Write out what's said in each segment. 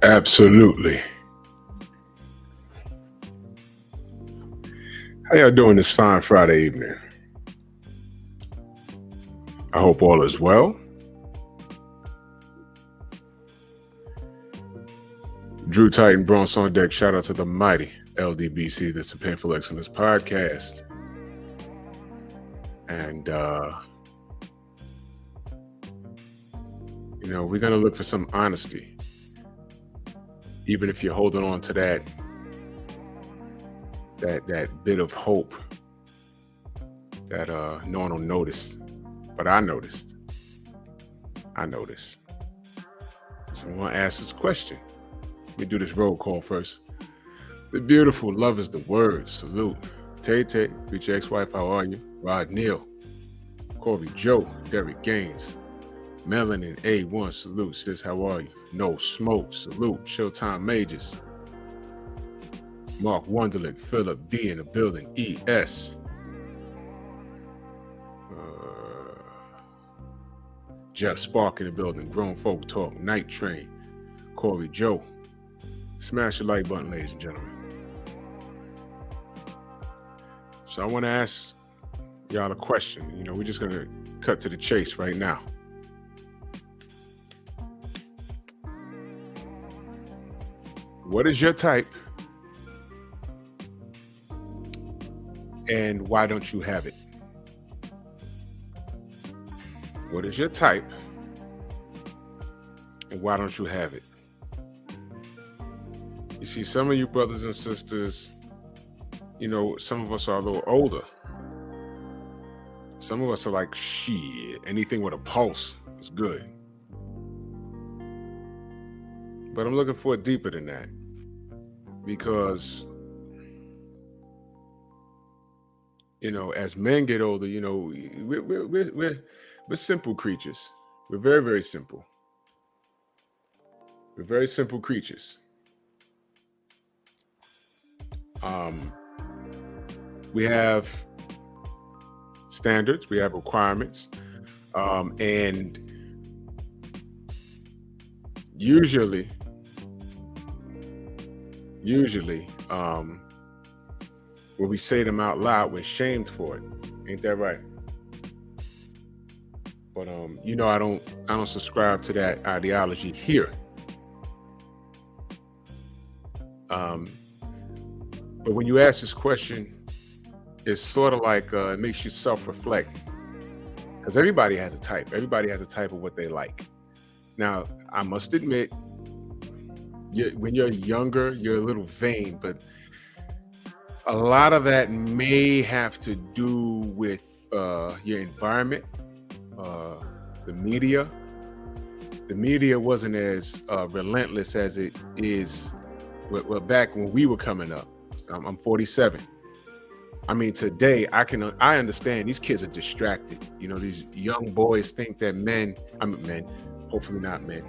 Absolutely. How y'all doing this fine Friday evening? I hope all is well. Drew Titan, Bronx on deck. Shout out to the mighty LDBC, that's the Painful Excellence Podcast. And, we're going to look for some honesty. Even if you're holding on to that bit of hope that no one will notice. But I noticed. Someone asked this question. Let me do this roll call first. The beautiful love is the word. Salute. Tay, future ex-wife, how are you? Rod Neal. Corey Joe. Derek Gaines. Melanin A1, salute. Sis, how are you? No Smoke, salute. Showtime Majors. Mark Wonderlick. Philip D in the building. ES. Jeff Spark in the building. Grown Folk Talk. Night Train. Corey Joe. Smash the like button, ladies and gentlemen. So I want to ask y'all a question. You know, we're just going to cut to the chase right now. What is your type? And why don't you have it? What is your type? And why don't you have it? You see, some of you brothers and sisters, you know, some of us are a little older. Some of us are like, shit, anything with a pulse is good. But I'm looking for it deeper than that. Because, you know, as men get older, you know, we're simple creatures. We're very, very simple. We're very simple creatures. We have standards, we have requirements, and usually, when we say them out loud, we're shamed for it. Ain't that right? But you know, I don't subscribe to that ideology here. But when you ask this question, it's sort of like it makes you self-reflect, because everybody has a type. Everybody has a type of what they like. Now, I must admit, when you're younger, you're a little vain, but a lot of that may have to do with your environment, the media. The media wasn't as relentless as it is back when we were coming up. I'm 47. I mean, today I understand these kids are distracted. You know, these young boys think that men, hopefully not men,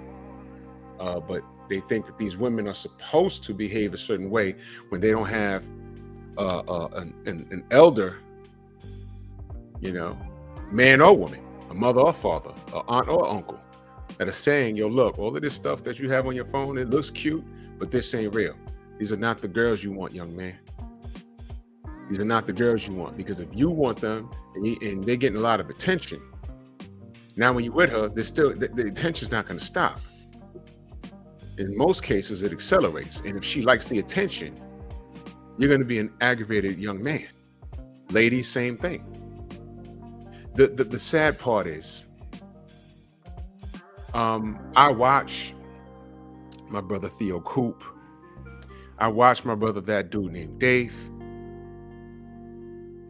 but they think that these women are supposed to behave a certain way when they don't have an elder, you know, man or woman, a mother or father, an aunt or uncle, that are saying, yo, look, all of this stuff that you have on your phone, it looks cute, but this ain't real. These are not the girls you want, young man. These are not the girls you want, because if you want them and they're getting a lot of attention, now when you're with her, there's still the attention's not going to stop. In most cases, it accelerates. And if she likes the attention, you're going to be an aggravated young man. Ladies, same thing. The sad part is, I watch my brother Theo Coop. I watch my brother, that dude named Dave,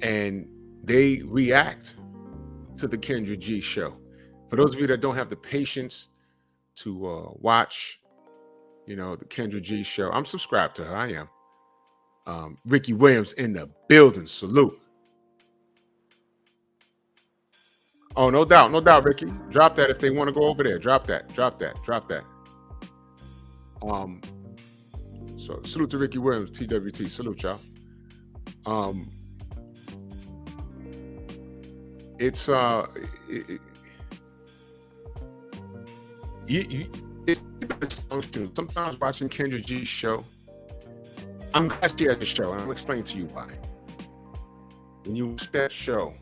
and they react to the Kendra G show. For those of you that don't have the patience to watch, you know, the Kendra G show, I'm subscribed to her. I am. Ricky Williams in the building. Salute. Oh, no doubt, Ricky. Drop that if they want to go over there. Drop that. So salute to Ricky Williams, TWT. Salute, y'all. It's dysfunction. Sometimes watching Kendra G's show, I'm glad she has a show, and I'll explain to you why. When you watch that show,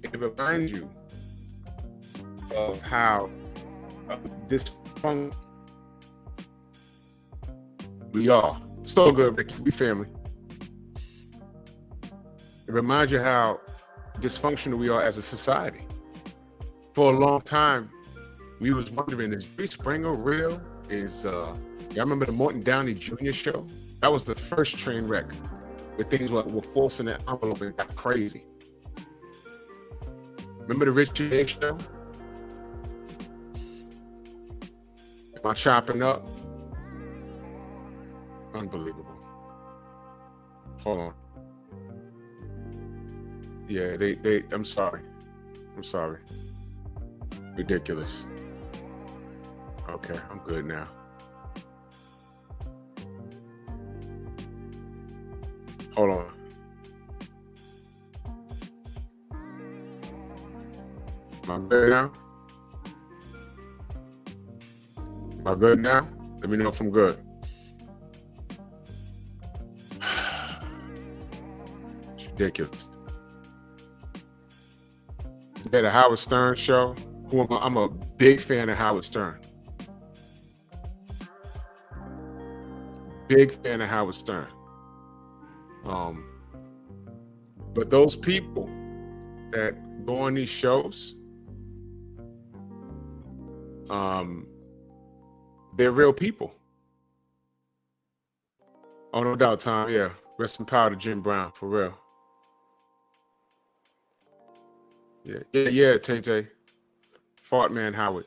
it reminds you of how dysfunction we are. So good, Ricky. We family. It reminds you how dysfunctional we are as a society. For a long time, we was wondering, is Jerry Springer real? Y'all remember the Morton Downey Jr. show? That was the first train wreck where things were forcing that envelope and got crazy. Remember the Rich Jay show? Am I chopping up? Unbelievable. Hold on. Yeah, I'm sorry. Ridiculous. Okay, I'm good now. Hold on. Am I good now? Am I good now? Let me know if I'm good. It's ridiculous. Yeah, the Howard Stern show. I'm a big fan of Howard Stern. Big fan of Howard Stern. But those people that go on these shows, they're real people. Oh, no doubt, Tom. Yeah. Rest in power to Jim Brown, for real. Yeah, Tay. Fart Man Howard.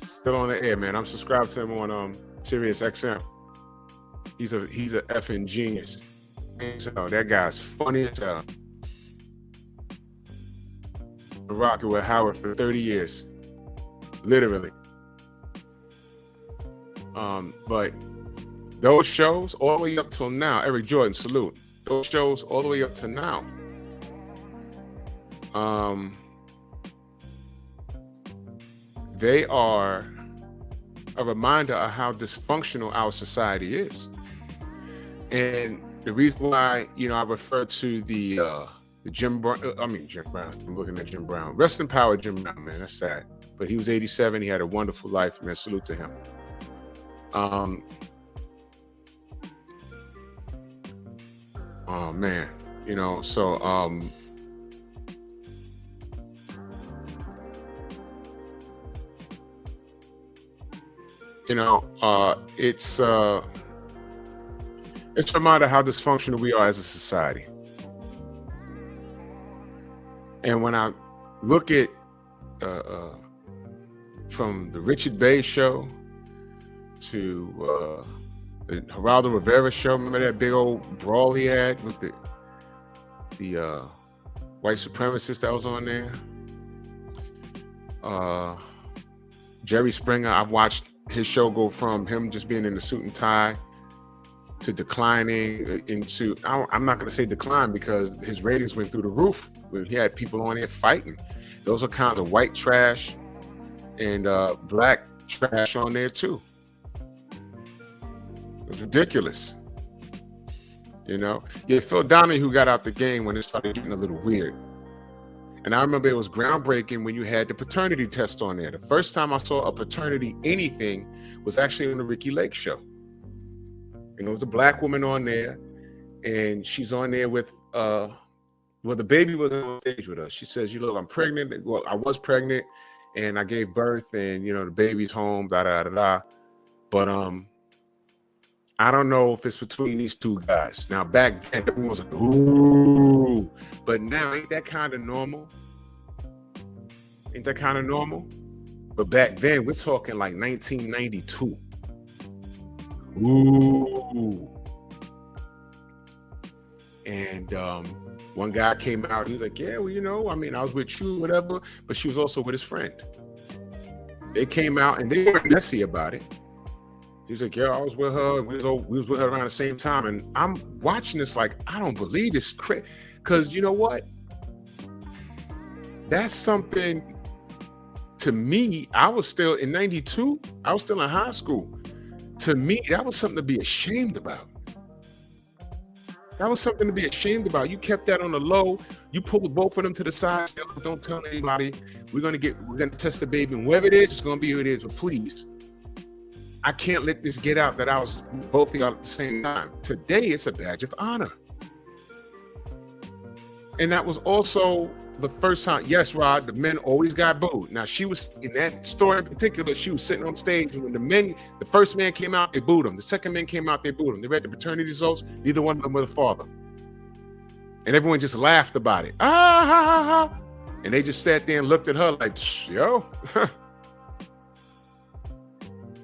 Still on the air, man. I'm subscribed to him on Sirius XM. He's a effing genius. So that guy's funny as hell. Been rocking with Howard for 30 years. Literally. But those shows all the way up till now, Eric Jordan, salute. Those shows all the way up to now. They are a reminder of how dysfunctional our society is. And the reason why, I refer to the Jim Brown, Jim Brown. I'm looking at Jim Brown. Rest in power, Jim Brown, man. That's sad. But he was 87. He had a wonderful life, man. Salute to him. Oh man, so it's a reminder how dysfunctional we are as a society. And when I look at from the Richard Bay show to the Geraldo Rivera show, remember that big old brawl he had with the white supremacist that was on there? Jerry Springer, I've watched his show go from him just being in a suit and tie to declining into, I'm not going to say decline because his ratings went through the roof. He had people on there fighting. Those are kind of white trash and black trash on there too. It was ridiculous. Yeah, Phil Donahue got out the game when it started getting a little weird. And I remember it was groundbreaking when you had the paternity test on there. The first time I saw a paternity anything was actually on the Ricky Lake show. It was a black woman on there, and she's on there with, the baby was on stage with us. She says, look, I'm pregnant. Well, I was pregnant, and I gave birth, and, the baby's home, da-da-da-da. But I don't know if it's between these two guys. Now, back then, everyone was like, ooh. But now, ain't that kind of normal? But back then, we're talking like 1992. Ooh. And one guy came out, he was like, yeah, well, I was with you, whatever, but she was also with his friend. They came out and they weren't messy about it. He was like, yeah, I was with her. We was with her around the same time. And I'm watching this like, I don't believe this. Because you know what? That's something, to me, I was still in 92. I was still in high school. To me, that was something to be ashamed about. You kept that on the low. You pulled both of them to the side. Said, don't tell anybody. We're gonna test the baby, and whoever it is, it's gonna be who it is. But please, I can't let this get out that I was both of y'all at the same time. Today, it's a badge of honor. And that was also the first time. Yes, Rod, the men always got booed. Now, she was, in that story in particular, she was sitting on stage, and when the first man came out, they booed him. The second man came out, they booed him. They read the paternity results. Neither one of them were the father. And everyone just laughed about it. Ah, ha, ha, ha. And they just sat there and looked at her like, yo.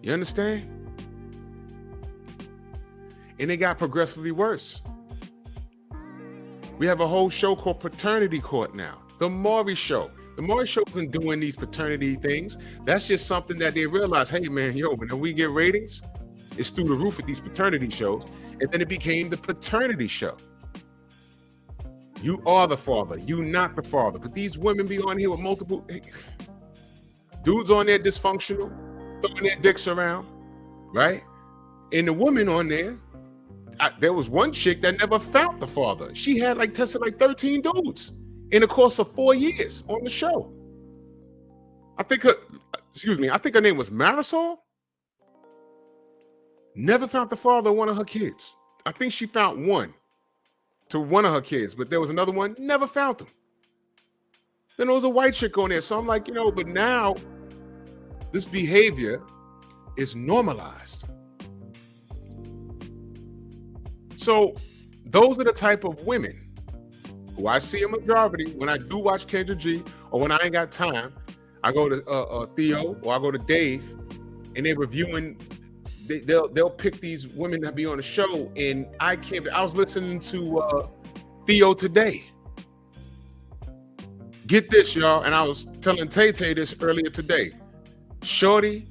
You understand? And it got progressively worse. We have a whole show called Paternity Court now. The Maury Show. The Maury Show isn't doing these paternity things. That's just something that they realize, hey man, when we get ratings, it's through the roof with these paternity shows. And then it became the Paternity Show. You are the father. You not the father. But these women be on here with multiple dudes on there dysfunctional, throwing their dicks around, right? And the woman on there, there was one chick that never found the father. She had tested 13 dudes in the course of 4 years on the show. I think her name was Marisol. Never found the father of one of her kids. I think she found one to one of her kids, but there was another one, never found them. Then there was a white chick on there. So I'm like, but now this behavior is normalized. So those are the type of women who I see a majority when I do watch Kendra G, or when I ain't got time, I go to Theo or I go to Dave, and they're reviewing. They'll pick these women that be on the show, and I was listening to Theo today. Get this, y'all, and I was telling Tay-Tay this earlier today. Shorty,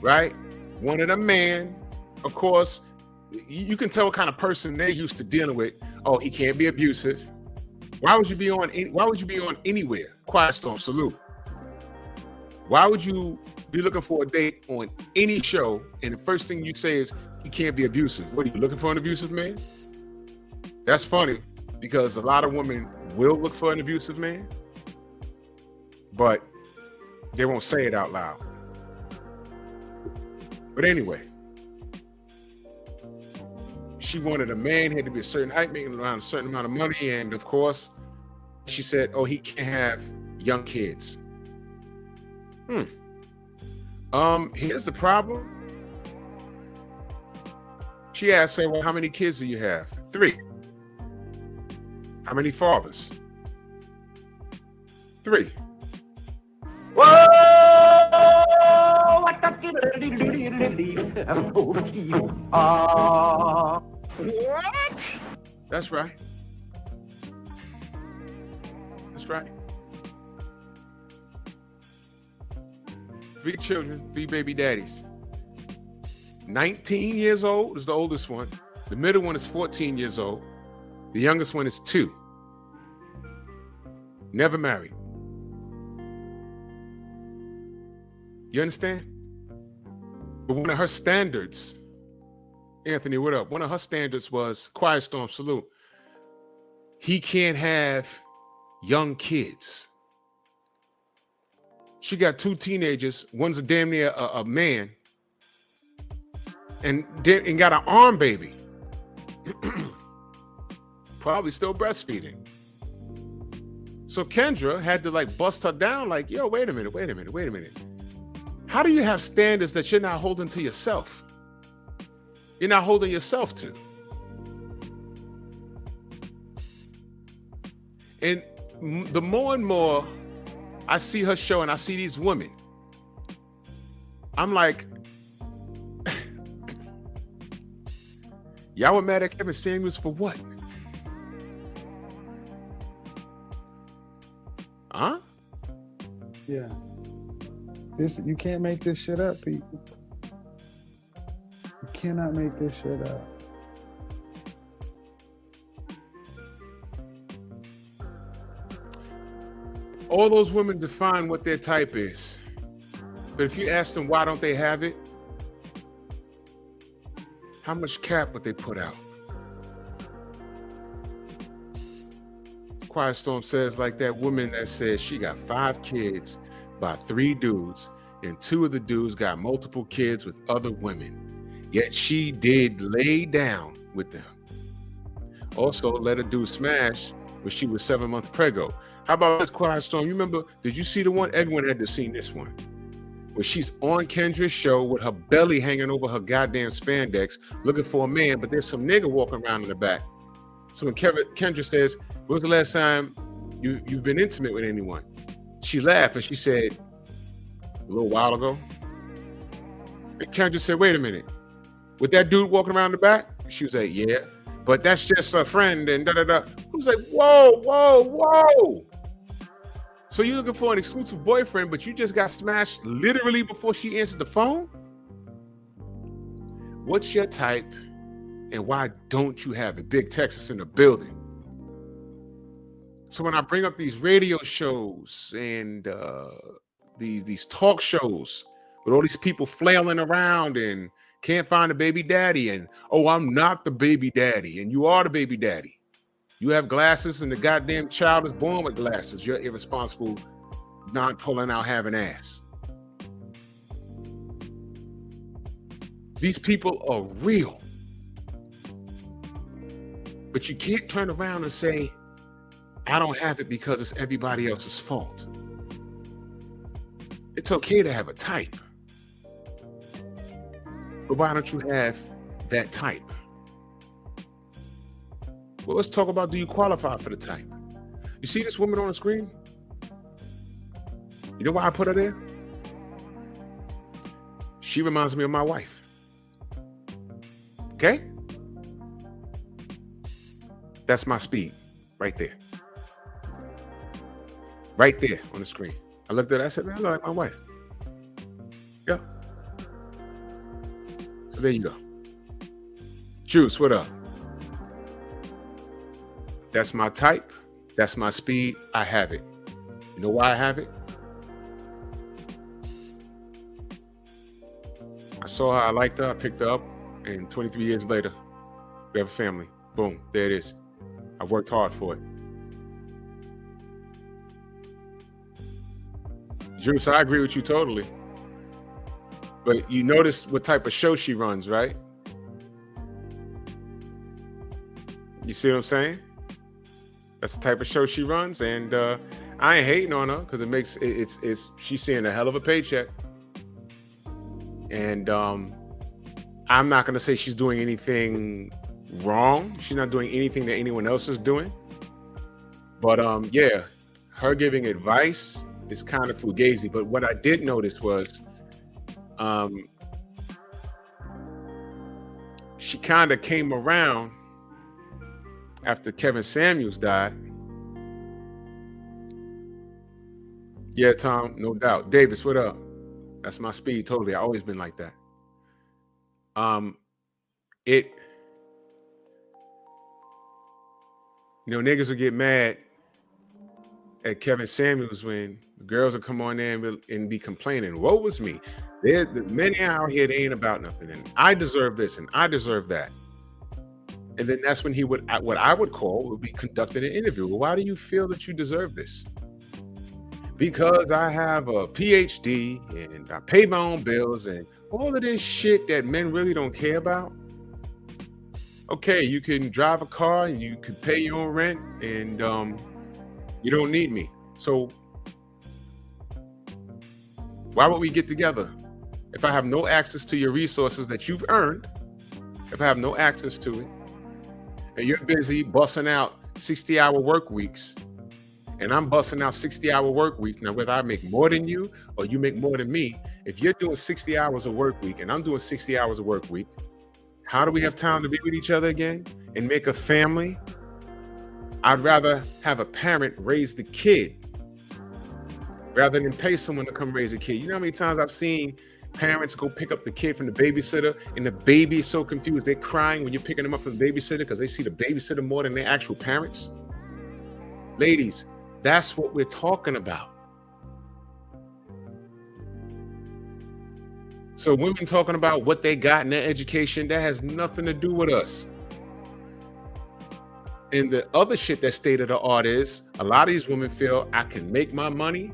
right? Wanted a man. Of course, you can tell what kind of person they're used to dealing with. Oh, he can't be abusive. Why would you be on anywhere? Quiet Storm, salute. Why would you be looking for a date on any show, and the first thing you say is he can't be abusive? What are you looking for, an abusive man? That's funny, because a lot of women will look for an abusive man, but they won't say it out loud. But anyway, she wanted a man, he had to be a certain height, making around a certain amount of money, and of course, she said, oh, he can't have young kids. Here's the problem. She asked her, well, how many kids do you have? 3. How many fathers? 3. Whoa! What? That's right. That's right. 3 children, 3 baby daddies. 19 years old is the oldest one. The middle one is 14 years old. The youngest one is 2. Never married. You understand? But one of her standards, Anthony, what up? One of her standards was, Quiet Storm, salute. He can't have young kids. She got 2 teenagers. One's a damn near a man, and got an arm baby. Probably still breastfeeding. So Kendra had to bust her down, yo, wait a minute. How do you have standards that you're not holding to yourself? You're not holding yourself to. And the more and more I see her show and I see these women, I'm like, y'all were mad at Kevin Samuels for what? Huh? Yeah. You can't make this shit up, people. You cannot make this shit up. All those women define what their type is. But if you ask them why don't they have it, how much cap would they put out? Quiet Storm says, like that woman that says she got 5 kids by 3 dudes, and 2 of the dudes got multiple kids with other women. Yet she did lay down with them. Also let a dude smash when she was 7 months preggo. How about this, Quiet Storm? You remember, did you see the one? Everyone had to have seen this one. Where she's on Kendra's show with her belly hanging over her goddamn spandex, looking for a man, but there's some nigga walking around in the back. So when Kendra says, when was the last time you've been intimate with anyone? She laughed and she said, a little while ago. Karen just said, wait a minute. With that dude walking around the back? She was like, yeah. But that's just a friend and da-da-da. I was like, whoa, whoa, whoa. So you're looking for an exclusive boyfriend, but you just got smashed literally before she answered the phone? What's your type and why don't you have it? Big Texas in the building. So when I bring up these radio shows and these talk shows with all these people flailing around and can't find a baby daddy and, oh, I'm not the baby daddy and you are the baby daddy. You have glasses and the goddamn child is born with glasses. You're irresponsible, not pulling out having ass. These people are real. But you can't turn around and say, I don't have it because it's everybody else's fault. It's okay to have a type. But why don't you have that type? Well, let's talk about, do you qualify for the type? You see this woman on the screen? You know why I put her there? She reminds me of my wife. Okay? That's my speed right there. Right there on the screen. I looked at her, I said, man, I look like my wife. Yeah. So there you go. Juice, what up? That's my type. That's my speed. I have it. You know why I have it? I saw her, I liked her, I picked her up, and 23 years later, we have a family. Boom, there it is. I worked hard for it. Juice, I agree with you totally. But you notice what type of show she runs, right? You see what I'm saying? That's the type of show she runs, and I ain't hating on her because it makes it's she's seeing a hell of a paycheck, and I'm not gonna say she's doing anything wrong. She's not doing anything that anyone else is doing, but yeah, her giving advice is kind of fugazi. But what I did notice was she kind of came around after Kevin Samuels died. Yeah, Tom, no doubt. Davis, what up? That's my speed, totally. I've always been like that. Niggas would get mad at Kevin Samuels when the girls would come on there and be complaining, woe was me. The men out here, they ain't about nothing. And I deserve this and I deserve that. And then that's when he would, what I would call, would be conducting an interview. Well, why do you feel that you deserve this? Because I have a PhD and I pay my own bills and all of this shit that men really don't care about. Okay, you can drive a car and you can pay your own rent and you don't need me. So why would we get together? If I have no access to your resources that you've earned, if I have no access to it, and you're busy busting out 60-hour work weeks, and I'm busting out 60-hour work weeks. Now, whether I make more than you or you make more than me, if you're doing 60 hours a work week and I'm doing 60 hours a work week, how do we have time to be with each other again and make a family? I'd rather have a parent raise the kid rather than pay someone to come raise a kid. You know how many times I've seen parents go pick up the kid from the babysitter and the baby is so confused. They're crying when you're picking them up from the babysitter because they see the babysitter more than their actual parents. Ladies, that's what we're talking about. So women talking about what they got in their education, that has nothing to do with us. And the other shit that state of the art is a lot of these women feel I can make my money.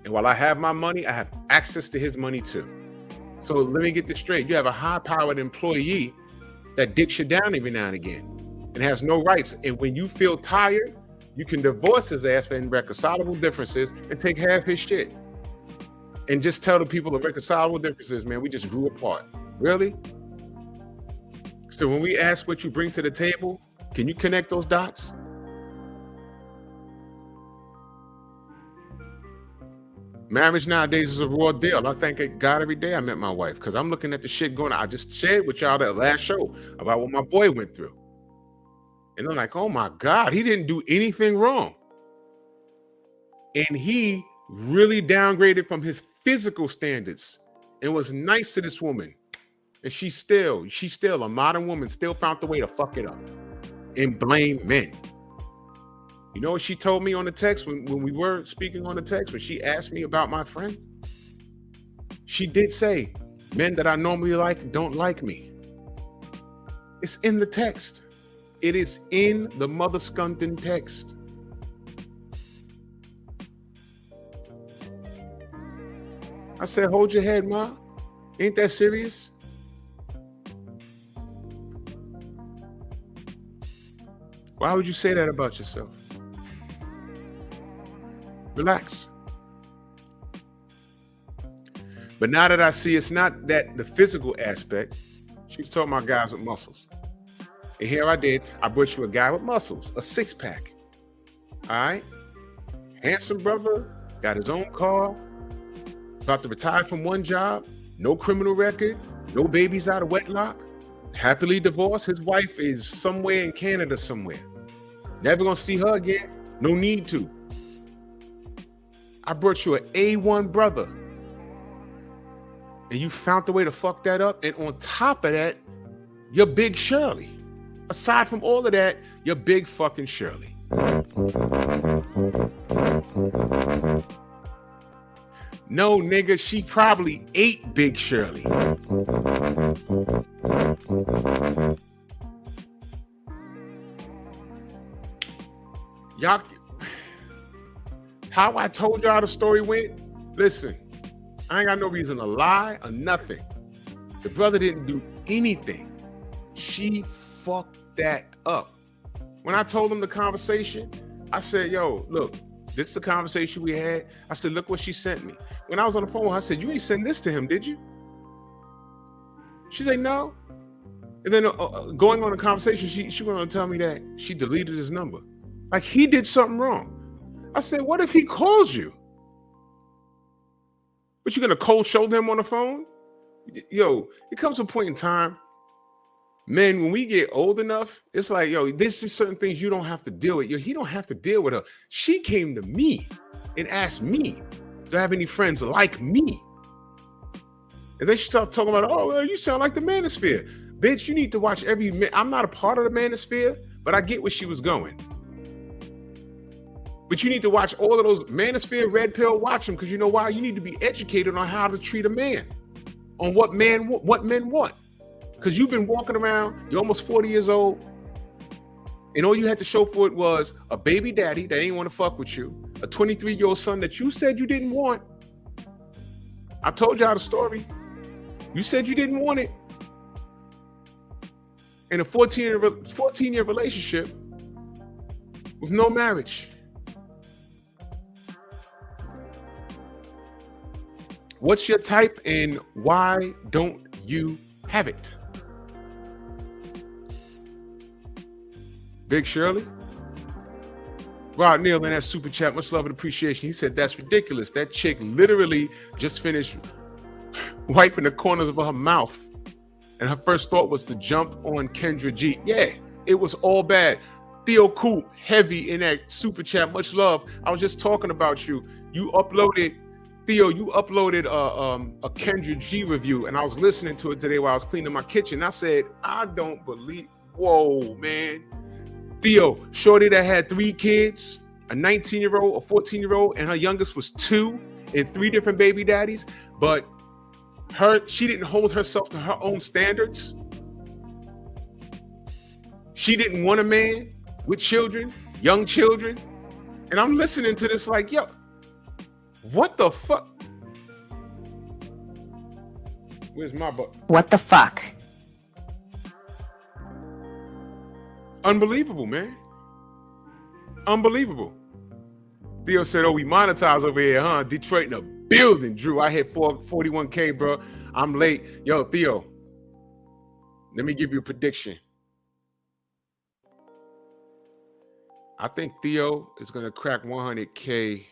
And while I have my money, I have access to his money too. So let me get this straight. You have a high-powered employee that dicks you down every now and again and has no rights. And when you feel tired, you can divorce his ass for irreconcilable differences and take half his shit. And just tell the people the irreconcilable differences, man, we just grew apart. Really? So when we ask what you bring to the table, can you connect those dots? Marriage nowadays is a raw deal. I thank God every day I met my wife because I'm looking at the shit going on. I just shared with y'all that last show about what my boy went through. And I'm like, oh my God, he didn't do anything wrong. And he really downgraded from his physical standards and was nice to this woman. And she's still a modern woman, still found the way to fuck it up and blame men. You know what she told me on the text when we were speaking on the text, when she asked me about my friend? She did say, men that I normally like don't like me. It's in the text. It is in the mother skunton text. I said, hold your head, ma. Ain't that serious? Why would you say that about yourself? Relax. But now that I see it's not that the physical aspect, she's talking about guys with muscles. And here I did. I brought you a guy with muscles, a six-pack. All right? Handsome brother, got his own car, about to retire from one job, no criminal record, no babies out of wedlock, happily divorced. His wife is somewhere in Canada somewhere. Never gonna see her again. No need to. I brought you an A1 brother. And you found the way to fuck that up. And on top of that, you're Big Shirley. Aside from all of that, you're Big fucking Shirley. No, nigga, she probably ate Big Shirley. Y'all, how I told y'all the story went, listen, I ain't got no reason to lie or nothing. The brother didn't do anything. She fucked that up. When I told him the conversation, I said, yo, look, this is the conversation we had. I said, look what she sent me. When I was on the phone, I said, you ain't send this to him, did you? She said, no. And then going on the conversation, she went on to tell me that she deleted his number. Like he did something wrong. I said, what if he calls you? But you're going to cold shoulder him on the phone? Yo, it comes to a point in time, men, when we get old enough, it's like, yo, this is certain things you don't have to deal with. Yo, he don't have to deal with her. She came to me and asked me, do I have any friends like me? And then she started talking about, oh, well, you sound like the manosphere. Bitch, you need to watch every, I'm not a part of the manosphere, but I get where she was going. But you need to watch all of those manosphere, red pill, watch them, because you know why? You need to be educated on how to treat a man, on what men want. Because you've been walking around, you're almost 40 years old, and all you had to show for it was a baby daddy that ain't want to fuck with you, a 23-year-old son that you said you didn't want. I told y'all the story. You said you didn't want it. In a 14-year relationship with no marriage. What's your type and why don't you have it? Big Shirley? Rod Neal in that super chat, much love and appreciation. He said, that's ridiculous. That chick literally just finished wiping the corners of her mouth. And her first thought was to jump on Kendra G. Yeah, it was all bad. Theo Coop, heavy in that super chat, much love. I was just talking about you. You uploaded a Kendra G review, and I was listening to it today while I was cleaning my kitchen. I said, I don't believe, whoa, man. Theo, shorty that had 3 kids, a 19-year-old, a 14-year-old, and her youngest was 2 and 3 different baby daddies, but she didn't hold herself to her own standards. She didn't want a man with children, young children. And I'm listening to this like, yo, what the fuck? Where's my butt? What the fuck? Unbelievable, man. Unbelievable. Theo said, oh, we monetize over here, huh? Detroit in the building, Drew. I hit 41K, bro. I'm late. Yo, Theo, let me give you a prediction. I think Theo is going to crack 100K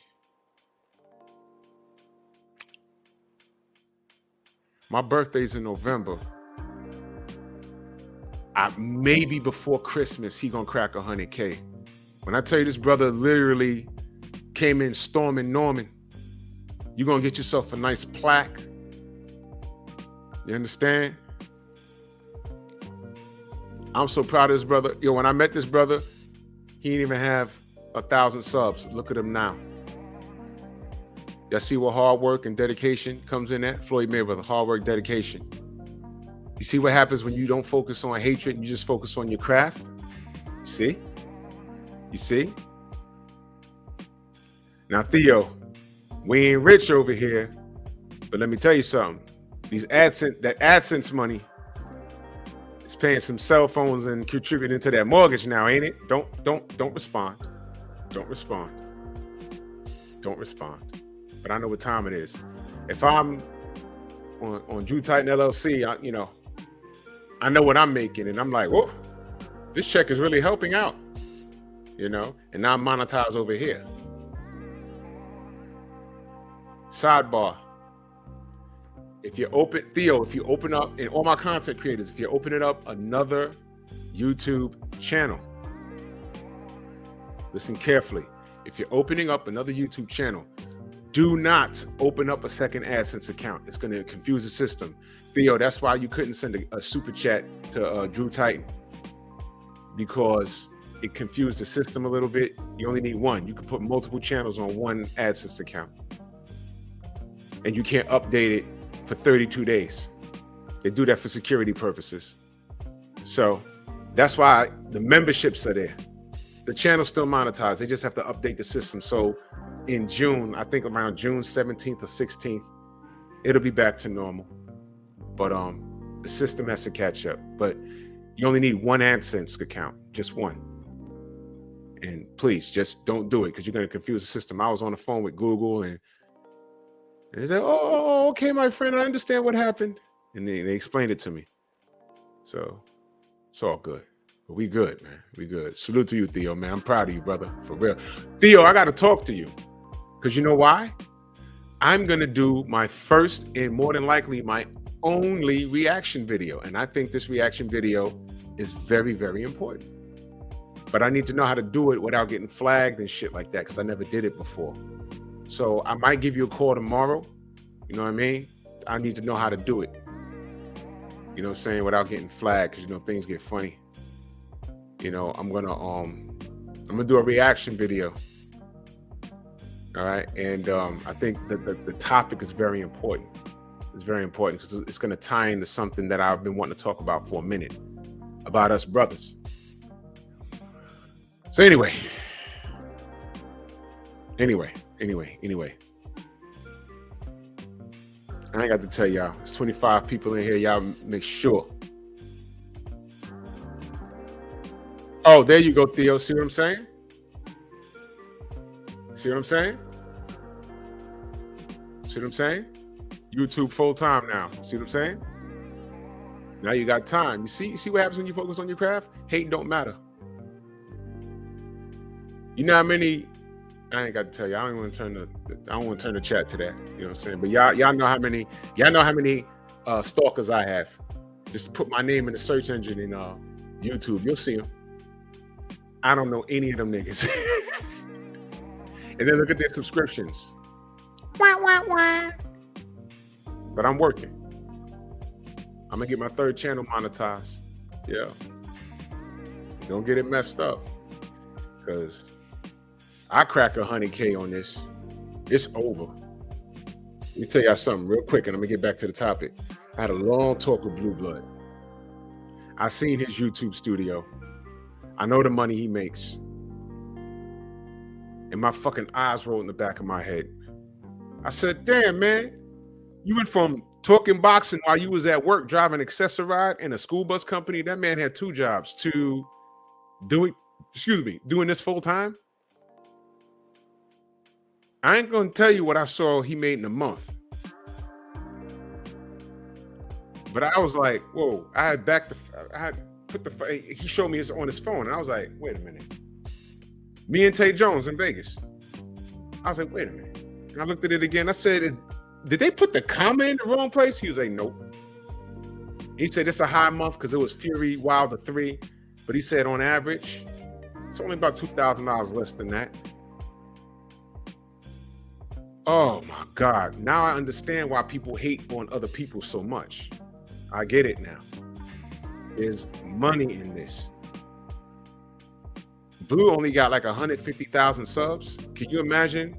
My birthday's in November. Maybe before Christmas, he gonna crack 100K. When I tell you this brother literally came in storming Norman, you're gonna get yourself a nice plaque. You understand? I'm so proud of this brother. Yo, when I met this brother, he didn't even have 1,000 subs. Look at him now. Y'all see what hard work and dedication comes in at? Floyd Mayweather, hard work, dedication. You see what happens when you don't focus on hatred and you just focus on your craft? You see? You see? Now, Theo, we ain't rich over here, but let me tell you something. That AdSense money is paying some cell phones and contributing to that mortgage now, ain't it? Don't respond. Don't respond. Don't respond. But I know what time it is. If I'm on Drew Titan LLC, I know what I'm making, and I'm like, whoa, this check is really helping out, and now I'm monetized over here. Sidebar. If you open up, and all my content creators, if you're opening up another YouTube channel, listen carefully. If you're opening up another YouTube channel, do not open up a second AdSense account. It's going to confuse the system. Theo, that's why you couldn't send a super chat to Drew Titan, because it confused the system a little bit. You only need one. You can put multiple channels on one AdSense account, and you can't update it for 32 days. They do that for security purposes. So that's why the memberships are there. The channel's still monetized. They just have to update the system. So in June, I think around June 17th or 16th, it'll be back to normal. But the system has to catch up. But you only need one AdSense account, just one. And please, just don't do it, because you're going to confuse the system. I was on the phone with Google, and they said, oh, okay, my friend, I understand what happened. And they explained it to me. So it's all good. But we good, man. We good. Salute to you, Theo, man. I'm proud of you, brother. For real. Theo, I got to talk to you. Because you know why? I'm going to do my first and more than likely my only reaction video. And I think this reaction video is very, very important. But I need to know how to do it without getting flagged and shit like that, because I never did it before. So I might give you a call tomorrow. You know what I mean? I need to know how to do it. You know what I'm saying? Without getting flagged, because things get funny. I'm gonna do a reaction video. All right. And I think that the topic is very important. It's very important because it's gonna tie into something that I've been wanting to talk about for a minute, about us brothers. So anyway. I ain't got to tell y'all. There's 25 people in here. Y'all make sure. Oh, there you go, Theo. See what I'm saying? See what I'm saying? See what I'm saying? YouTube full time now. See what I'm saying? Now you got time. You see what happens when you focus on your craft? Hate don't matter. You know how many? I ain't got to tell you. I don't want to turn the chat to that. You know what I'm saying? But y'all know how many. Y'all know how many stalkers I have. Just put my name in the search engine in YouTube. You'll see them. I don't know any of them niggas. And then look at their subscriptions. Wah, wah, wah. But I'm working. I'm gonna get my third channel monetized. Yeah. Don't get it messed up, because I crack 100K on this. It's over. Let me tell y'all something real quick, and I'm gonna get back to the topic. I had a long talk with Blue Blood. I seen his YouTube studio. I know the money he makes. And my fucking eyes rolled in the back of my head. I said, damn, man, you went from talking boxing while you was at work driving Accessoride in a school bus company. That man had 2 jobs, to doing this full time. I ain't gonna tell you what I saw he made in a month. But I was like, whoa, he showed me this on his phone, and I was like, wait a minute. Me and Tay Jones in Vegas. I was like, wait a minute. And I looked at it again. I said, did they put the comma in the wrong place? He was like, nope. He said it's a high month because it was Fury Wilder 3, but he said on average, it's only about $2,000 less than that. Oh my God. Now I understand why people hate on other people so much. I get it now. There's money in this. Blue only got like 150,000 subs. Can you imagine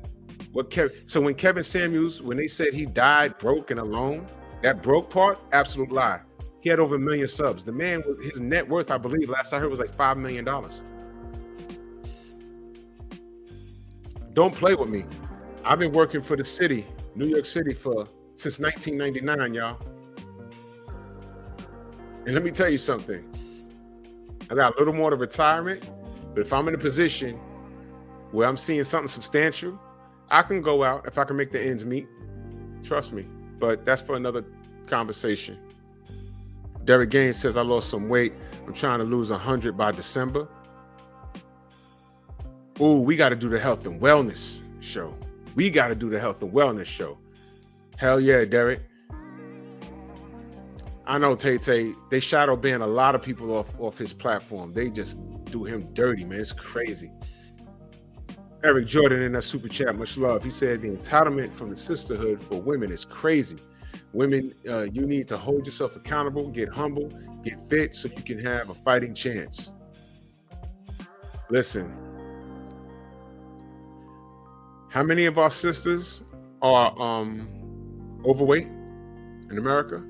what so when Kevin Samuels, when they said he died broke and alone, that broke part, absolute lie. He had over 1 million subs. The man, his net worth, I believe, last I heard was like $5 million. Don't play with me. I've been working for the city, New York City, since 1999, y'all. And let me tell you something. I got a little more to retirement, but if I'm in a position where I'm seeing something substantial, I can go out if I can make the ends meet. Trust me. But that's for another conversation. Derek Gaines says, I lost some weight. I'm trying to lose 100 by December. Ooh, we got to do the health and wellness show. We got to do the health and wellness show. Hell yeah, Derek. I know, Tay-Tay, they shadow ban a lot of people off his platform. They just do him dirty, man. It's crazy. Eric Jordan in that super chat, much love. He said the entitlement from the sisterhood for women is crazy. Women, you need to hold yourself accountable, get humble, get fit so you can have a fighting chance. Listen, how many of our sisters are overweight in America?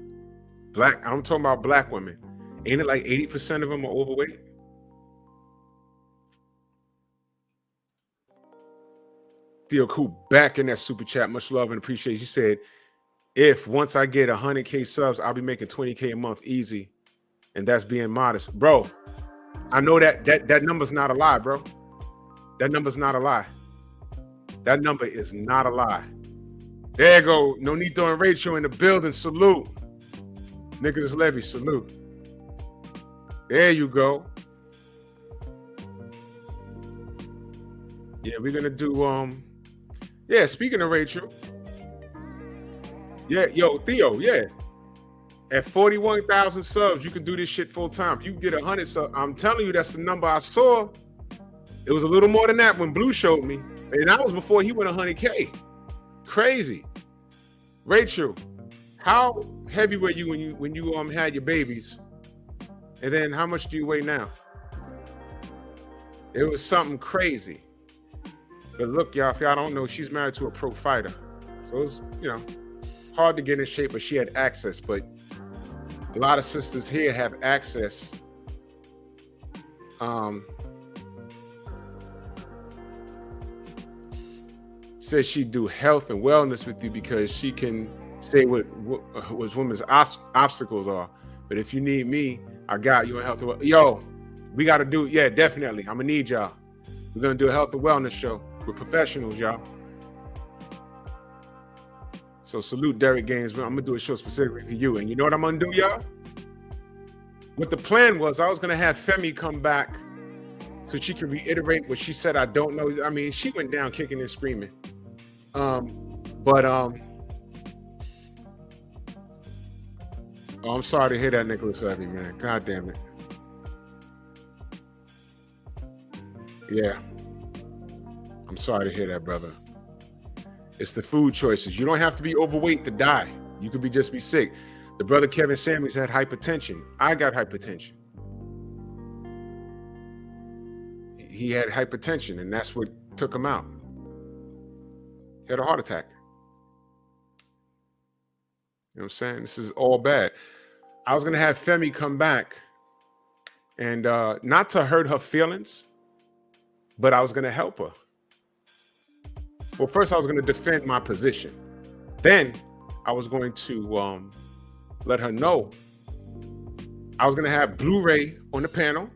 Black, I'm talking about black women. Ain't it like 80% of them are overweight? Theo Coop back in that super chat, much love and appreciation. He said, if once I get 100K subs, I'll be making 20K a month easy. And that's being modest. Bro, I know that number's not a lie, bro. That number's not a lie. That number is not a lie. There you go. Nonito and Rachel in the building. Salute. Nicholas Levy, salute. There you go. Yeah, we're gonna do yeah, speaking of Rachel. Yeah, yo, Theo, yeah. At 41,000 subs, you can do this shit full time. You can get 100 subs. I'm telling you, that's the number I saw. It was a little more than that when Blue showed me. And that was before he went 100K. Crazy. Rachel, how heavy were you when you had your babies? And then how much do you weigh now? It was something crazy. But look, y'all, if y'all don't know, she's married to a pro fighter. So it's, hard to get in shape, but she had access. But a lot of sisters here have access. Says she'd do health and wellness with you because she can say what women's obstacles are. But if you need me, I got you in health and wellness. Yo, we got to do, yeah, definitely. I'm going to need y'all. We're going to do a health and wellness show with professionals, y'all. So salute Derek Gaines. I'm going to do a show specifically for you. And you know what I'm going to do, y'all? What the plan was, I was going to have Femi come back so she can reiterate what she said I don't know. I mean, she went down kicking and screaming. Oh, I'm sorry to hear that, Nicholas Levy, man. God damn it. Yeah. I'm sorry to hear that, brother. It's the food choices. You don't have to be overweight to die. You could just be sick. The brother Kevin Samuels had hypertension. I got hypertension. He had hypertension, and that's what took him out. He had a heart attack. You know what I'm saying? This is all bad. I was going to have Femi come back and not to hurt her feelings, but I was going to help her. Well, first I was going to defend my position. Then I was going to let her know. I was going to have Blu-ray on the panel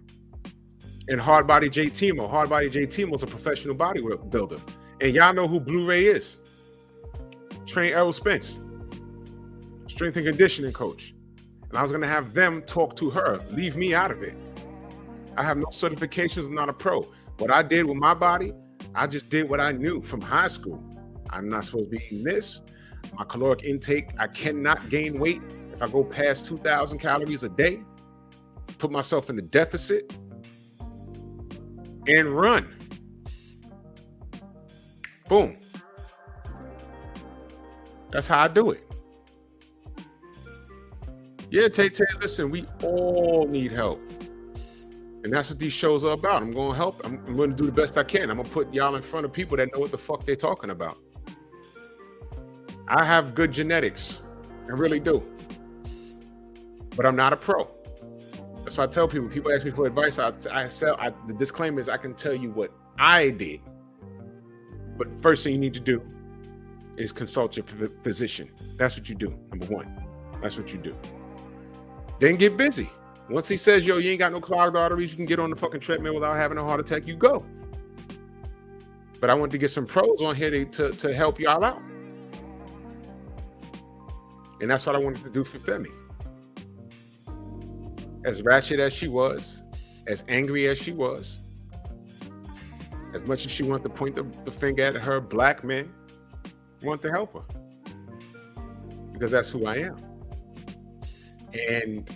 and Hardbody J. Timo. Hardbody J. Timo is a professional bodybuilder. And y'all know who Blu-ray is. Train Errol Spence, strength and conditioning coach. And I was going to have them talk to her. Leave me out of it. I have no certifications. I'm not a pro. What I did with my body, I just did what I knew from high school. I'm not supposed to be eating this. my caloric intake. I cannot gain weight if I go past 2,000 calories a day. Put myself in the deficit and run. Boom. That's how I do it. Yeah, Tay, listen, we all need help. And that's what these shows are about. I'm going to help. I'm going to do the best I can. I'm going to put y'all in front of people that know what the fuck they're talking about. I have good genetics. I really do. But I'm not a pro. That's why I tell people ask me for advice. The disclaimer is I can tell you what I did. But first thing you need to do is consult your physician. That's what you do, number one. That's what you do. Then get busy. Once he says, yo, you ain't got no clogged arteries, you can get on the fucking treadmill without having a heart attack, you go. But I want to get some pros on here to help y'all out. And that's what I wanted to do for Femi. As ratchet as she was, as angry as she was, as much as she wanted to point the finger at her black men, I want to help her. Because that's who I am. And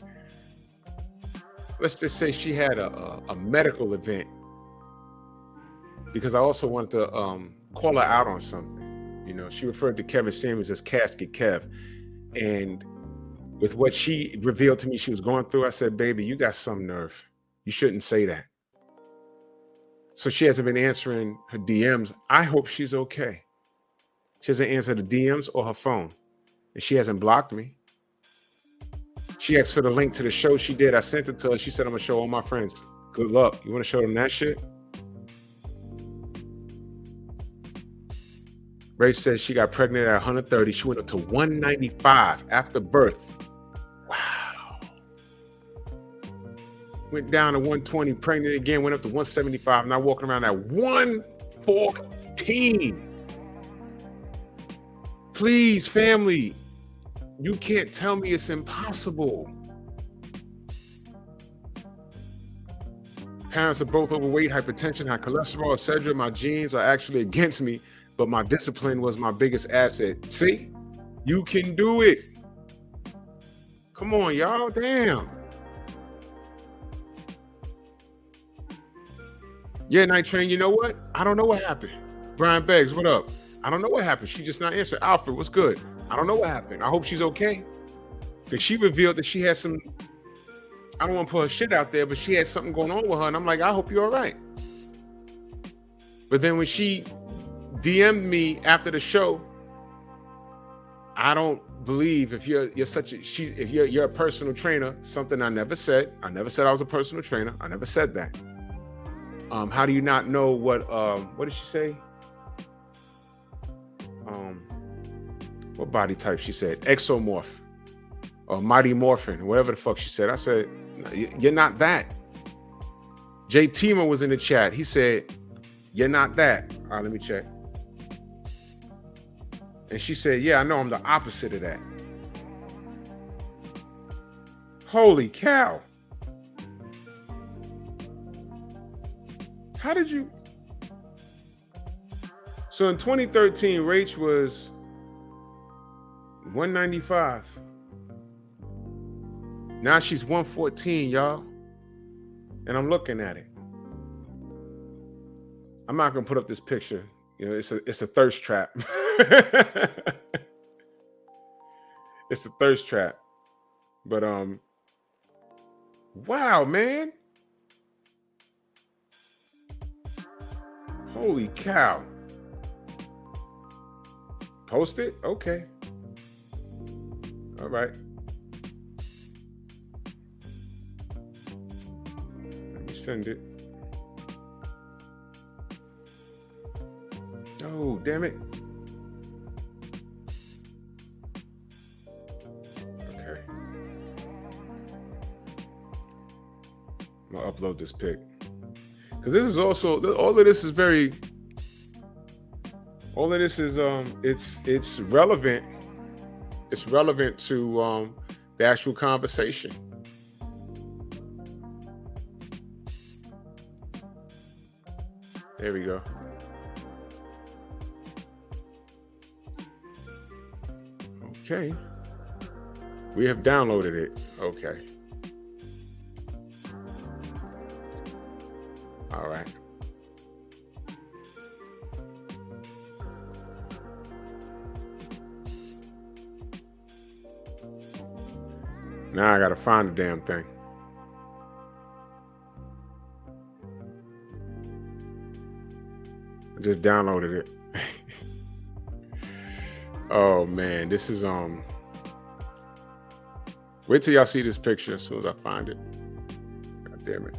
let's just say she had a medical event, because I also wanted to call her out on something. You know, she referred to Kevin Samuels as Casket Kev. And with what she revealed to me she was going through, I said, baby, you got some nerve. You shouldn't say that. So she hasn't been answering her DMs. I hope she's okay. She hasn't answered the DMs or her phone. And she hasn't blocked me. She asked for the link to the show she did. I sent it to her. She said, I'm going to show all my friends. Good luck. You want to show them that shit? Ray says she got pregnant at 130. She went up to 195 after birth. Wow. Went down to 120, pregnant again, went up to 175. Now walking around at 114. Please, family, you can't tell me it's impossible. Parents are both overweight, hypertension, high cholesterol, etc. My genes are actually against me, but my discipline was my biggest asset. See, you can do it. Come on, y'all, damn. Yeah, Night Train, you know what? I don't know what happened. Brian Beggs, what up? I don't know what happened. She just not answered. Alfred, what's good? I don't know what happened. I hope she's okay. Because she revealed that she had some, I don't want to put her shit out there, but she had something going on with her. And I'm like, I hope you're all right. But then when she DM'd me after the show, I don't believe if you're a personal trainer, something I never said. I never said I was a personal trainer. I never said that. How do you not know what did she say? What body type she said? Exomorph or Mighty Morphin, whatever the fuck she said. I said, you're not that. Jay Tima was in the chat. He said, you're not that. All right, let me check. And she said, yeah, I know I'm the opposite of that. Holy cow. How did you? So in 2013, Rach was 195. Now she's 114, y'all. And I'm looking at it. I'm not gonna put up this picture. You know, it's a thirst trap. It's a thirst trap. But wow, man. Holy cow. Post it? Okay. All right. Let me send it. Oh, damn it. Okay. I'm gonna upload this pic. Because this is also, all of this is it's relevant. It's relevant to the actual conversation. There we go. Okay. We have downloaded it. Okay. All right. Now I gotta find the damn thing. I just downloaded it. Oh man, this is wait till y'all see this picture as soon as I find it. God damn it.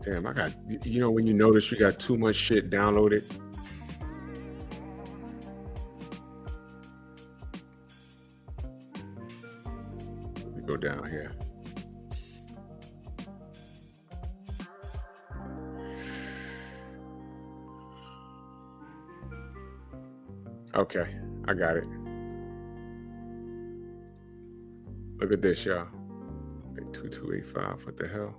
Damn, I got, you know, when you notice you got too much shit downloaded. Let me go down here. Okay, I got it. Look at this, y'all. 2285, what the hell?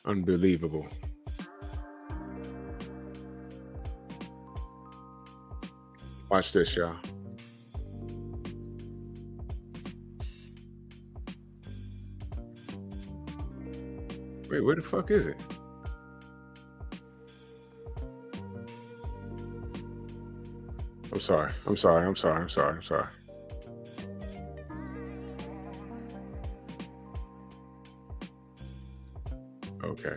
Unbelievable. Watch this, y'all. Wait, where the fuck is it? I'm sorry. Okay.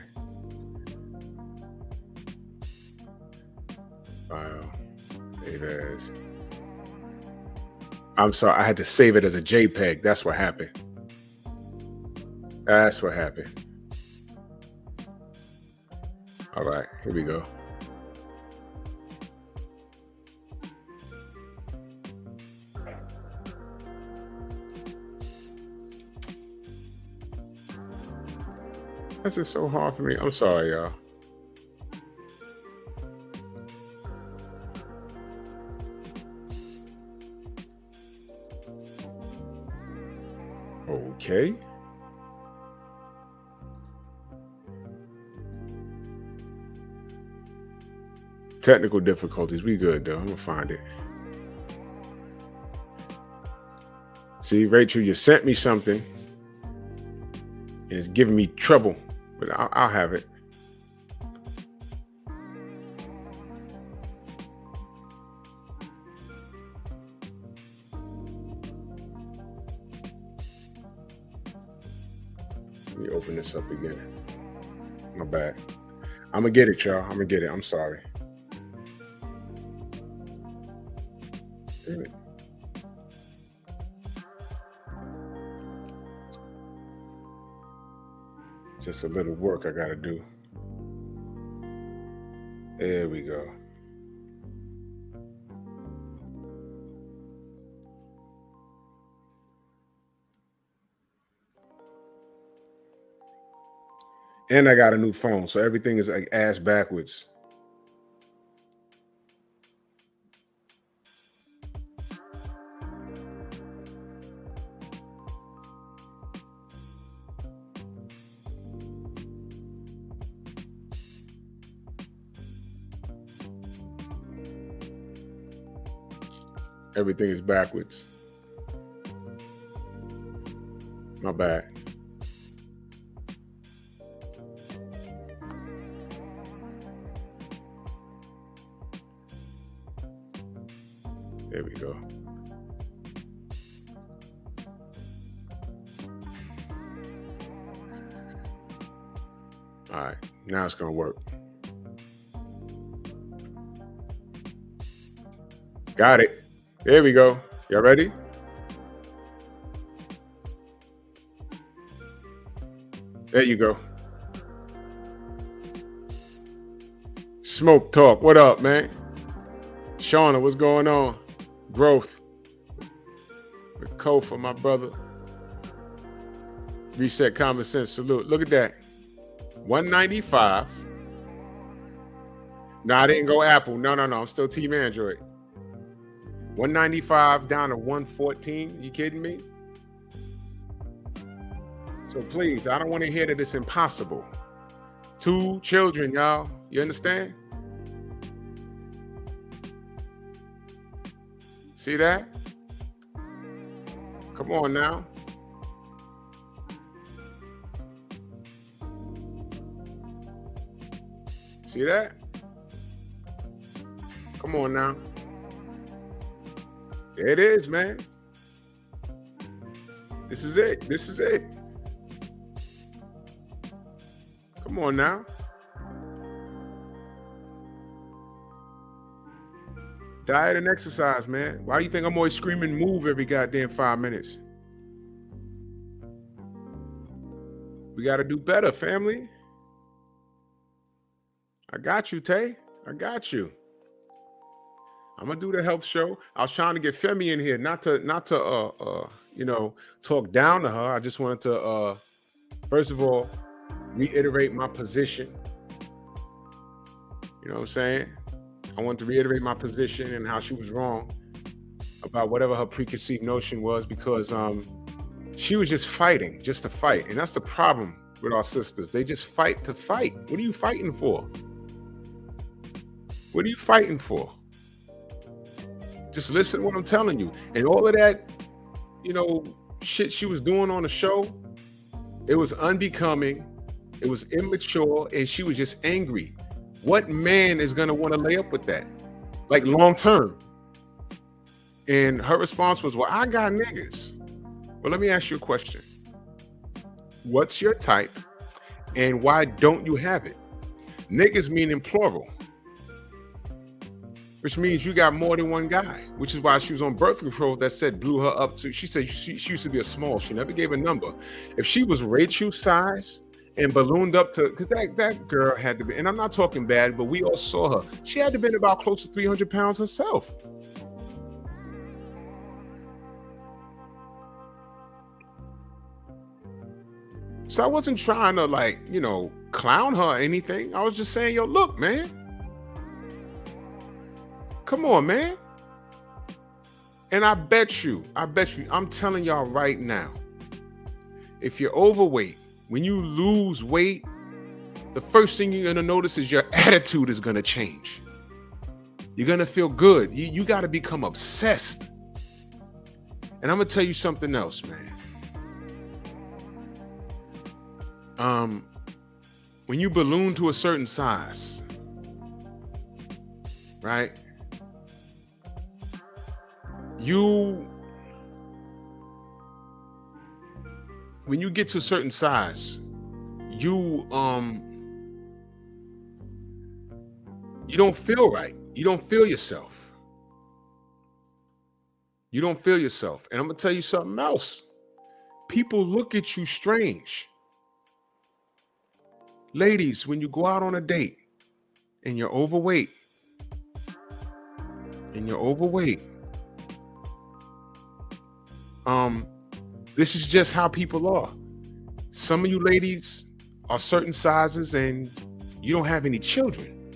File. Save as. I'm sorry. I had to save it as a JPEG. That's what happened. All right. Here we go. That's just so hard for me. I'm sorry, y'all. Okay. Technical difficulties. We good, though. I'm going to find it. See, Rachel, you sent me something. And it's giving me trouble. But I'll have it. Let me open this up again. My bad. I'm going to get it, y'all. I'm going to get it. I'm sorry. Damn it. Just a little work I got to do. There we go. And I got a new phone, so everything is like ass backwards. Everything is backwards. My bad. There we go. All right, now it's gonna work. Got it. There we go. Y'all ready? There you go. Smoke Talk. What up, man? Shauna, what's going on? Growth. With Kofa, my brother. Reset Common Sense. Salute. Look at that. 195. No, I didn't go Apple. No. I'm still Team Android. 195 down to 114. You kidding me? So please, I don't want to hear that it's impossible. 2 children, y'all. You understand? See that? Come on now. See that? Come on now. There it is, man. This is it. This is it. Come on now. Diet and exercise, man. Why do you think I'm always screaming move every goddamn 5 minutes? We got to do better, family. I got you, Tay. I got you. I'm gonna do the health show. I was trying to get Femi in here, not to talk down to her. I just wanted to first of all reiterate my position. You know what I'm saying? I wanted to reiterate my position and how she was wrong about whatever her preconceived notion was, because she was just fighting just to fight. And that's the problem with our sisters. They just fight to fight. What are you fighting for? What are you fighting for? Just listen to what I'm telling you. And all of that, shit she was doing on the show, it was unbecoming, it was immature, and she was just angry. What man is going to want to lay up with that? Like long term? And her response was, well, I got niggas. Well, let me ask you a question. What's your type and why don't you have it? Niggas meaning plural, which means you got more than one guy, which is why she was on birth control that said blew her up to, she said she used to be a small, she never gave a number. If she was Rachel size and ballooned up to, because that girl had to be, and I'm not talking bad, but we all saw her. She had to been about close to 300 pounds herself. So I wasn't trying to clown her or anything. I was just saying, yo, look, man. Come on, man. And I bet you, I'm telling y'all right now, if you're overweight, when you lose weight, the first thing you're going to notice is your attitude is going to change. You're going to feel good. You got to become obsessed. And I'm going to tell you something else, man. When you balloon to a certain size, right? When you get to a certain size, you don't feel right. You don't feel yourself. You don't feel yourself. And I'm gonna tell you something else. People look at you strange. Ladies, when you go out on a date and you're overweight, this is just how people are. Some of you ladies are certain sizes and you don't have any children.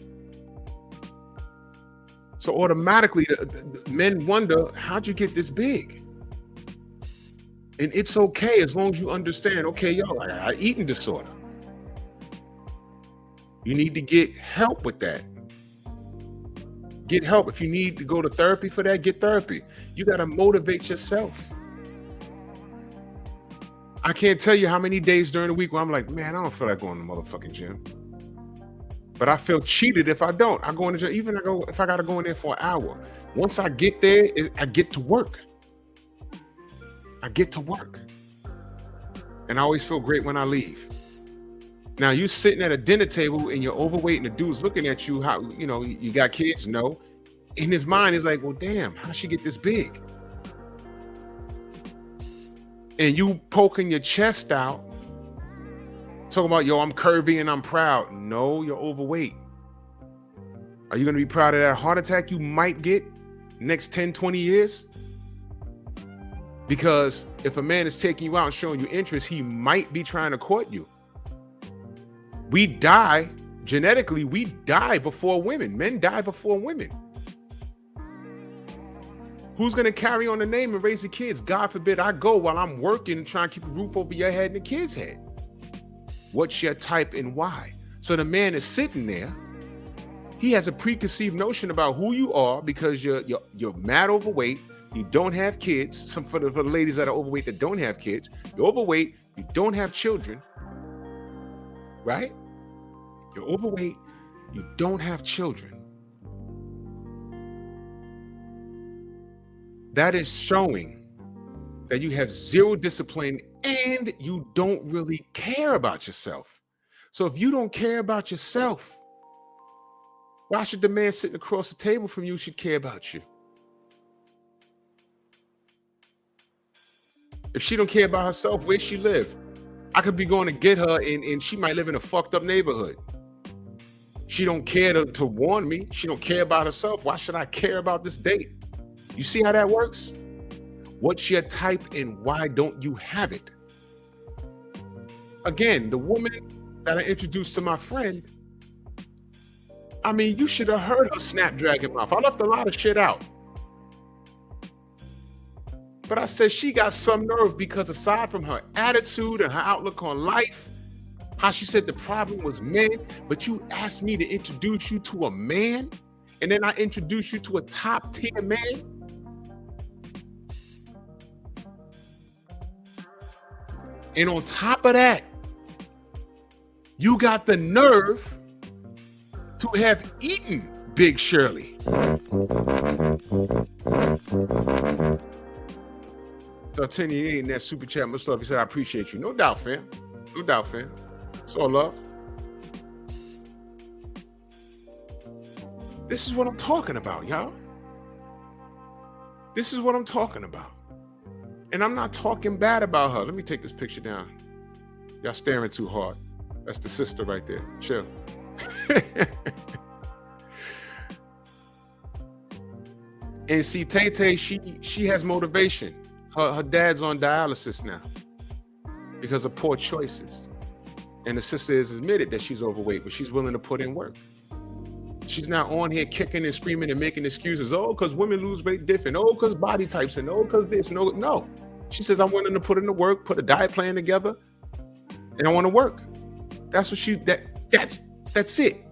So automatically the men wonder, how'd you get this big? And it's okay as long as you understand, okay, y'all, I got an eating disorder. You need to get help with that. Get help. If you need to go to therapy for that, get therapy. You got to motivate yourself. I can't tell you how many days during the week where I'm like, man, I don't feel like going to the motherfucking gym. But I feel cheated if I don't. I go in the gym, even if I got to go in there for an hour. Once I get there, I get to work. And I always feel great when I leave. Now you sitting at a dinner table and you're overweight and the dude's looking at you, how, you got kids? No. In his mind, he's like, well, damn, how'd she get this big? And you poking your chest out, talking about, yo, I'm curvy and I'm proud. No, you're overweight. Are you going to be proud of that heart attack you might get next 10, 20 years? Because if a man is taking you out and showing you interest, he might be trying to court you. We die genetically, we die before women. Men die before women. Who's going to carry on the name and raise the kids? God forbid I go while I'm working and trying to keep a roof over your head and the kid's head. What's your type and why? So the man is sitting there. He has a preconceived notion about who you are because you're mad overweight. You don't have kids. For the ladies that are overweight that don't have kids, you're overweight. You don't have children, right? You're overweight. You don't have children. That is showing that you have zero discipline and you don't really care about yourself. So if you don't care about yourself, why should the man sitting across the table from you should care about you? If she don't care about herself, where she live? I could be going to get her and she might live in a fucked up neighborhood. She don't care to warn me. She don't care about herself. Why should I care about this date? You see how that works? What's your type and why don't you have it? Again, the woman that I introduced to my friend, I mean, you should have heard her snapdragon mouth. I left a lot of shit out. But I said she got some nerve because aside from her attitude and her outlook on life, how she said the problem was men, but you asked me to introduce you to a man, and then I introduced you to a top tier man. And on top of that, you got the nerve to have eaten Big Shirley. So Tiny in that super chat, much love. He said, I appreciate you. No doubt, fam. No doubt, fam. It's all love. This is what I'm talking about, y'all. This is what I'm talking about. And I'm not talking bad about her. Let me take this picture down. Y'all staring too hard. That's the sister right there. Chill. And see, Tay-Tay, she has motivation. Her dad's on dialysis now because of poor choices. And the sister has admitted that she's overweight, but she's willing to put in work. She's not on here kicking and screaming and making excuses. Oh, because women lose weight different. Oh, because body types. And oh, because this. No. She says, I'm willing to put in the work, put a diet plan together, and I want to work. That's what that's it.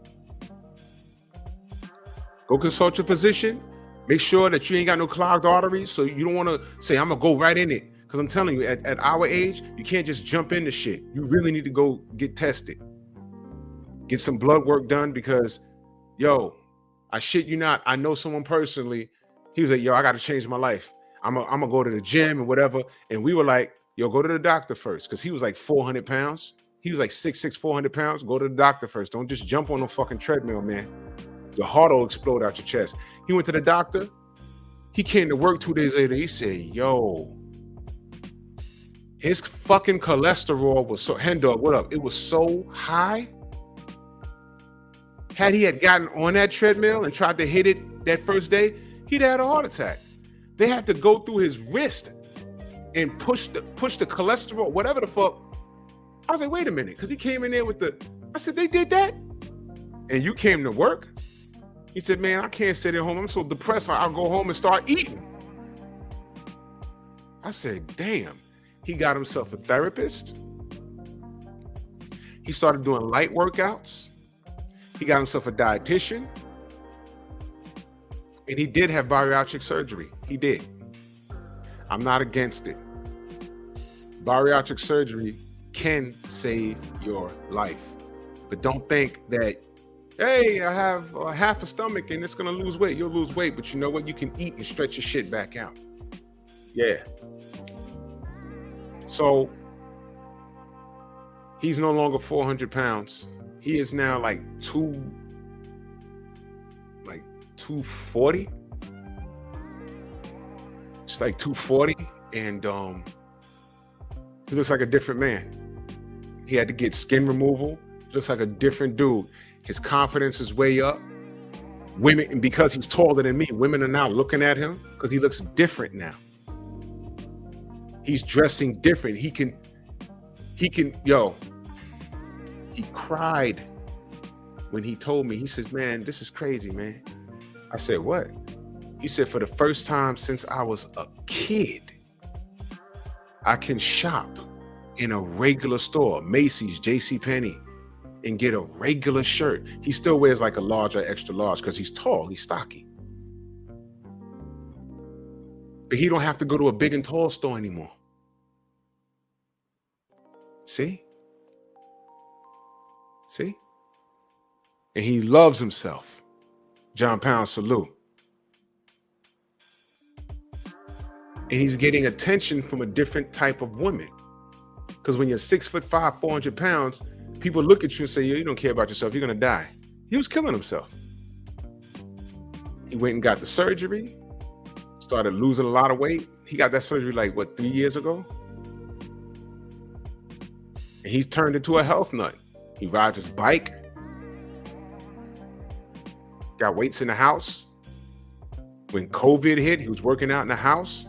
Go consult your physician. Make sure that you ain't got no clogged arteries. So you don't want to say, I'm going to go right in it. Because I'm telling you, at our age, you can't just jump into shit. You really need to go get tested. Get some blood work done because, yo, I shit you not. I know someone personally. He was like, yo, I got to change my life. I'm going to go to the gym and whatever. And we were like, yo, go to the doctor first. Because he was like 400 pounds. He was like 6'6", 400 pounds. Go to the doctor first. Don't just jump on the fucking treadmill, man. Your heart will explode out your chest. He went to the doctor. He came to work 2 days later. He said, yo, his fucking cholesterol was so, Hendog, what up? It was so high. Had he had gotten on that treadmill and tried to hit it that first day, he'd had a heart attack. They had to go through his wrist and push the cholesterol, whatever the fuck. I was like, wait a minute, because he came in there with I said, they did that? And you came to work? He said, man, I can't sit at home. I'm so depressed. I'll go home and start eating. I said, damn. He got himself a therapist. He started doing light workouts. He got himself a dietitian. And he did have bariatric surgery. He did. I'm not against it. Bariatric surgery can save your life. But don't think that, hey, I have half a stomach and it's going to lose weight. You'll lose weight, but you know what? You can eat and stretch your shit back out. Yeah. So he's no longer 400 pounds. He is now like 240. It's like 240. And he looks like a different man. He had to get skin removal. He looks like a different dude. His confidence is way up. Women, and because he's taller than me, women are now looking at him because he looks different now. He's dressing different. He cried when he told me, he says, man, this is crazy, man. I said, what? He said, for the first time since I was a kid, I can shop in a regular store, Macy's, JCPenney, and get a regular shirt. He still wears like a large or extra large because he's tall, he's stocky. But he don't have to go to a big and tall store anymore. See? See? And he loves himself. John Pound, salute. And he's getting attention from a different type of woman. Because when you're 6'5", 400 pounds, people look at you and say, you don't care about yourself, you're gonna die. He was killing himself. He went and got the surgery, started losing a lot of weight. He got that surgery like, what, 3 years ago? And he's turned into a health nut. He rides his bike, got weights in the house. When COVID hit, he was working out in the house.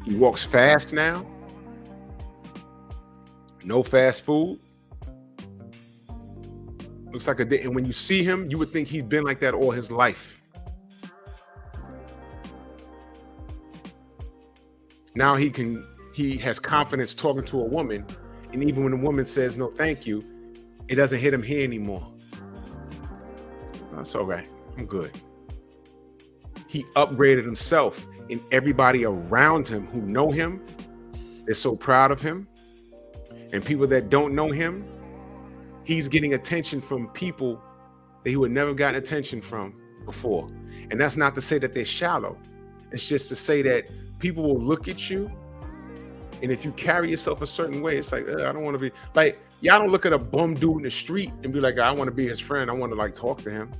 He walks fast now. No fast food. Looks like a day. And when you see him, you would think he'd been like that all his life. Now he has confidence talking to a woman. And even when the woman says, no, thank you, it doesn't hit him here anymore. That's all right. I'm good. He upgraded himself, and everybody around him who know him, they're so proud of him. And people that don't know him, he's getting attention from people that he would never gotten attention from before. And that's not to say that they're shallow. It's just to say that people will look at you, and if you carry yourself a certain way, it's like, I don't want to be like, y'all don't look at a bum dude in the street and be like, I want to be his friend. I want to like talk to him.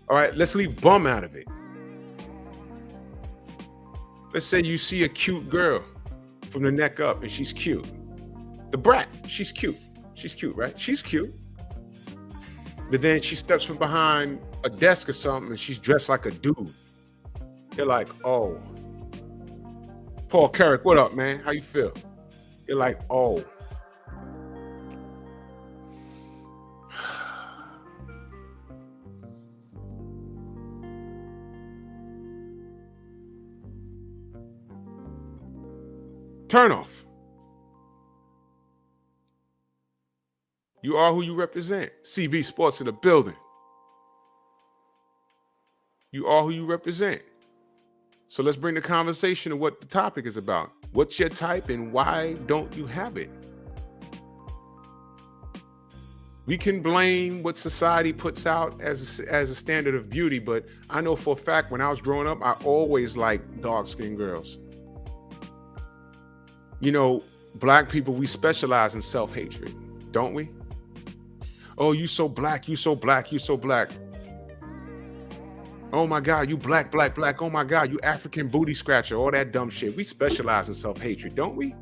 All right, let's leave bum out of it. Let's say you see a cute girl from the neck up and she's cute. The brat, she's cute. She's cute, right? She's cute. But then she steps from behind a desk or something and she's dressed like a dude. You're like, oh. Paul Carrick, what up, man? How you feel? You're like, oh. Turn off. You are who you represent. CV Sports in the building. You are who you represent. So let's bring the conversation to what the topic is about. What's your type and why don't you have it? We can blame what society puts out as a standard of beauty, but I know for a fact when I was growing up, I always liked dark-skinned girls. You know, black people, we specialize in self-hatred, don't we? Oh, you so black, you so black, you so black. Oh my God, you black, black, black. Oh my God, you African booty scratcher, all that dumb shit. We specialize in self-hatred, don't we?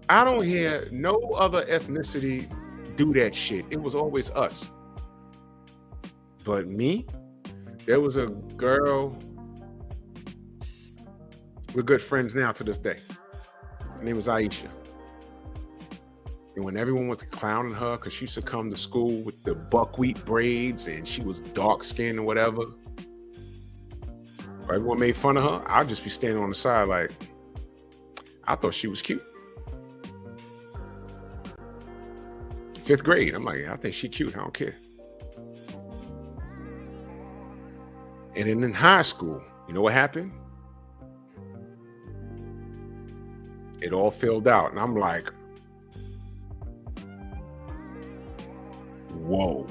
I don't hear no other ethnicity do that shit. It was always us. But me, there was a girl, we're good friends now to this day. Her name was Aisha. And when everyone was clowning her because she used to come to school with the buckwheat braids and she was dark skinned or whatever, or everyone made fun of her, I'd just be standing on the side like, I thought she was cute. 5th grade, I'm like, I think she cute, I don't care. And then in high school, you know what happened? It all filled out. And I'm like, whoa.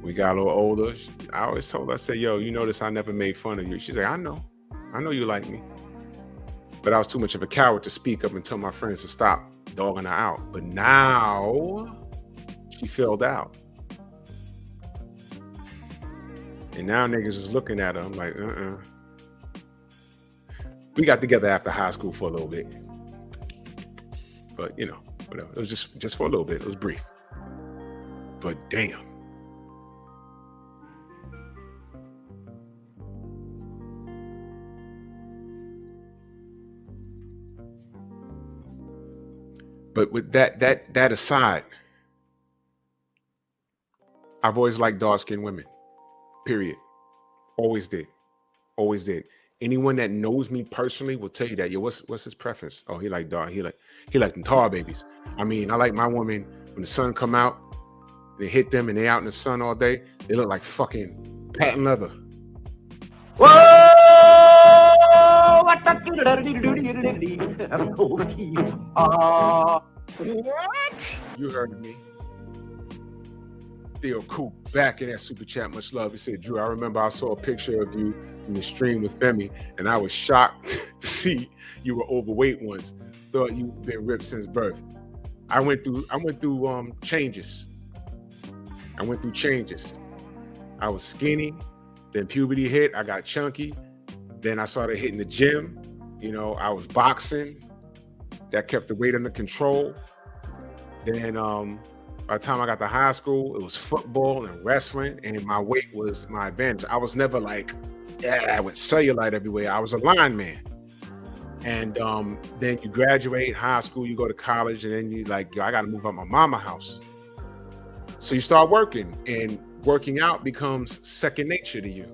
We got a little older. I always told her, I said, yo, you notice I never made fun of you. She's like, I know you like me. But I was too much of a coward to speak up and tell my friends to stop dogging her out. But now she filled out. And now niggas is looking at her. I'm like, We got together after high school for a little bit. But, you know, whatever. It was just for a little bit. It was brief. But damn. But with that aside, I've always liked dark-skinned women. Period. Always did. Always did. Anyone that knows me personally will tell you that. Yo, what's his preference? Oh, he like dark. He like them tar babies. I mean, I like my woman when the sun come out, they hit them and they out in the sun all day. They look like fucking patent leather. Whoa! What? You heard me. Theo Coop back in that super chat. Much love. He said, Drew, I remember I saw a picture of you in the stream with Femi, and I was shocked to see you were overweight once. Thought you've been ripped since birth. I went through changes. I went through changes. I was skinny, then puberty hit, I got chunky. Then I started hitting the gym. You know, I was boxing. That kept the weight under control. Then by the time I got to high school, it was football and wrestling, and my weight was my advantage. I was never like, with cellulite everywhere. I was a lineman. And then you graduate high school, you go to college, and then you like, yo, I got to move out my mama's house. So you start working, and working out becomes second nature to you.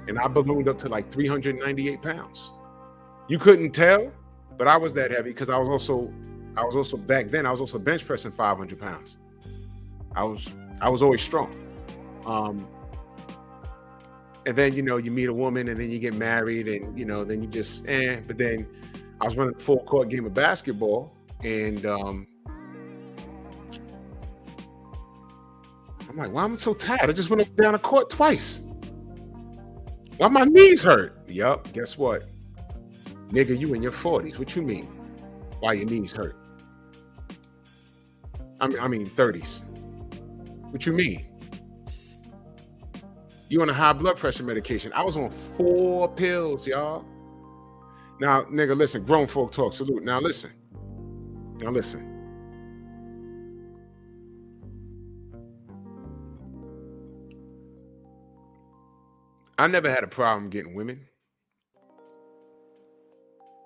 And I ballooned up to like 398 pounds. You couldn't tell, but I was that heavy because I was also back then, I was also bench pressing 500 pounds. I was always strong. And then, you know, you meet a woman and then you get married and, you know, then you just, but then I was running a full court game of basketball and I'm like, why am I so tired? I just went up down the court twice. Why my knees hurt? Yup, guess what? Nigga, you in your 40s. What you mean? Why your knees hurt? I mean 30s. What you mean? You on a high blood pressure medication. I was on 4 pills, y'all. Now, nigga, listen, grown folk talk, salute. Now listen. I never had a problem getting women.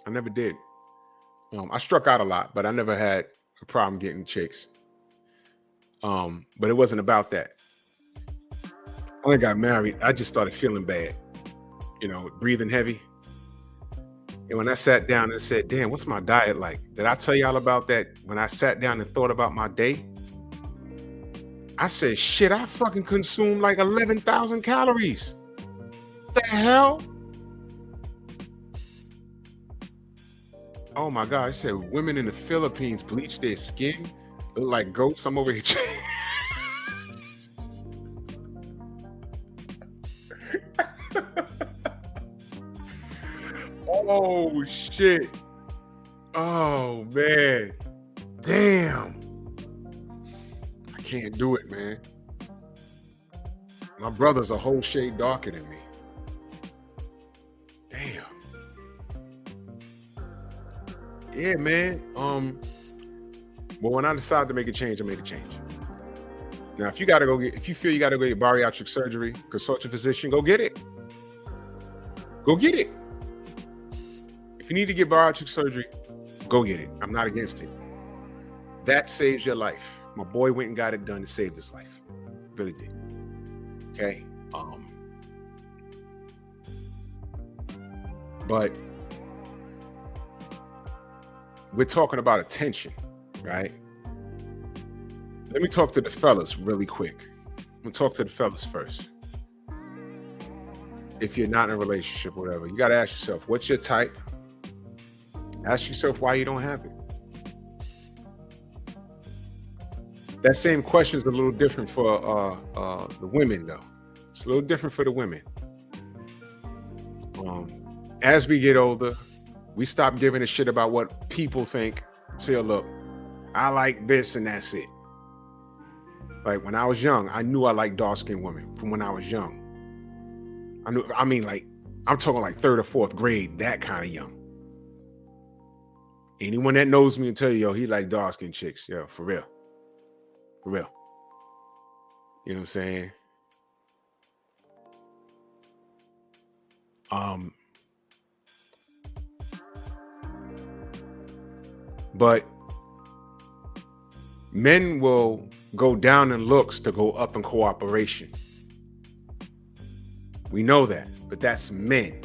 I never did. I struck out a lot, but I never had a problem getting chicks. But it wasn't about that. When I got married, I just started feeling bad, you know, breathing heavy. And when I sat down and said, damn, what's my diet like? Did I tell y'all about that when I sat down and thought about my day? I said, shit, I fucking consumed like 11,000 calories. What the hell? Oh my God, I said women in the Philippines bleach their skin, look like goats. I'm over here. Oh shit. Oh man. Damn. I can't do it, man. My brother's a whole shade darker than me. Damn. Yeah, man. But when I decide to make a change, I make a change. Now, if you feel you gotta go get bariatric surgery, consult your physician, go get it. Go get it. If you need to get bariatric surgery, go get it. I'm not against it. That saves your life. My boy went and got it done. It saved his life. It really did. Okay. But we're talking about attention, right? Let me talk to the fellas really quick. I'm gonna talk to the fellas first. If you're not in a relationship or whatever, you gotta ask yourself, what's your type? Ask yourself why you don't have it. That same question is a little different for the women, though. It's a little different for the women. As we get older, we stop giving a shit about what people think. Say, look, I like this and that's it. Like when I was young, I knew I liked dark-skinned women from when I was young. I'm talking like 3rd or 4th grade, that kind of young. Anyone that knows me will tell you, yo, he like dark-skinned chicks. Yo, for real. For real. You know what I'm saying? But Men will go down in looks to go up in cooperation. We know that, but that's men.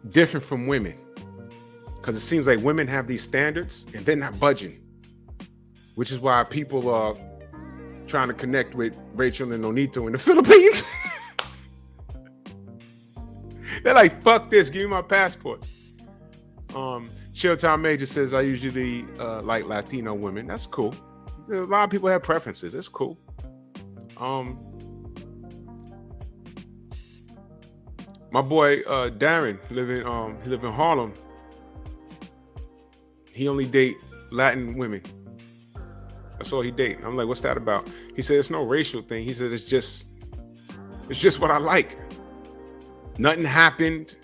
Different from women. Because it seems like women have these standards and they're not budging. Which is why people are trying to connect with Rachel and Nonito in the Philippines. They're like, fuck this, give me my passport. Showtime Major says, I usually like Latino women. That's cool. A lot of people have preferences. That's cool. My boy Darren, he live in Harlem. He only date Latin women. That's all he date. I'm like, what's that about? He said it's no racial thing. He said it's just what I like. Nothing happened.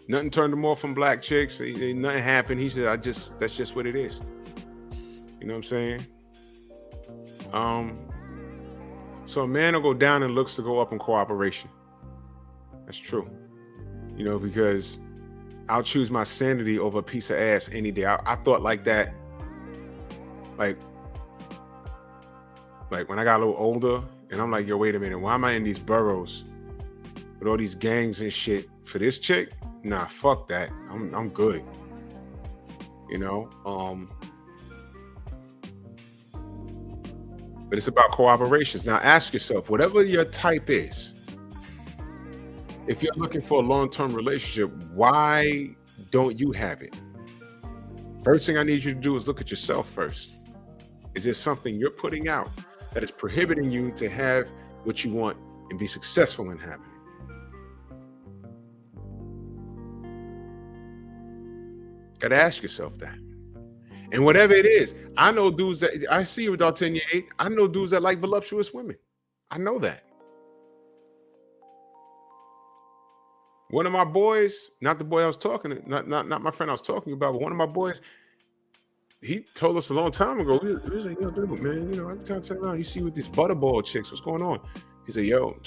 Nothing turned him off from black chicks. Nothing happened. He said, that's just what it is. You know what I'm saying? So a man will go down and looks to go up in cooperation. That's true. You know, because I'll choose my sanity over a piece of ass any day. I thought like that, like when I got a little older, and I'm like, yo, wait a minute, why am I in these boroughs with all these gangs and shit for this chick? Nah, fuck that. I'm good. You know? But it's about cooperations. Now ask yourself, whatever your type is, if you're looking for a long-term relationship, why don't you have it? First thing I need you to do is look at yourself first. Is there something you're putting out that is prohibiting you to have what you want and be successful in having it? Gotta ask yourself that. And whatever it is, I know dudes that, I see you with D'Artagnan 8, I know dudes that like voluptuous women. I know that. One of my boys, not the boy I was talking to, not my friend I was talking about, but one of my boys, he told us a long time ago, he was like, yo, dude, man, you know, every time I turn around, you see with these butterball chicks, what's going on? He said, yo,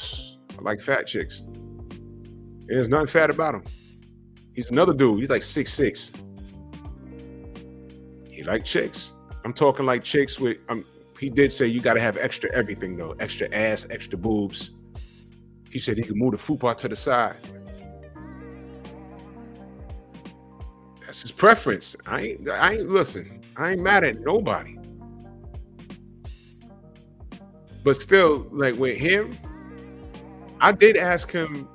I like fat chicks. And there's nothing fat about him. He's another dude, he's like 6'6". He like chicks. I'm talking like chicks with, he did say you got to have extra everything though, extra ass, extra boobs. He said he could move the fupa to the side. That's his preference. I ain't listen. I ain't mad at nobody. But still, like with him, I did ask him.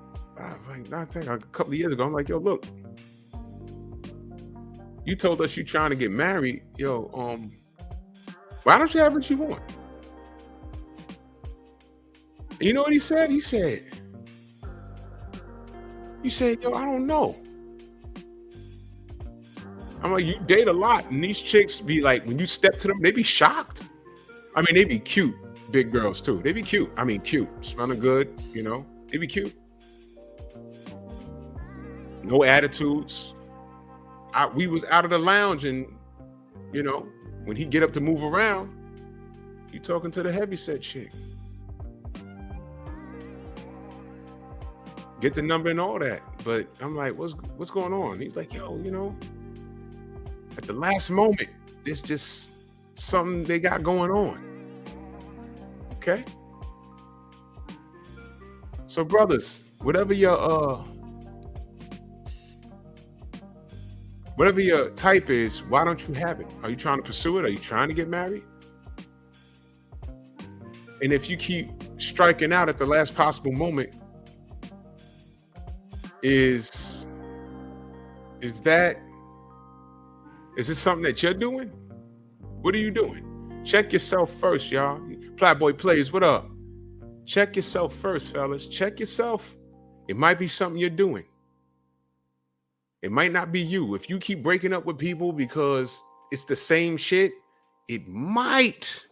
I think a couple of years ago. I'm like, yo, look, you told us you trying to get married. Yo, why don't you have what you want? And you know what he said? He said, yo, I don't know. I'm like, you date a lot, and these chicks be like, when you step to them, they be shocked. I mean, they be cute, big girls too. They be cute. I mean, cute, smelling good, you know. They be cute. No attitudes. We was out of the lounge, and you know, when he get up to move around, you talking to the heavyset chick. Get the number and all that. But I'm like, what's going on? He's like, yo, you know, at the last moment, it's just something they got going on. Okay? So brothers, whatever your type is, why don't you have it? Are you trying to pursue it? Are you trying to get married? And if you keep striking out at the last possible moment, is this something that you're doing? What are you doing? Check yourself first, y'all. Flatboy Plays, what up? Check yourself first, fellas. Check yourself. It might be something you're doing. It might not be you. If you keep breaking up with people because it's the same shit, it might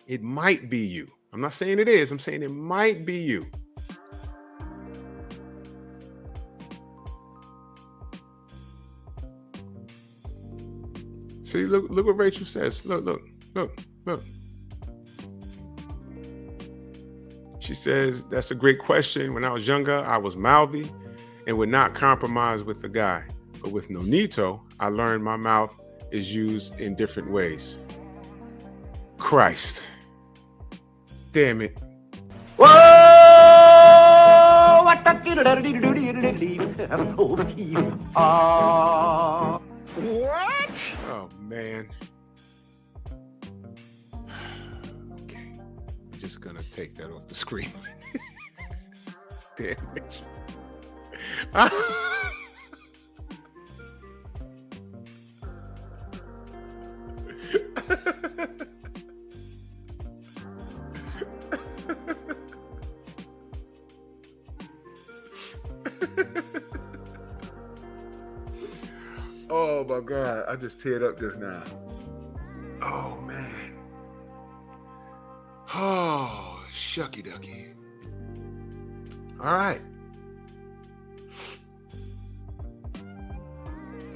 be you. I'm not saying it is. I'm saying it might be you. See, look what Rachel says. Look. She says, that's a great question. When I was younger, I was mouthy and would not compromise with the guy. But with Nonito, I learned my mouth is used in different ways. Christ. Damn it. Whoa! What the What? Oh, man. Okay. I'm just going to take that off the screen. Damn it. Oh my God, I just teared up just now. Oh man. Oh, shucky ducky. All right.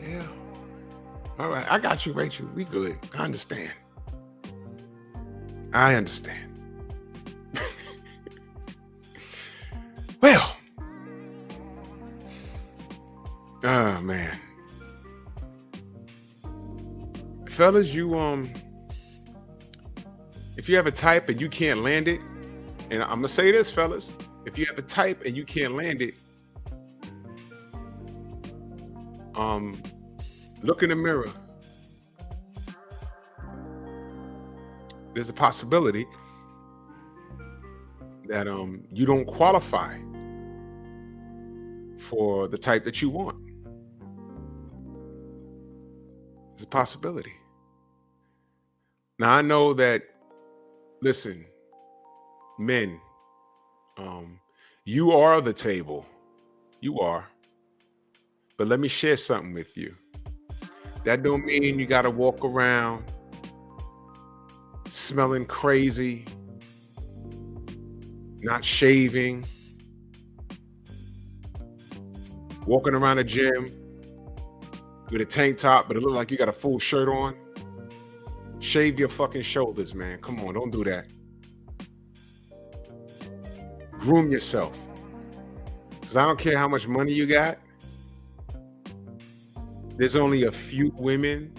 Yeah. All right, I got you, Rachel. We good. I understand. I understand. Well. Oh man. Fellas, you if you have a type and you can't land it, and I'm gonna say this, fellas, if you have a type and you can't land it, look in the mirror. There's a possibility that you don't qualify for the type that you want. There's a possibility. Now I know that, listen, men, you are the table. You are. But let me share something with you. That don't mean you gotta walk around smelling crazy, not shaving, walking around the gym with a tank top, but it look like you got a full shirt on. Shave your fucking shoulders, man. Come on, don't do that. Groom yourself. Because I don't care how much money you got. There's only a few women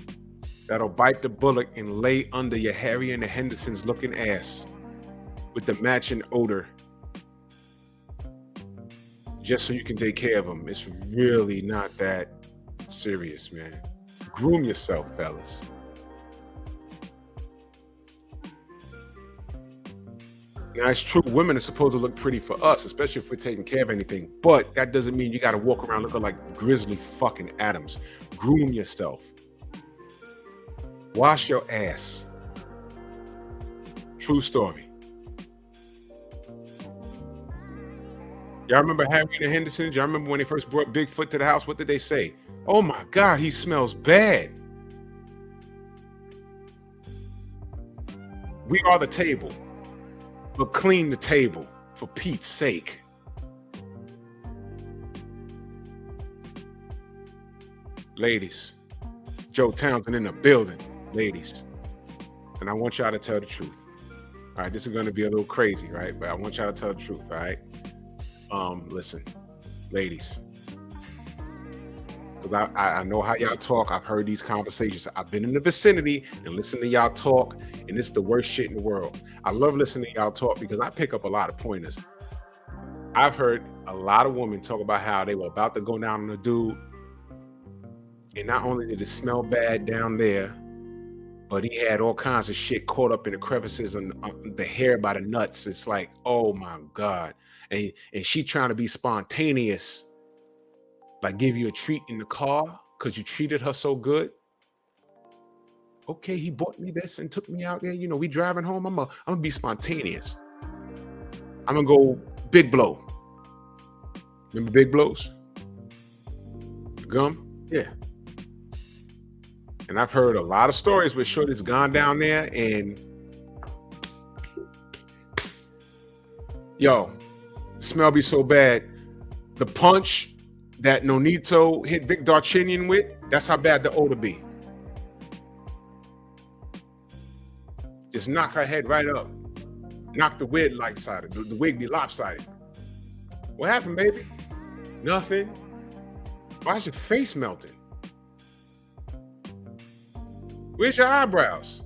that'll bite the bullet and lay under your Harry and the Hendersons looking ass with the matching odor just so you can take care of them. It's really not that serious, man. Groom yourself, fellas. Now, it's true, women are supposed to look pretty for us, especially if we're taking care of anything, but that doesn't mean you got to walk around looking like Grizzly fucking Adams. Groom yourself. Wash your ass. True story. Y'all remember Harry and the Hendersons? Y'all remember when they first brought Bigfoot to the house? What did they say? Oh my God, he smells bad. We are the table. But clean the table, for Pete's sake. Ladies, Joe Townsend in the building, ladies. And I want y'all to tell the truth. All right, this is going to be a little crazy, right? But I want y'all to tell the truth, all right? Listen, ladies. Because I know how y'all talk. I've heard these conversations. I've been in the vicinity and listened to y'all talk, and it's the worst shit in the world. I love listening to y'all talk because I pick up a lot of pointers. I've heard a lot of women talk about how they were about to go down on a dude, and not only did it smell bad down there, but he had all kinds of shit caught up in the crevices and the hair by the nuts. It's like, oh my God. And she trying to be spontaneous, like give you a treat in the car because you treated her so good. Okay, he bought me this and took me out there. You know, we driving home. I'm gonna be spontaneous. I'm gonna go big blow. Remember big blows? Gum? Yeah. And I've heard a lot of stories where shorty's gone down there and yo, smell be so bad. The punch that Nonito hit Vic Darchinian with, that's how bad the odor be. Just knock her head right up. Knock the wig lopsided. The wig be lopsided. What happened, baby? Nothing. Why is your face melting? Where's your eyebrows?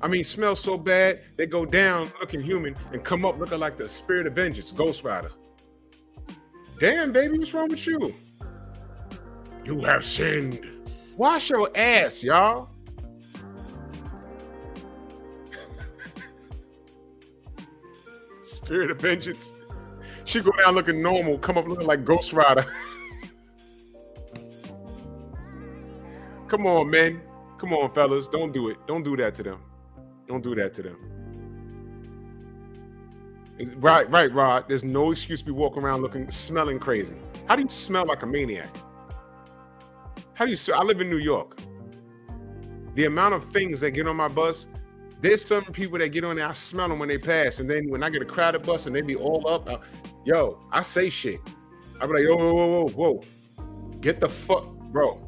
I mean, smell so bad, they go down looking human and come up looking like the spirit of vengeance, Ghost Rider. Damn, baby, what's wrong with you? You have sinned. Wash your ass, y'all. Spirit of vengeance. She go down looking normal, come up looking like Ghost Rider. Come on, men. Come on, fellas. Don't do it. Don't do that to them. Don't do that to them. Right, Rod. There's no excuse to be walking around smelling crazy. How do you smell like a maniac? How do you smell? I live in New York. The amount of things that get on my bus, there's some people that get on there, I smell them when they pass. And then when I get a crowded bus and they be all up, I say shit. I be like, whoa. Get the fuck, bro.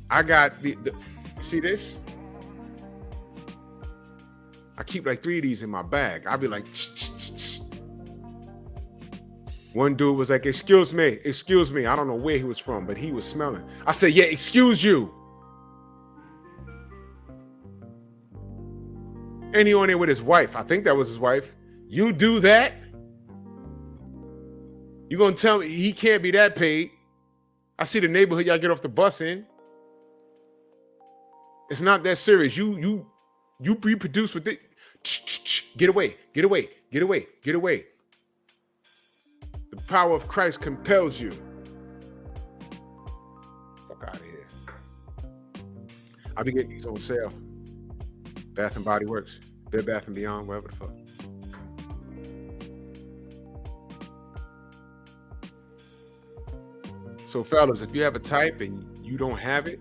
I got the see this? I keep like 3 of these in my bag. I'll be like, tch. One dude was like, excuse me. I don't know where he was from, but he was smelling. I said, yeah, excuse you. And he on there with his wife. I think that was his wife. You do that? You gonna tell me he can't be that paid? I see the neighborhood y'all get off the bus in. It's not that serious. You reproduce with it. Get away. The power of Christ compels you. Fuck out of here. I'll be getting these on sale. Bath and Body Works. Bed Bath and Beyond, wherever the fuck. So fellas, if you have a type and you don't have it,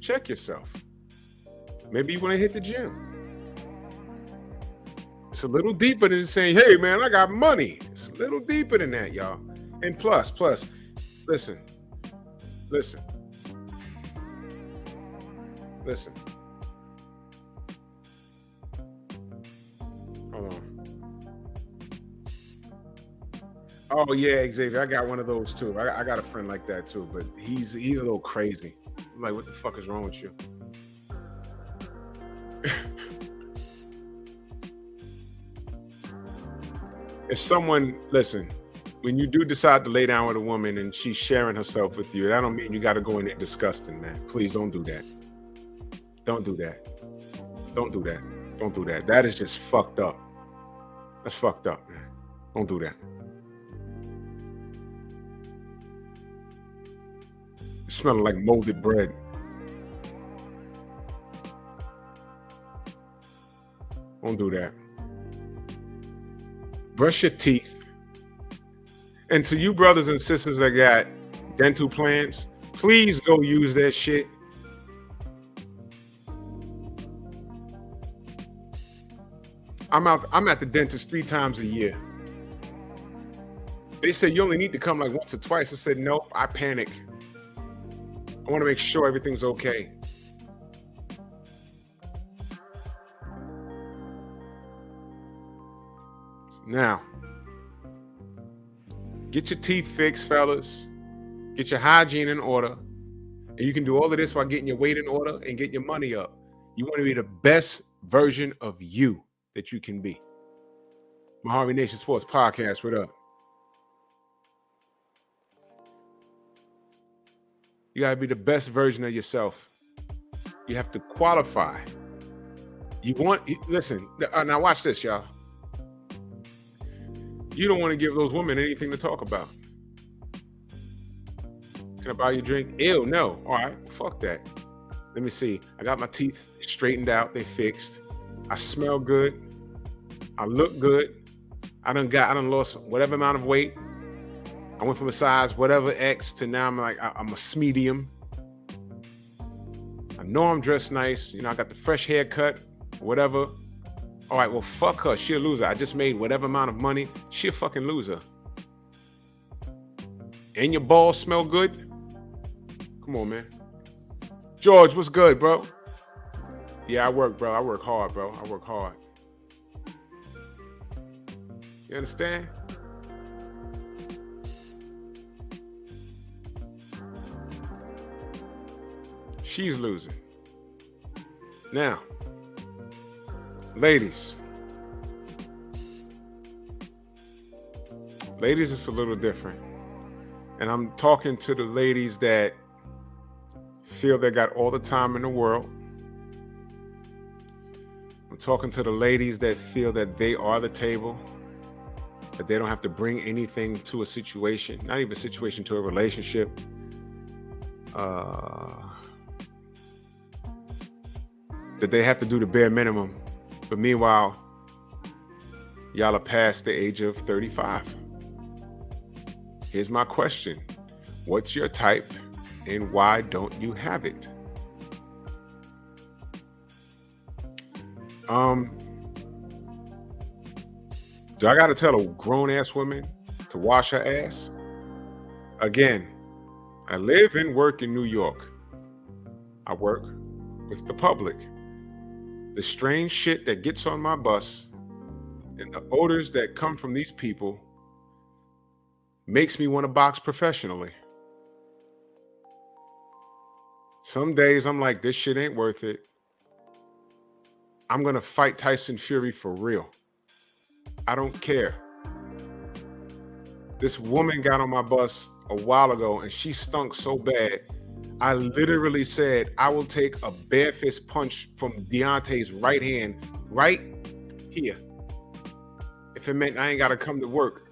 check yourself. Maybe you want to hit the gym. It's a little deeper than saying, hey man, I got money. It's a little deeper than that, y'all. And plus, listen. Hold on. Oh yeah, Xavier, I got one of those too. I got a friend like that too, but he's a little crazy. I'm like, what the fuck is wrong with you? If someone, listen, when you do decide to lay down with a woman and she's sharing herself with you, that don't mean you got to go in there disgusting, man. Please don't do that. Don't do that. That is just fucked up. That's fucked up, man. Don't do that. It's smelling like molded bread. Don't do that. Brush your teeth. And to you brothers and sisters that got dental plans, please go use that shit. I'm at the dentist 3 times a year. They said you only need to come like once or twice. I said, nope, I panic. I want to make sure everything's okay. Now, get your teeth fixed, fellas. Get your hygiene in order. And you can do all of this while getting your weight in order and getting your money up. You want to be the best version of you that you can be. Mojave Nation Sports Podcast, what up? You got to be the best version of yourself. You have to qualify. Listen, now watch this, y'all. You don't want to give those women anything to talk about. Can I buy you a drink? Ew, no. All right, fuck that. Let me see. I got my teeth straightened out. They fixed. I smell good. I look good. I done lost whatever amount of weight. I went from a size whatever X to now I'm a medium. I know I'm dressed nice. I got the fresh haircut, whatever. All right, well, fuck her. She a loser. I just made whatever amount of money. She a fucking loser. And your balls smell good? Come on, man. George, what's good, bro? Yeah, I work, bro. I work hard, bro. I work hard. You understand? She's losing. Now, ladies, it's a little different. And I'm talking to the ladies that feel they got all the time in the world. I'm talking to the ladies that feel that they are the table, that they don't have to bring anything to a situation, not even a situation, to a relationship. That they have to do the bare minimum. But meanwhile, y'all are past the age of 35. Here's my question. What's your type and why don't you have it? Do I gotta tell a grown-ass woman to wash her ass? Again, I live and work in New York. I work with the public. The strange shit that gets on my bus and the odors that come from these people makes me want to box professionally. Some days I'm like, this shit ain't worth it. I'm going to fight Tyson Fury for real. I don't care. This woman got on my bus a while ago and she stunk so bad. I literally said, I will take a bare fist punch from Deontay's right hand right here if it meant I ain't got to come to work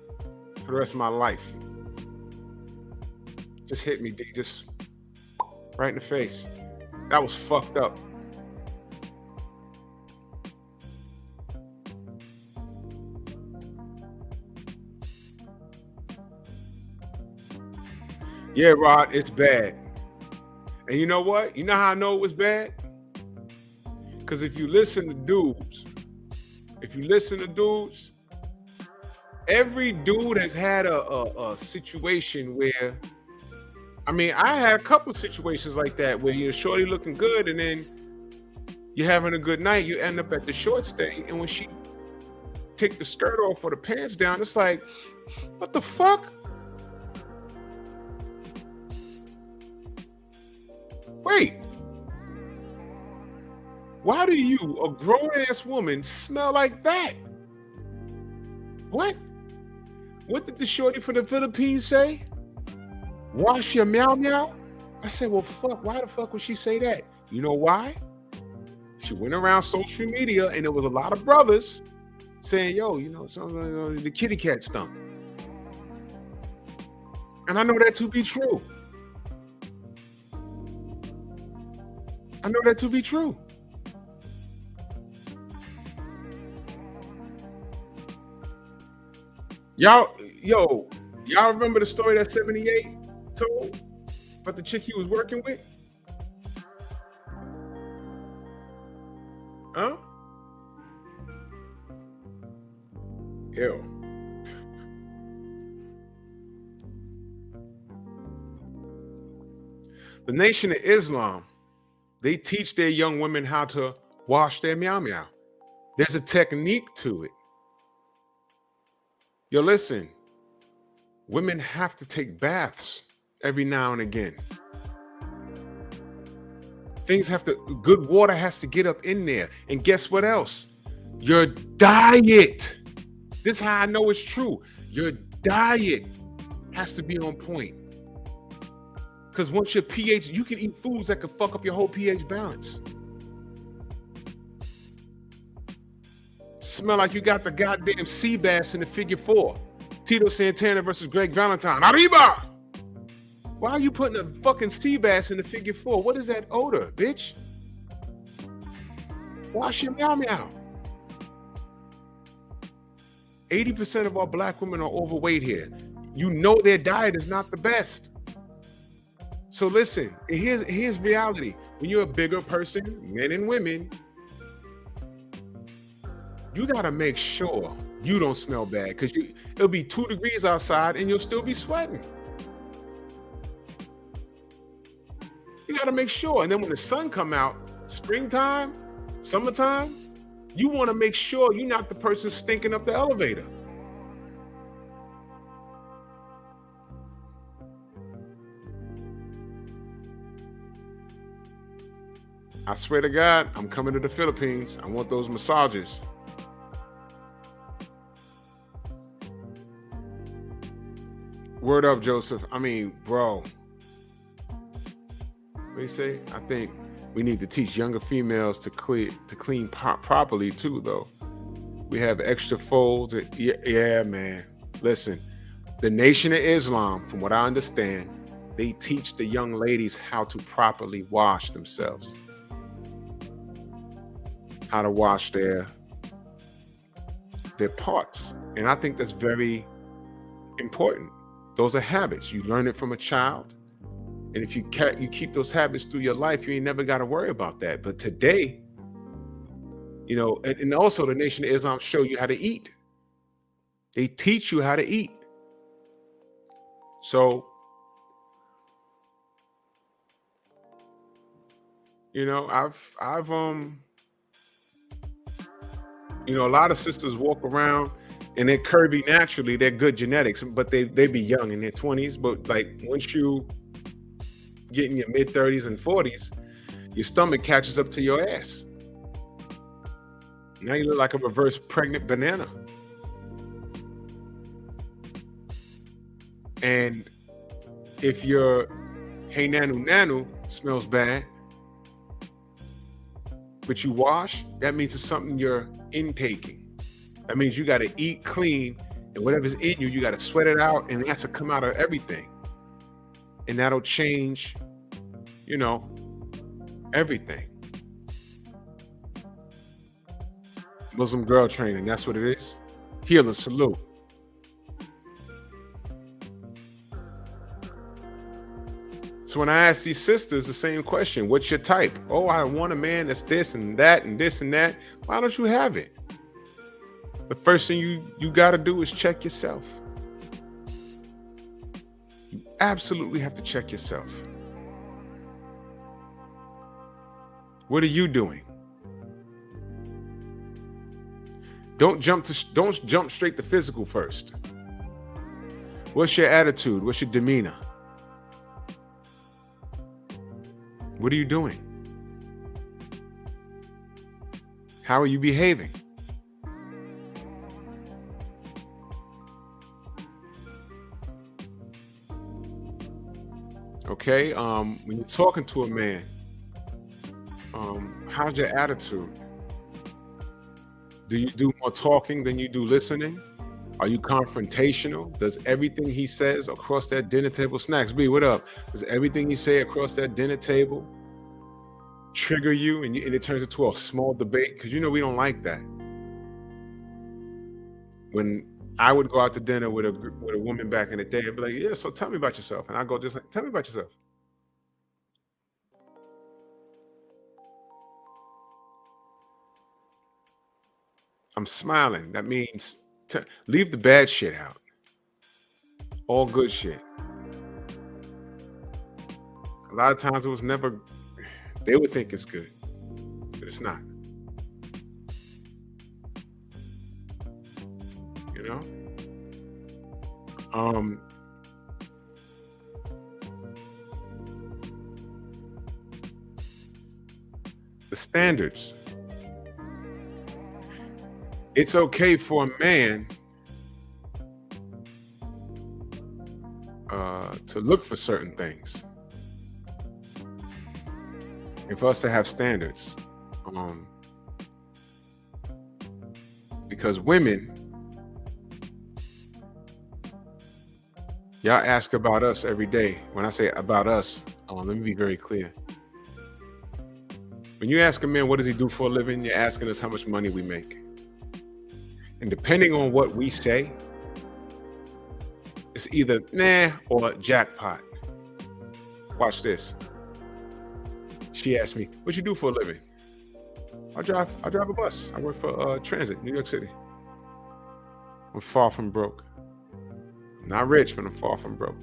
for the rest of my life. Just hit me, D. Just right in the face. That was fucked up. Yeah, Rod, it's bad. And you know what? You know how I know it was bad? Because if you listen to dudes, every dude has had a situation where, I mean, I had a couple situations like that where you're shorty looking good and then you're having a good night, you end up at the short stay, and when she take the skirt off or the pants down, it's like, what the fuck? Wait, why do you, a grown-ass woman, smell like that? What? What did the shorty from the Philippines say? Wash your meow meow? I said, well, fuck, why the fuck would she say that? You know why? She went around social media and there was a lot of brothers saying, yo, you know, the kitty cat stunk. And I know that to be true. Y'all remember the story that 78 told about the chick he was working with? Huh? Ew. The Nation of Islam, they teach their young women how to wash their meow meow. There's a technique to it. Yo, listen, women have to take baths every now and again. Good water has to get up in there. And guess what else? Your diet. This is how I know it's true. Your diet has to be on point. Because once your pH, you can eat foods that could fuck up your whole pH balance. Smell like you got the goddamn sea bass in the figure 4. Tito Santana versus Greg Valentine. Arriba! Why are you putting a fucking sea bass in the figure 4? What is that odor, bitch? Wash your meow meow. 80% of our black women are overweight here. You know their diet is not the best. So listen, here's reality. When you're a bigger person, men and women, you gotta make sure you don't smell bad, because it'll be 2 degrees outside and you'll still be sweating. You gotta make sure. And then when the sun come out, springtime, summertime, you wanna make sure you're not the person stinking up the elevator. I swear to God, I'm coming to the Philippines. I want those massages. Word up, Joseph. I mean, bro. What do you say? I think we need to teach younger females to clean properly too, though. We have extra folds. Yeah, man. Listen, the Nation of Islam, from what I understand, they teach the young ladies how to properly wash themselves, how to wash their parts. And I think that's very important. Those are habits. You learn it from a child. And if you keep those habits through your life, you ain't never got to worry about that. But today, you know, and also the Nation of Islam show you how to eat. They teach you how to eat. So, you know, I've you know, a lot of sisters walk around and they're curvy naturally. They're good genetics, but they be young in their 20s. But like once you get in your mid 30s and 40s, your stomach catches up to your ass. Now you look like a reverse pregnant banana. And if your hey nanu smells bad, but you wash, that means it's something you're intaking. That means you got to eat clean, and whatever's in you, you got to sweat it out, and it has to come out of everything. And that'll change, you know, everything. Muslim girl training, that's what it is. Healer, salute. So when I ask these sisters the same question, what's your type? Oh, I want a man that's this and that and this and that. Why don't you have it? The first thing you got to do is check yourself. You absolutely have to check yourself. What are you doing? Don't jump straight to physical first. What's your attitude? What's your demeanor? What are you doing? How are you behaving? Okay, when you're talking to a man, how's your attitude? Do you do more talking than you do listening? Are you confrontational? Does everything he says across that dinner table, Snacks B, what up? Does everything he say across that dinner table trigger you and it turns into a small debate? Because you know we don't like that. When I would go out to dinner with a woman back in the day, I'd be like, yeah, so tell me about yourself. And I go just like, tell me about yourself. I'm smiling. That means leave the bad shit out. All good shit. A lot of times it was never, they would think it's good, but it's not. You know? The standards. It's okay for a man to look for certain things and for us to have standards. Because women, y'all ask about us every day. When I say about us, let me be very clear. When you ask a man, what does he do for a living? You're asking us how much money we make. And depending on what we say, it's either nah or jackpot. Watch this. She asked me, what you do for a living? I drive a bus. I work for Transit, New York City. I'm far from broke. I'm not rich, but I'm far from broke.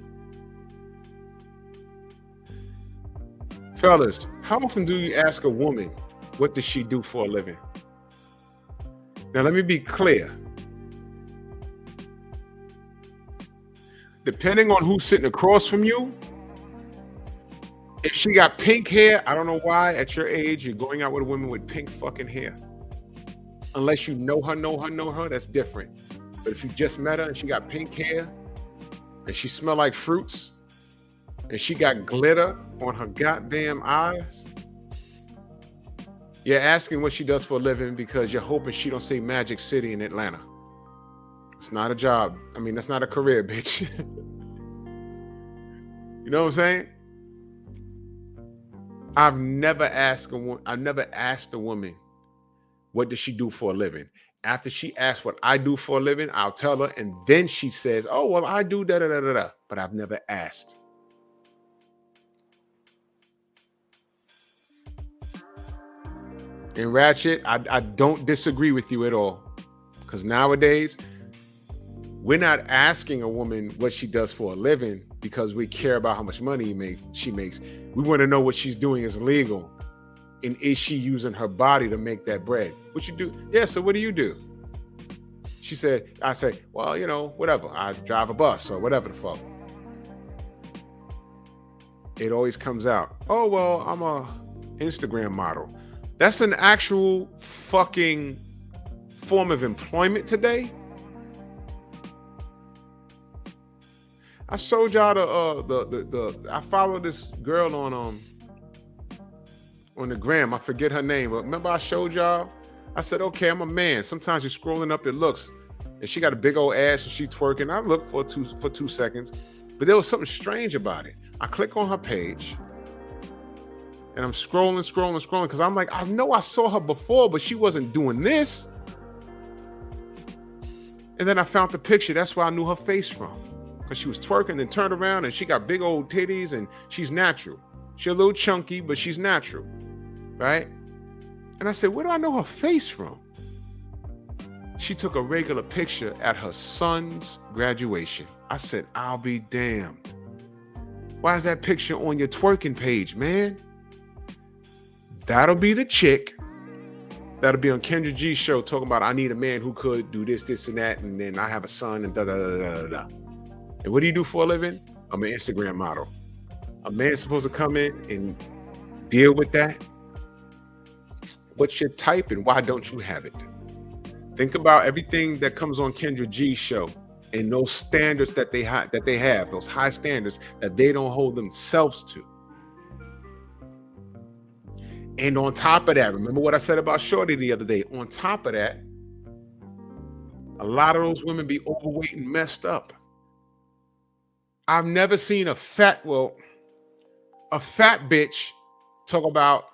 Fellas, how often do you ask a woman, what does she do for a living? Now, let me be clear. Depending on who's sitting across from you, If she got pink hair, I don't know why at your age you're going out with a woman with pink fucking hair. Unless you know her, that's different. But if you just met her and she got pink hair and she smell like fruits and she got glitter on her goddamn eyes, you're asking what she does for a living because you're hoping she don't say Magic City in Atlanta. It's not a job. I mean, that's not a career, bitch. You know what I'm saying? I've never asked a woman, what does she do for a living? After she asks what I do for a living, I'll tell her, and then she says, oh, well, I do da da da da da. But I've never asked. And Ratchet, I don't disagree with you at all. Because nowadays, we're not asking a woman what she does for a living because we care about how much money she makes. We want to know what she's doing is legal. And is she using her body to make that bread? What you do? Yeah, so what do you do? I say, well, you know, whatever. I drive a bus or whatever the fuck. It always comes out, oh, well, I'm a Instagram model. That's an actual fucking form of employment today. I showed y'all I follow this girl on the gram. I forget her name, but remember I showed y'all? I said, okay, I'm a man. Sometimes you're scrolling up, it looks, and she got a big old ass and she twerking. I looked for 2 seconds, but there was something strange about it. I click on her page and I'm scrolling because I'm like, I know I saw her before, but she wasn't doing this. And then I found the picture. That's where I knew her face from, because she was twerking and turned around and she got big old titties and she's natural. She's a little chunky, but she's natural, right? And I said, where do I know her face from? She took a regular picture at her son's graduation. I said, I'll be damned. Why is that picture on your twerking page, man? That'll be the chick that'll be on Kendra G's show talking about, I need a man who could do this, this, and that, and then I have a son and da da da da da. And what do you do for a living? I'm an Instagram model. A man's supposed to come in and deal with that. What's your type and why don't you have it? Think about everything that comes on Kendra G's show and those standards that they have, those high standards that they don't hold themselves to. And on top of that, remember what I said about Shorty the other day? On top of that, a lot of those women be overweight and messed up. I've never seen a fat bitch talk about,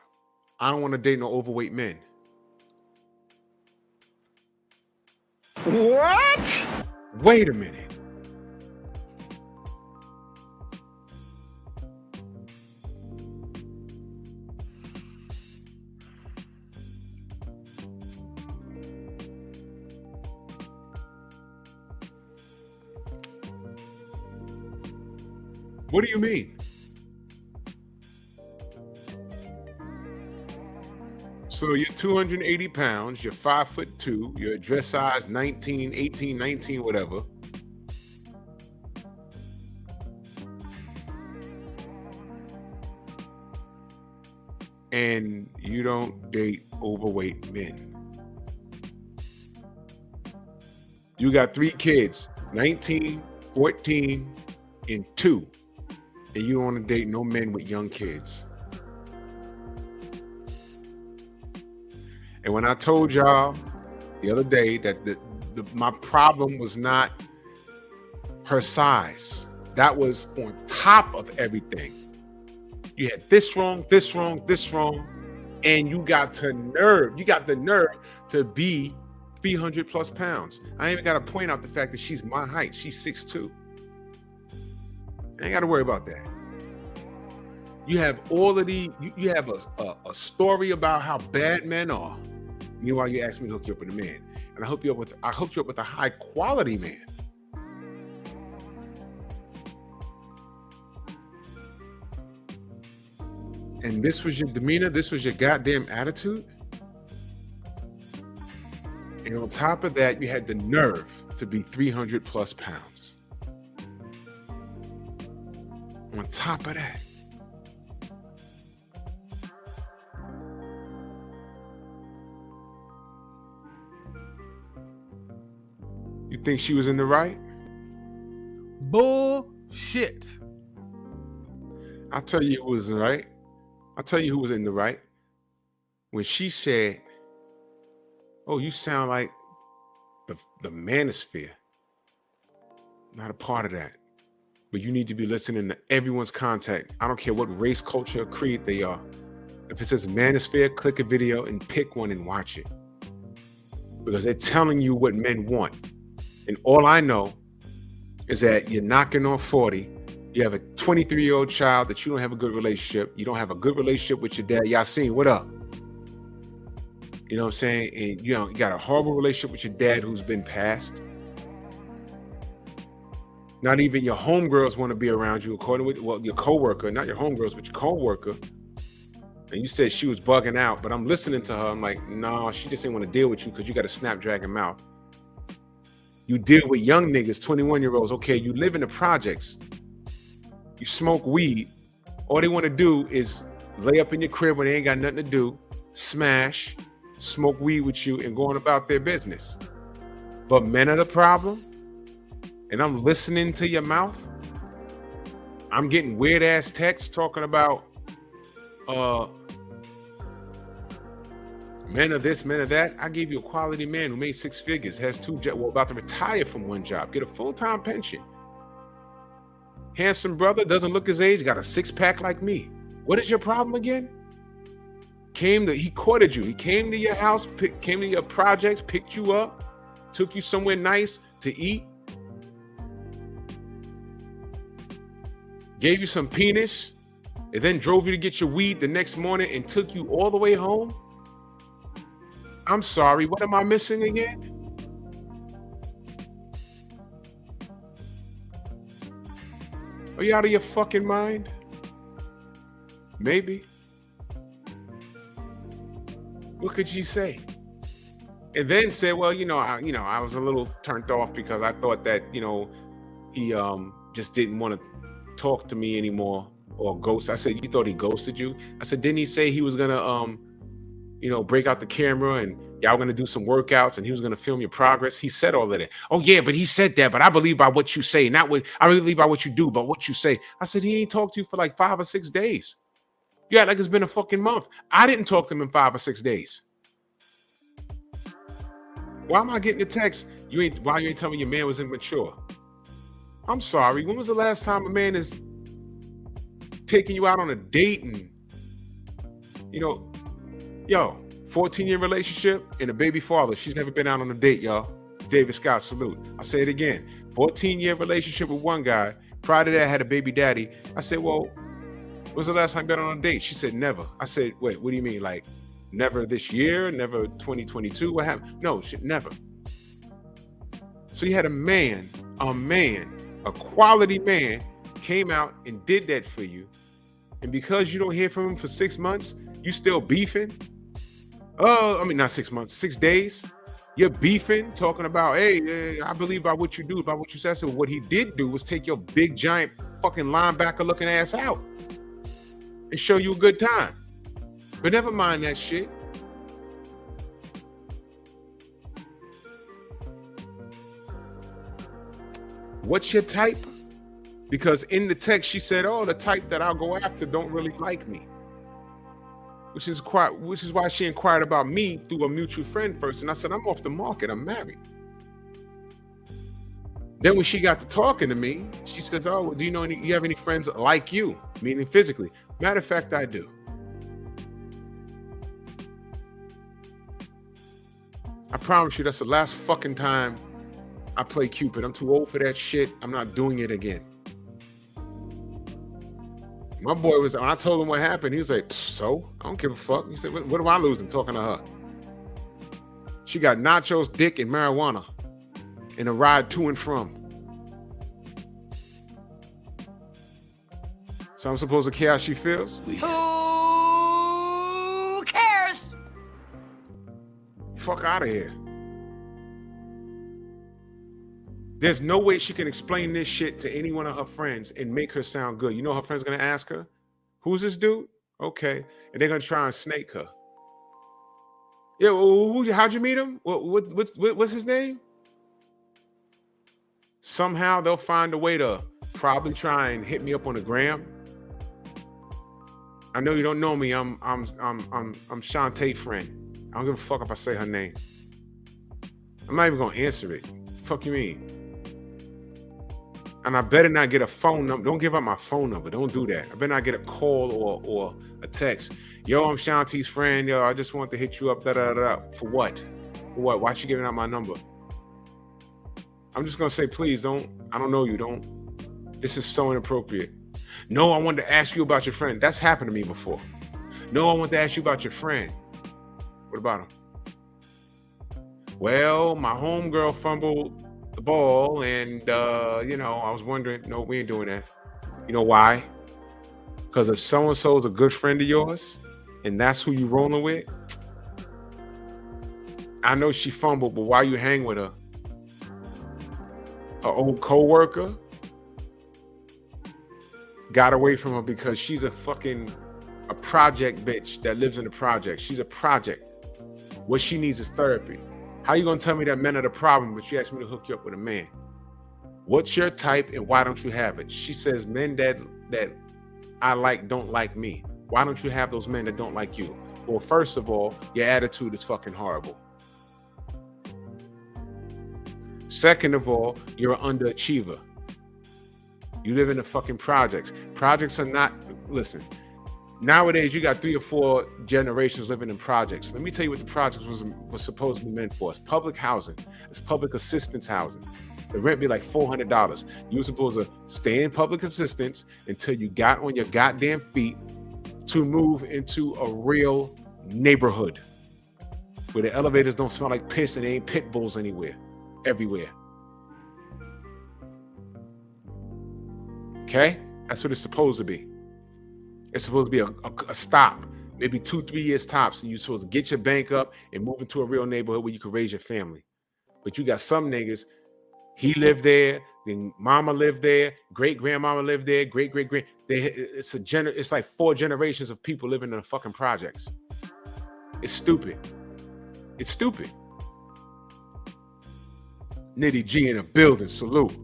I don't want to date no overweight men. What? Wait a minute. What do you mean? So you're 280 pounds, you're 5'2", you're dress size 19, 18, 19, whatever. And you don't date overweight men. You got 3 kids, 19, 14, and 2. And you don't want to date no men with young kids. And when I told y'all the other day that my problem was not her size, that was on top of everything. You had this wrong, and you got the nerve to be 300 plus pounds. I ain't even got to point out the fact that she's my height. She's 6'2". I ain't got to worry about that. You have all of you have a story about how bad men are. Meanwhile, you asked me to hook you up with a man. And I hooked you up with a high quality man. And this was your demeanor, this was your goddamn attitude. And on top of that, you had the nerve to be 300 plus pounds. On top of that. think she was in the right? Bullshit. I'll tell you who was right. I'll tell you who was in the right. When she said, "Oh, you sound like the manosphere." Not a part of that. But you need to be listening to everyone's contact. I don't care what race, culture, or creed they are. If it says manosphere, click a video and pick one and watch it. Because they're telling you what men want. And all I know is that you're knocking on 40. You have a 23-year-old child that you don't have a good relationship. You don't have a good relationship with your dad. Yasin, what up? You know what I'm saying? And you got a horrible relationship with your dad who's been passed. Not even your homegirls want to be around you, according with your coworker, not your homegirls, but your coworker. And you said she was bugging out, but I'm listening to her. I'm like, no, she just ain't want to deal with you because you got a snapdragon mouth. You deal with young niggas, 21-year-olds. Okay, you live in the projects. You smoke weed. All they want to do is lay up in your crib when they ain't got nothing to do, smash, smoke weed with you, and going about their business. But men are the problem. And I'm listening to your mouth. I'm getting weird ass texts talking about men of this, men of that. I gave you a quality man who made 6 figures, has 2 jobs, about to retire from 1 job, get a full-time pension. Handsome brother, doesn't look his age, got a 6-pack like me. What is your problem again? He courted you. He came to your house, came to your projects, picked you up, took you somewhere nice to eat. Gave you some penis, and then drove you to get your weed the next morning and took you all the way home? I'm sorry, what am I missing again? Are you out of your fucking mind? Maybe. What could she say? And then say, well, I was a little turned off because I thought that, he just didn't want to talk to me anymore, or ghost. I said, you thought he ghosted you? I said, didn't he say he was gonna break out the camera and y'all gonna do some workouts and he was gonna film your progress? He said all of that. Oh yeah, but he said that, but I believe by what you say, not what I believe by what you do, but what you say. I said, he ain't talked to you for like 5 or 6 days. You act like it's been a fucking month. I didn't talk to him in 5 or 6 days. Why am I getting the text? Why you ain't telling me your man was immature? I'm sorry. When was the last time a man is taking you out on a date and, 14-year relationship and a baby father. She's never been out on a date, y'all. David Scott, salute. I say it again. 14-year relationship with one guy. Prior to that, had a baby daddy. I said, well, when was the last time you been on a date? She said, never. I said, wait, what do you mean? Like, never this year? Never 2022? What happened? No, never. So you had a quality man came out and did that for you. And because you don't hear from him for 6 months, you still beefing? Not 6 months, 6 days. You're beefing, talking about, hey, I believe by what you do, by what you said. So what he did do was take your big, giant, fucking linebacker looking ass out and show you a good time. But never mind that shit. What's your type? Because in the text she said, oh, the type that I'll go after don't really like me. Which is why she inquired about me through a mutual friend first. And I said, I'm off the market, I'm married. Then when she got to talking to me, she said, oh, do you have any friends like you? Meaning physically. Matter of fact, I do. I promise you that's the last fucking time I play Cupid. I'm too old for that shit. I'm not doing it again. My boy when I told him what happened, he was like, so? I don't give a fuck. He said, what am I losing talking to her? She got nachos, dick, and marijuana in a ride to and from. So I'm supposed to care how she feels? Who cares? Fuck out of here. There's no way she can explain this shit to any one of her friends and make her sound good. You know her friend's gonna ask her, who's this dude? Okay. And they're gonna try and snake her. Yeah, well, how'd you meet him? What's his name? Somehow they'll find a way to probably try and hit me up on the gram. I know you don't know me. I'm Shantae friend. I don't give a fuck if I say her name. I'm not even gonna answer it. Fuck you mean? And I better not get a phone number. Don't give up my phone number. Don't do that. I better not get a call or a text. Yo, I'm Shantae's friend. Yo, I just want to hit you up. For what? For what? Why she giving out my number? I'm just gonna say, please don't. I don't know you. Don't. This is so inappropriate. No, I wanted to ask you about your friend. That's happened to me before. No, I want to ask you about your friend. What about him? Well, my homegirl fumbled the ball, and I was wondering. No, we ain't doing that. You know why? Because if so-and-so is a good friend of yours, and that's who you rolling with, I know she fumbled, but why you hang with her? Her old co-worker got away from her because she's a project bitch that lives in the project. She's a project. What she needs is therapy. How you gonna tell me that men are the problem, but you asked me to hook you up with a man? What's your type and why don't you have it? She says men that I like don't like me. Why don't you have those men that don't like you? Well, first of all, your attitude is fucking horrible. Second of all, you're an underachiever. You live in the fucking projects. Projects are not, listen, nowadays you got 3 or 4 generations living in projects. Let me tell you what the projects was supposed to be meant for. It's public housing. It's public assistance housing. The rent be like $400. You were supposed to stay in public assistance until you got on your goddamn feet to move into a real neighborhood where the elevators don't smell like piss and there ain't pit bulls everywhere. Okay? That's what it's supposed to be. It's supposed to be a stop, maybe 2-3 years tops, and you're supposed to get your bank up and move into a real neighborhood where you can raise your family. But you got some niggas, he lived there, then mama lived there, great-grandmama lived there, great-great-grand. It's like 4 generations of people living in the fucking projects. It's stupid. It's stupid. Nitty G in a building, salute.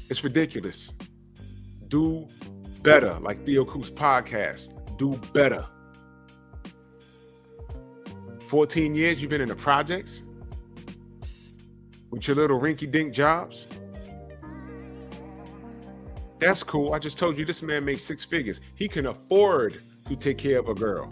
It's ridiculous. Do better, like Theo Coop's podcast. Do better. 14 years you've been in the projects with your little rinky-dink jobs. That's cool. I just told you this man makes 6 figures. He can afford to take care of a girl.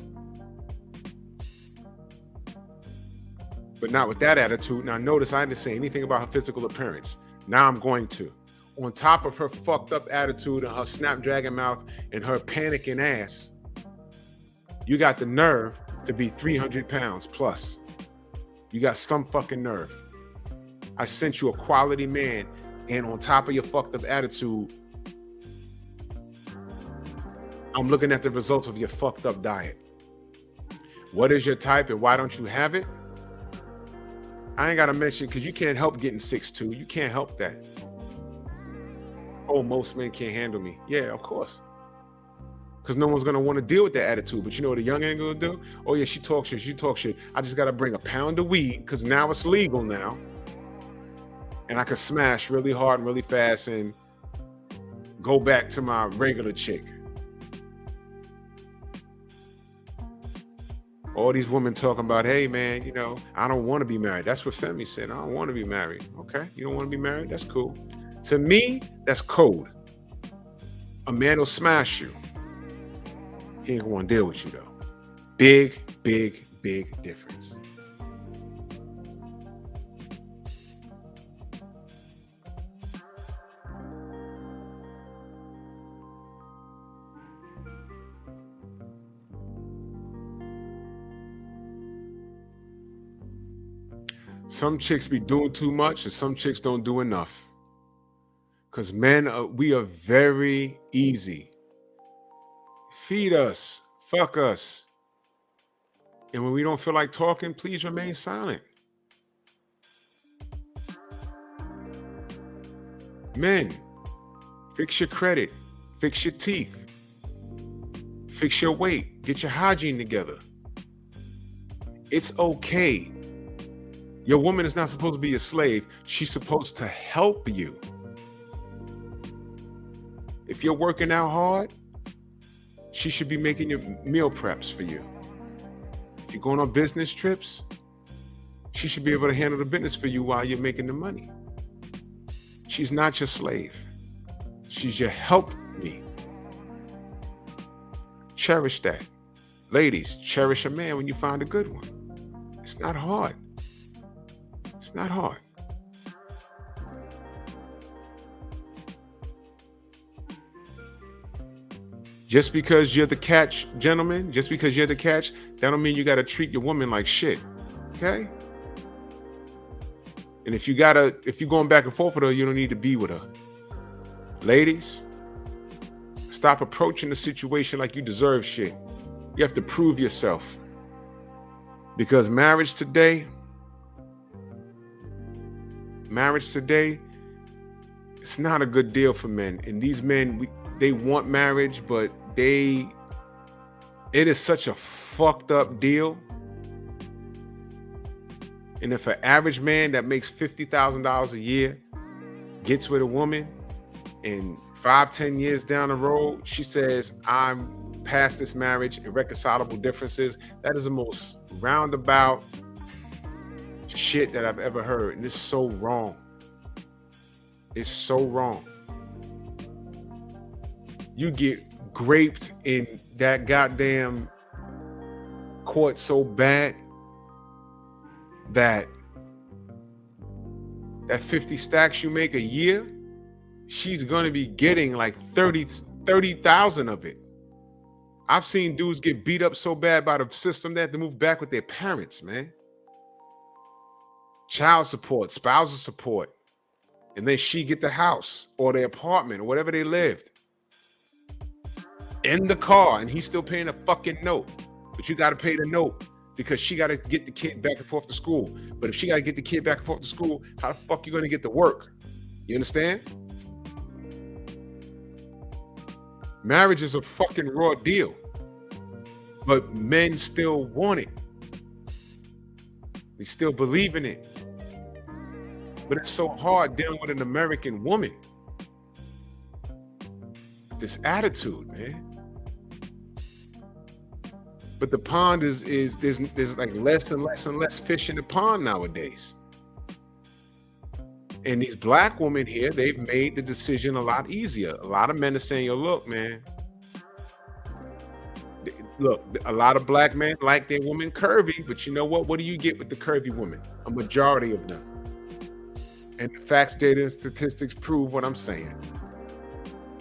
But not with that attitude. Now notice I didn't say anything about her physical appearance. Now I'm going to. On top of her fucked up attitude and her snapdragon mouth and her panicking ass, you got the nerve to be 300 pounds plus. You got some fucking nerve. I sent you a quality man, and on top of your fucked up attitude, I'm looking at the results of your fucked up diet. What is your type and why don't you have it? I ain't gotta mention, because you can't help getting 6'2". You can't help that. Oh, most men can't handle me. Yeah, of course. Because no one's gonna want to deal with that attitude. But you know what a young ain't gonna do? Oh yeah, she talks shit. I just gotta bring a pound of weed, because now it's legal now. And I can smash really hard and really fast and go back to my regular chick. All these women talking about, hey man, I don't want to be married. That's what Femi said. I don't want to be married. Okay, you don't want to be married? That's cool. To me, that's code. A man will smash you. He ain't gonna want to deal with you though. Big, big, big difference. Some chicks be doing too much and some chicks don't do enough. Because men, we are very easy. Feed us, fuck us. And when we don't feel like talking, please remain silent. Men, fix your credit, fix your teeth, fix your weight, get your hygiene together. It's okay Your woman is not supposed to be a slave. She's supposed to help you. If you're working out hard, she should be making your meal preps for you. If you're going on business trips, she should be able to handle the business for you while you're making the money. She's not your slave. She's your help me. Cherish that. Ladies, cherish a man when you find a good one. It's not hard. It's not hard. Just because you're the catch, gentlemen, just because you're the catch, that don't mean you got to treat your woman like shit. Okay? And if you're going back and forth with her, you don't need to be with her. Ladies, stop approaching the situation like you deserve shit. You have to prove yourself. Because marriage today, it's not a good deal for men. And these men, they want marriage, but it is such a fucked up deal. And if an average man that makes $50,000 a year gets with a woman and 5-10 years down the road, she says, I'm past this marriage, irreconcilable differences, that is the most roundabout shit that I've ever heard. And it's so wrong. It's so wrong. You get graped in that goddamn court so bad that 50 stacks you make a year, she's going to be getting like 30,000 of it. I've seen dudes get beat up so bad by the system they have to move back with their parents, man. Child support, spousal support. And then she get the house or the apartment or whatever they lived. In the car, and he's still paying a fucking note. But you got to pay the note because she got to get the kid back and forth to school. But if she got to get the kid back and forth to school, how the fuck you going to get to work? You understand? Marriage is a fucking raw deal. But men still want it. They still believe in it. But it's so hard dealing with an American woman. This attitude, man. But the pond is there's like less and less and less fish in the pond nowadays. And these black women here, they've made the decision a lot easier. A lot of men are saying, yo, look, man. Look, a lot of black men like their woman curvy, but you know what? What do you get with the curvy women? A majority of them. And the facts, data, and statistics prove what I'm saying.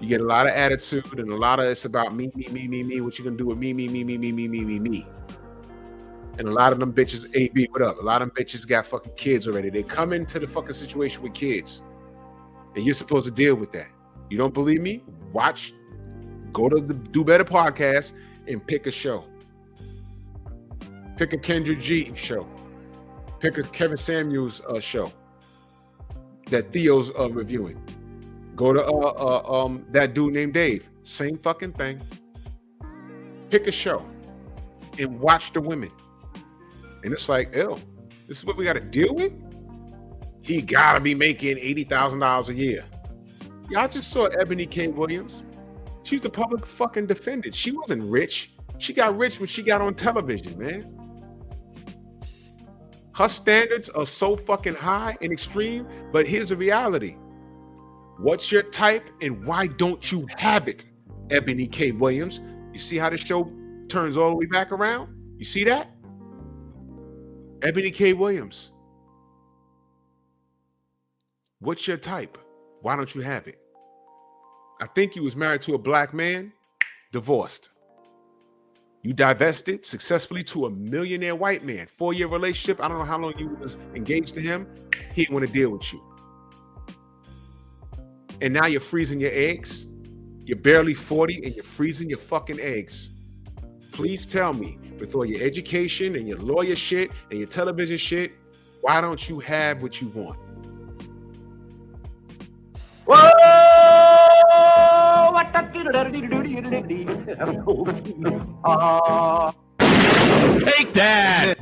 You get a lot of attitude and a lot of it's about me. What you gonna do with me. And a lot of them bitches, AB, what up? A lot of them bitches got fucking kids already. They come into the fucking situation with kids. And you're supposed to deal with that. You don't believe me? Watch, go to the Do Better podcast and pick a show. Pick a Kendra G show. Pick a Kevin Samuels show that Theo's reviewing. Go to that dude named Dave. Same fucking thing. Pick a show and watch the women. And it's like, ew, this is what we got to deal with? He got to be making $80,000 a year. Y'all just saw Ebony K. Williams. She's a public fucking defendant. She wasn't rich. She got rich when she got on television, man. Her standards are so fucking high and extreme, but here's the reality. What's your type and why don't you have it, Ebony K. Williams? You see how the show turns all the way back around? You see that? Ebony K. Williams. What's your type? Why don't you have it? I think you was married to a black man, divorced. You divested successfully to a millionaire white man. 4-year relationship. I don't know how long you was engaged to him. He didn't want to deal with you. And now you're freezing your eggs. You're barely 40 and you're freezing your fucking eggs. Please tell me, with all your education and your lawyer shit and your television shit, why don't you have what you want? Whoa! Take that.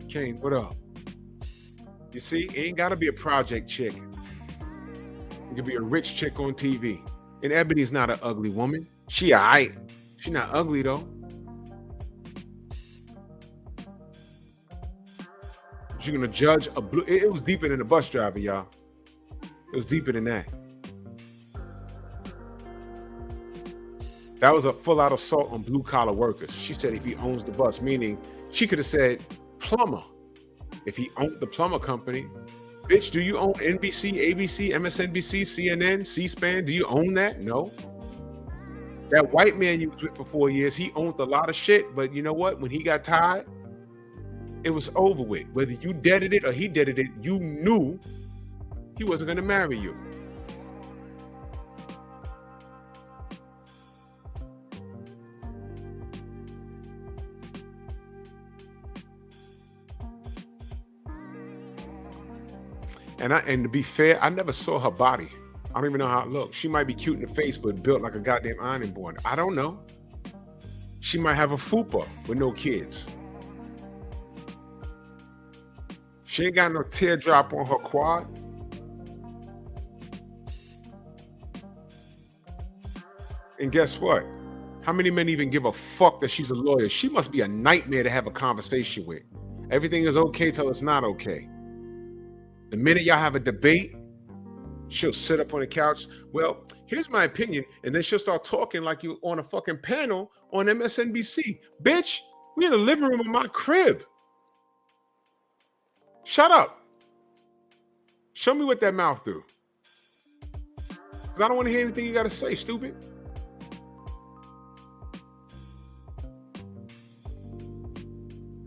Kane, what up? You see, it ain't gotta be a project chick. It could be a rich chick on TV. And Ebony's not an ugly woman. She alright. She not ugly though. You're gonna judge a blue. It was deeper than a bus driver, y'all. It was deeper than that. That was a full-out assault on blue-collar workers. She said if he owns the bus, meaning she could have said plumber. If he owned the plumber company, bitch, do you own NBC, ABC, MSNBC, CNN, C-SPAN? Do you own that? No. That white man you was with for 4 years, he owned a lot of shit, but you know what? When he got tired, it was over with. Whether you deaded it or he deaded it, you knew he wasn't going to marry you. And to be fair, I never saw her body. I don't even know how it looked. She might be cute in the face, but built like a goddamn ironing board. I don't know. She might have a fupa with no kids. She ain't got no teardrop on her quad. And guess what? How many men even give a fuck that she's a lawyer? She must be a nightmare to have a conversation with. Everything is okay till it's not okay. The minute y'all have a debate, she'll sit up on the couch. Well, here's my opinion. And then she'll start talking like you on a fucking panel on MSNBC. Bitch, we in the living room of my crib. Shut up. Show me what that mouth do. Because I don't want to hear anything you got to say, stupid.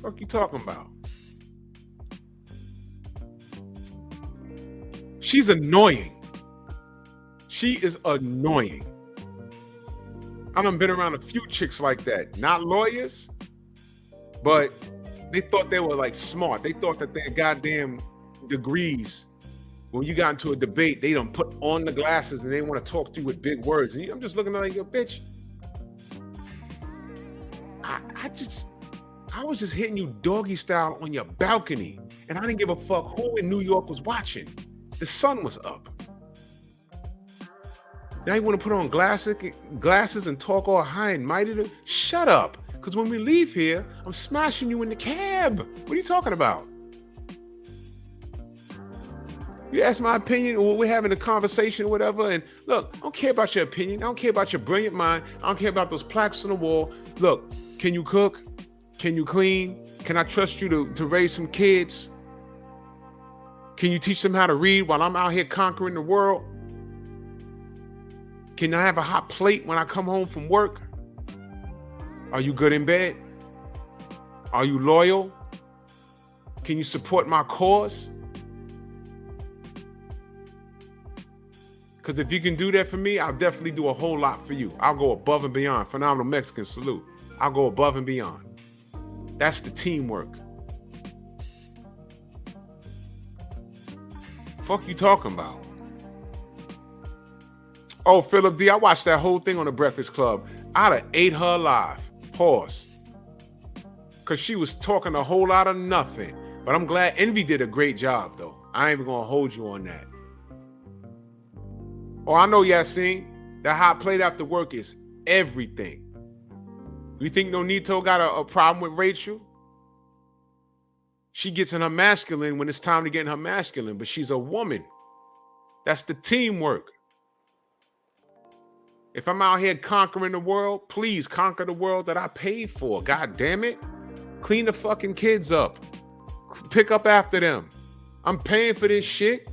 What you talking about? She's annoying. She is annoying. I done been around a few chicks like that. Not lawyers, but they thought they were like smart. They thought that their goddamn degrees, when you got into a debate, they done put on the glasses and they want to talk to you with big words. And I'm just looking at like, yo, bitch. I was just hitting you doggy style on your balcony, and I didn't give a fuck who in New York was watching. The sun was up. Now you want to put on glasses and talk all high and mighty? Shut up. Because when we leave here, I'm smashing you in the cab. What are you talking about? You ask my opinion, or we're having a conversation or whatever, and look, I don't care about your opinion. I don't care about your brilliant mind. I don't care about those plaques on the wall. Look, can you cook? Can you clean? Can I trust you to raise some kids? Can you teach them how to read while I'm out here conquering the world? Can I have a hot plate when I come home from work? Are you good in bed? Are you loyal? Can you support my cause? Because if you can do that for me, I'll definitely do a whole lot for you. I'll go above and beyond. Phenomenal Mexican salute. I'll go above and beyond. That's the teamwork. Fuck you talking about? Oh, Philip D, I watched that whole thing on the Breakfast Club. I'd have ate her alive. Pause. Because she was talking a whole lot of nothing. But I'm glad Envy did a great job, though. I ain't even going to hold you on that. Oh, I know, Yassine. That hot plate after work is everything. You think Nonito got a problem with Rachel? She gets in her masculine when it's time to get in her masculine, but she's a woman. That's the teamwork. If I'm out here conquering the world, please conquer the world that I paid for. God damn it. Clean the fucking kids up. Pick up after them. I'm paying for this shit.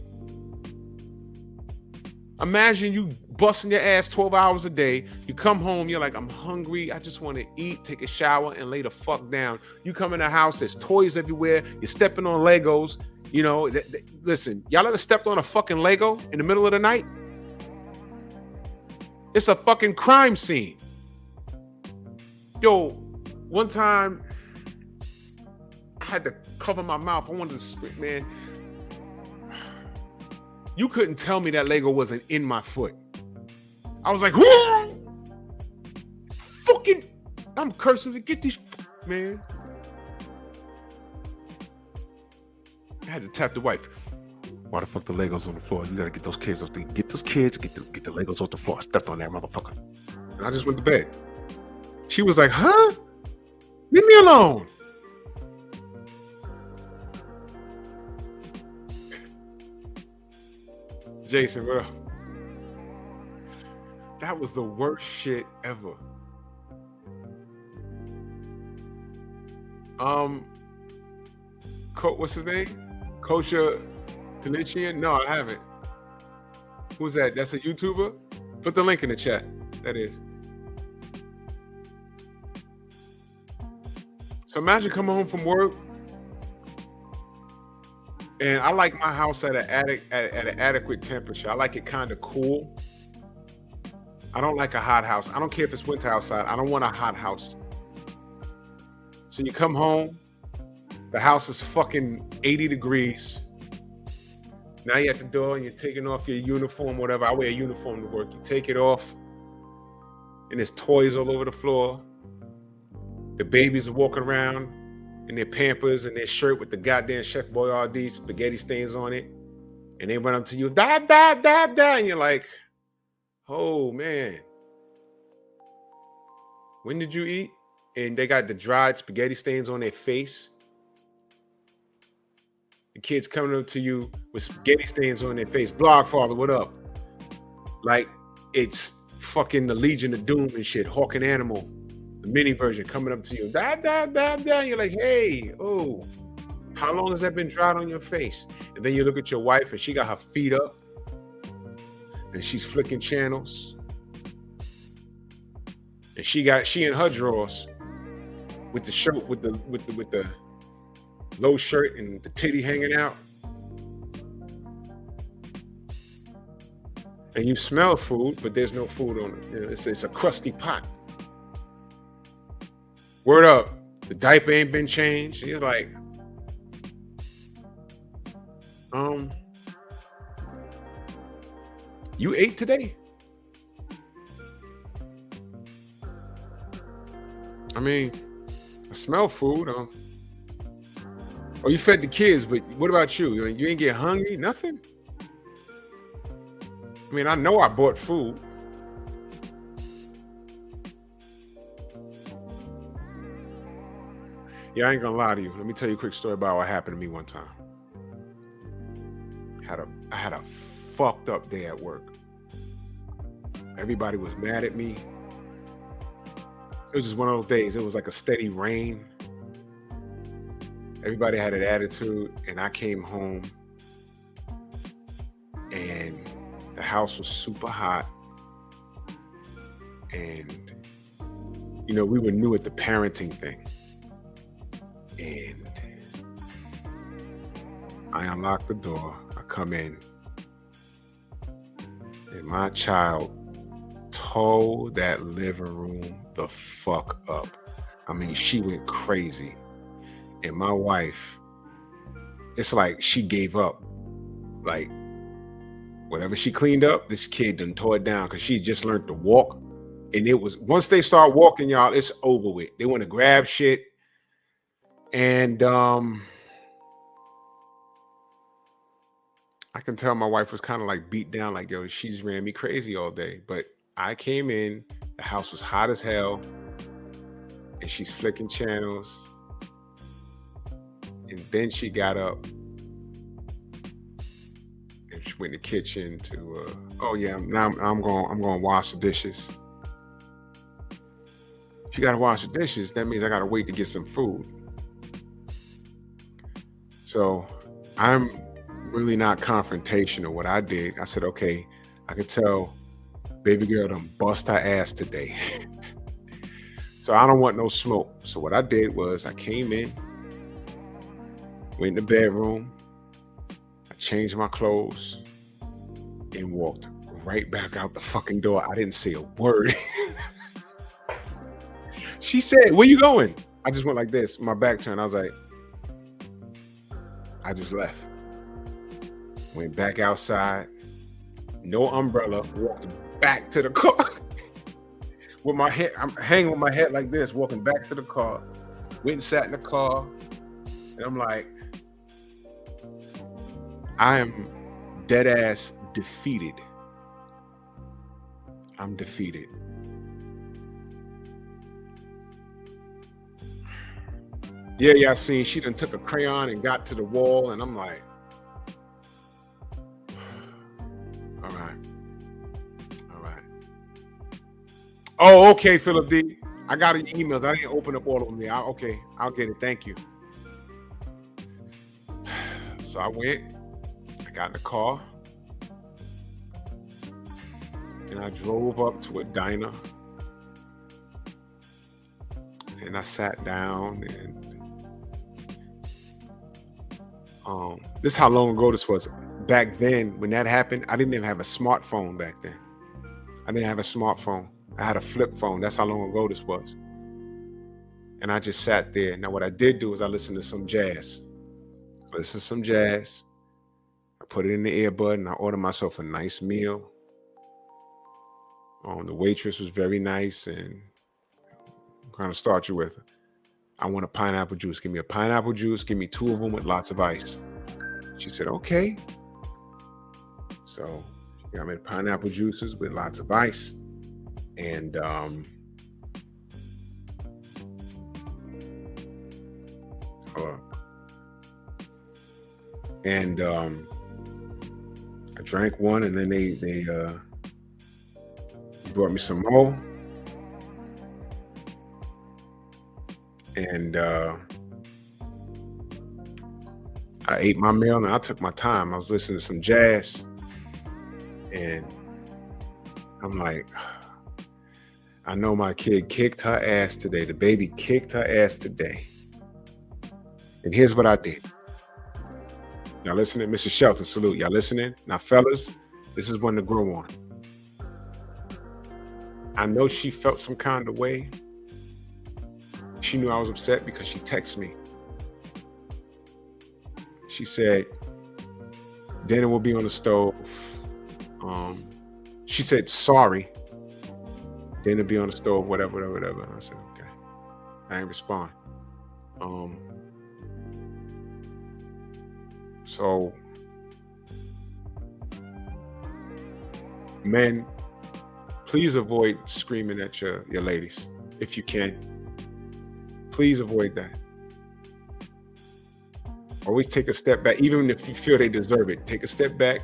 Imagine you busting your ass 12 hours a day. You come home, you're like, I'm hungry. I just want to eat, take a shower, and lay the fuck down. You come in the house, there's toys everywhere. You're stepping on Legos. You know, listen, y'all ever stepped on a fucking Lego in the middle of the night? It's a fucking crime scene. Yo, one time I had to cover my mouth. I wanted to spit, man. You couldn't tell me that Lego wasn't in my foot. I was like, whoa! Fucking, I'm cursing to get these, man. I had to tap the wife. Why the fuck the Legos on the floor? You gotta get those kids off the get the Legos off the floor. I stepped on that motherfucker. And I just went to bed. She was like, huh? Leave me alone. Jason, what up? That was the worst shit ever. What's his name? Kosha Kanichian? No, I haven't. Who's that? That's a YouTuber? Put the link in the chat. That is. So imagine coming home from work, and I like my house at an adequate temperature. I like it kind of cool. I don't like a hot house. I don't care if it's winter outside. I don't want a hot house. So you come home, the house is fucking 80 degrees. Now you're at the door and you're taking off your uniform, whatever. I wear a uniform to work. You take it off, and there's toys all over the floor. The babies are walking around in their Pampers and their shirt with the goddamn Chef Boyardee spaghetti stains on it. And they run up to you, dad, dad, dad, dad. And you're like, oh, man. When did you eat? And they got the dried spaghetti stains on their face. The kids coming up to you with spaghetti stains on their face. Blog father, what up? Like it's fucking the Legion of Doom and shit. Hawk and Animal, the mini version coming up to you. Dad, dad, dad, dad. You're like, hey, oh, how long has that been dried on your face? And then you look at your wife and she got her feet up and she's flicking channels. And she in her drawers with the shirt, with the low shirt and the titty hanging out. And you smell food, but there's no food on it. You know, it's a crusty pot. Word up, the diaper ain't been changed. You're like, you ate today? I mean, I smell food. Oh, you fed the kids, but what about you? You ain't get hungry? Nothing? I mean, I know I bought food. Yeah, I ain't gonna lie to you. Let me tell you a quick story about what happened to me one time. I had a fucked up day at work. Everybody was mad at me. It was just one of those days. It was like a steady rain. Everybody had an attitude, and I came home, and the house was super hot. And, you know, we were new at the parenting thing. And I unlocked the door. I come in, and my child tore that living room the fuck up. I mean, she went crazy. And my wife, it's like she gave up. Like, whatever she cleaned up, this kid done tore it down because she just learned to walk. And it was, once they start walking, y'all, it's over with. They want to grab shit. And I can tell my wife was kind of like beat down, like, yo, she's ran me crazy all day. But I came in, the house was hot as hell, and she's flicking channels. And then she got up and she went in the kitchen to, oh yeah, now I'm going to wash the dishes. She got to wash the dishes. That means I got to wait to get some food. So I'm really not confrontational. What I did, I said, okay, I could tell baby girl done bust her ass today. So I don't want no smoke. So what I did was I came in, went in the bedroom, I changed my clothes, and walked right back out the fucking door. I didn't say a word. She said, where you going? I just went like this, my back turned. I was like, I just left. Went back outside, no umbrella, walked back to the car. With my head, I'm hanging with my head like this, walking back to the car. Went and sat in the car, and I'm like, I am dead ass defeated. I'm defeated. Yeah, I seen she done took a crayon and got to the wall, and I'm like, all right. Oh, okay, Philip D. I got your emails. I didn't open up all of them there. Okay, I'll get it. Thank you. So I went, I got in the car, and I drove up to a diner, and I sat down, and this is how long ago this was. Back then, when that happened, I didn't even have a smartphone back then. I didn't have a smartphone. I had a flip phone. That's how long ago this was. And I just sat there. Now, what I did do is I listened to some jazz. I put it in the earbud, and I ordered myself a nice meal. The waitress was very nice, and I'm going to start you with, I want a pineapple juice. Give me a pineapple juice. Give me 2 of them with lots of ice. She said, okay. So she got me the pineapple juices with lots of ice. And I drank one, and then they brought me some more. And I ate my meal, and I took my time. I was listening to some jazz, and I'm like, I know my kid kicked her ass today. The baby kicked her ass today. And here's what I did. Y'all listening? Mrs. Shelton, salute. Y'all listening? Now, fellas, this is when to grow on. I know she felt some kind of way. She knew I was upset because she texted me. She said, dinner will be on the stove. She said, sorry. Dinner be on the stove, whatever. And I said, okay. I ain't respond. So, men, please avoid screaming at your ladies if you can. Please avoid that. Always take a step back, even if you feel they deserve it. Take a step back,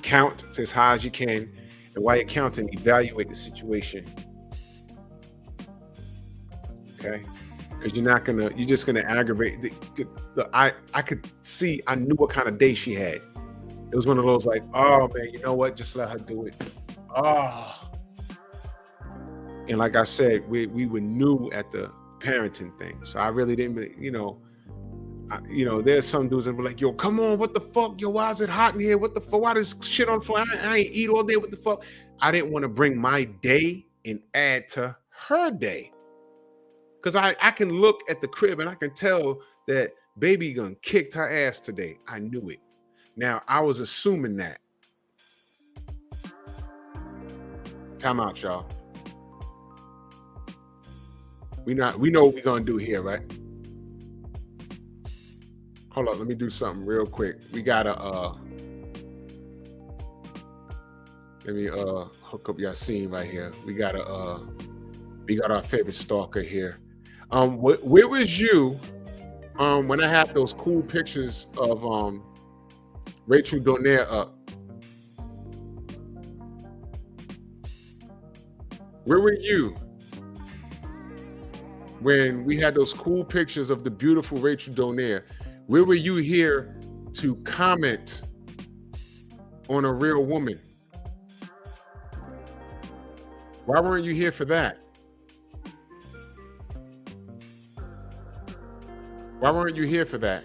count to as high as you can, and while you're counting, evaluate the situation. Okay? Because you're just gonna aggravate. I could see, I knew what kind of day she had. It was one of those like, oh man, you know what? Just let her do it. Oh. And like I said, we were new at the parenting thing, so I really didn't, there's some dudes that be like, yo, come on, what the fuck? Yo, why is it hot in here? What the fuck? Why does shit on fire? I ain't eat all day. What the fuck? I didn't want to bring my day and add to her day. Because I can look at the crib and I can tell that baby gonna kicked her ass today. I knew it. Now, I was assuming that. Time out, y'all. We know what we're gonna do here, right? Hold on, let me do something real quick. We gotta let me hook up Yassine right here. We got our favorite stalker here. Where was you when I had those cool pictures of Rachel Donaire up? Where were you when we had those cool pictures of the beautiful Rachel Donaire? Where were you here to comment on a real woman? Why weren't you here for that? Why weren't you here for that?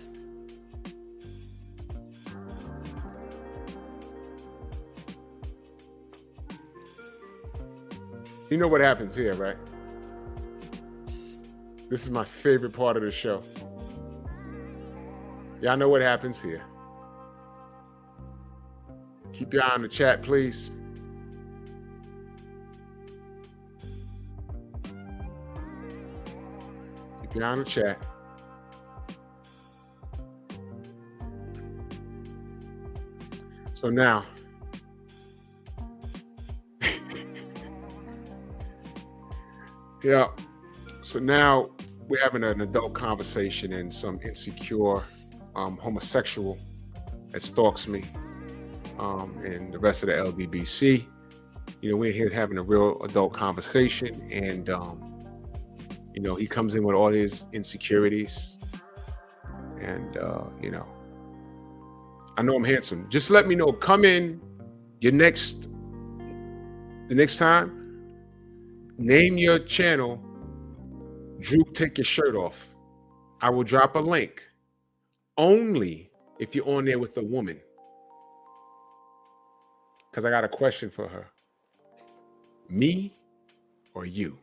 You know what happens here, right? This is my favorite part of the show. Y'all know what happens here. Keep your eye on the chat, please. Keep your eye on the chat. So now, yeah. So now we're having an adult conversation, and some insecure homosexual that stalks me, and the rest of the LDBC. We're here having a real adult conversation, and he comes in with all his insecurities, and I know I'm handsome. Just let me know. Come in the next time. Name your channel. Drew, take your shirt off. I will drop a link. Only if you're on there with a woman. Because I got a question for her. Me or you?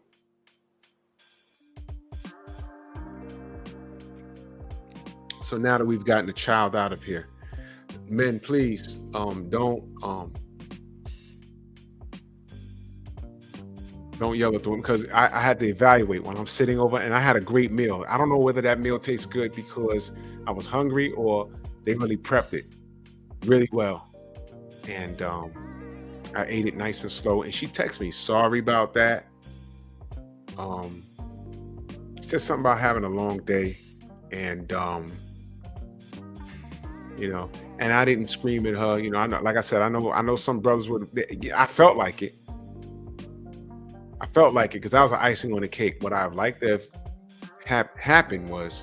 So now that we've gotten the child out of here, men, please don't yell at the women, because I had to evaluate when I'm sitting over, and I had a great meal. I don't know whether that meal tastes good because I was hungry or they really prepped it really well. And I ate it nice and slow. And she texted me, sorry about that. She said something about having a long day. And, and I didn't scream at her. I know, like I said, I know some brothers would. I felt like it. Because that was the icing on the cake. What I'd like to have happened was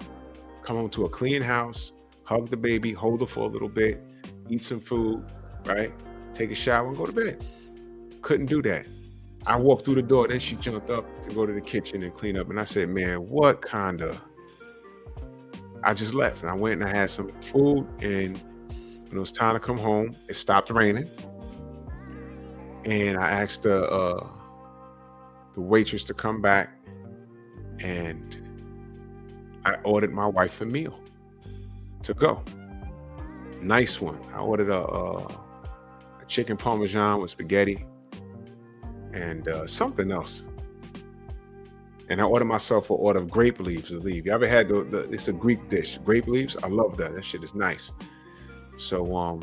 come home to a clean house, hug the baby, hold her for a little bit, eat some food, right? Take a shower and go to bed. Couldn't do that. I walked through the door, then she jumped up to go to the kitchen and clean up. And I said, man, what kind of... I just left, and I went and I had some food, and when it was time to come home, it stopped raining. And I asked the waitress to come back, and I ordered my wife a meal to go. Nice one. I ordered a chicken parmesan with spaghetti and something else. And I ordered myself an order of grape leaves to leave. You ever had it's a Greek dish, grape leaves? I love that. That shit is nice. So when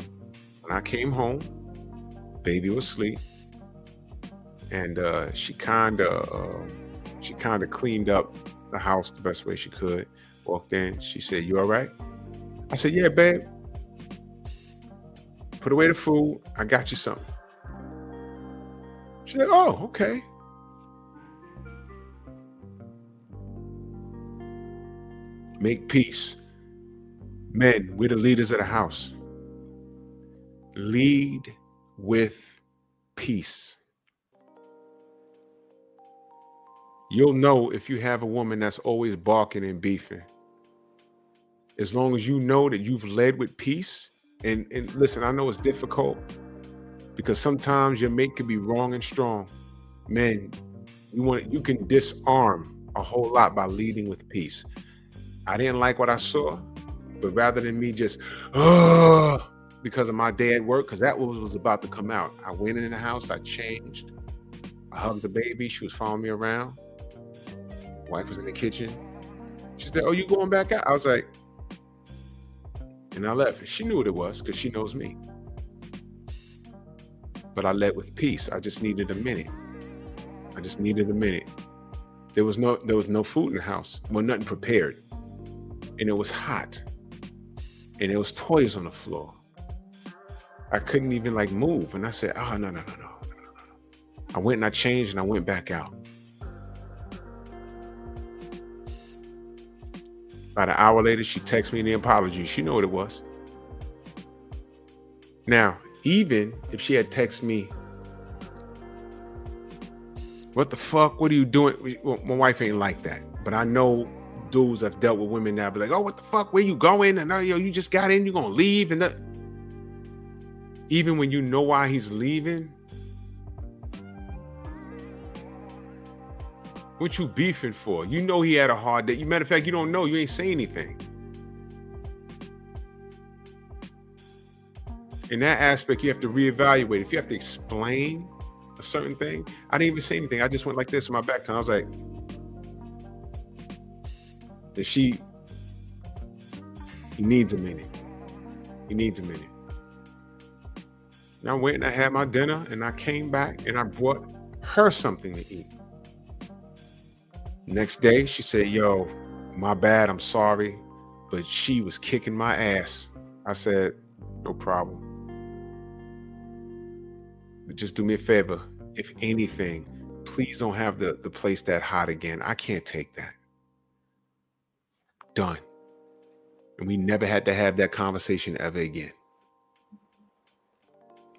I came home, baby was asleep. And she kind of cleaned up the house the best way she could. Walked in. She said, "You all right?" I said, "Yeah, babe. Put away the food. I got you something." She said, "Oh, okay." Make peace. Men, we're the leaders of the house. Lead with peace. You'll know if you have a woman that's always barking and beefing. As long as you know that you've led with peace, and listen, I know it's difficult because sometimes your mate can be wrong and strong. Men, you can disarm a whole lot by leading with peace. I didn't like what I saw, but rather than me just because of my day at work, because that was about to come out, I went in the house, I changed, I hugged the baby, she was following me around. Wife was in the kitchen. She said, "Oh, you going back out?" I was like, and I left. And she knew what it was because she knows me. But I led with peace. I just needed a minute. There was no food in the house. Well, nothing prepared. And it was hot. And there was toys on the floor. I couldn't even move. And I said, "Oh, no. I went and I changed and I went back out." About an hour later, she texted me the apology. She knew what it was. Now, even if she had texted me, "What the fuck? What are you doing?" Well, my wife ain't like that. But I know dudes I've dealt with women now be like, "Oh, what the fuck? Where you going? And you just got in, you gonna leave?" And that. Even when you know why he's leaving, what you beefing for? You know he had a hard day. Matter of fact, you don't know. You ain't say anything. In that aspect, you have to reevaluate. If you have to explain a certain thing, I didn't even say anything. I just went like this with my back to her. I was like, he needs a minute. He needs a minute. And I went and I had my dinner and I came back and I brought her something to eat. Next day, she said, yo, my bad, I'm sorry, but she was kicking my ass. I said, no problem. But just do me a favor. If anything, please don't have the place that hot again. I can't take that. Done. And we never had to have that conversation ever again.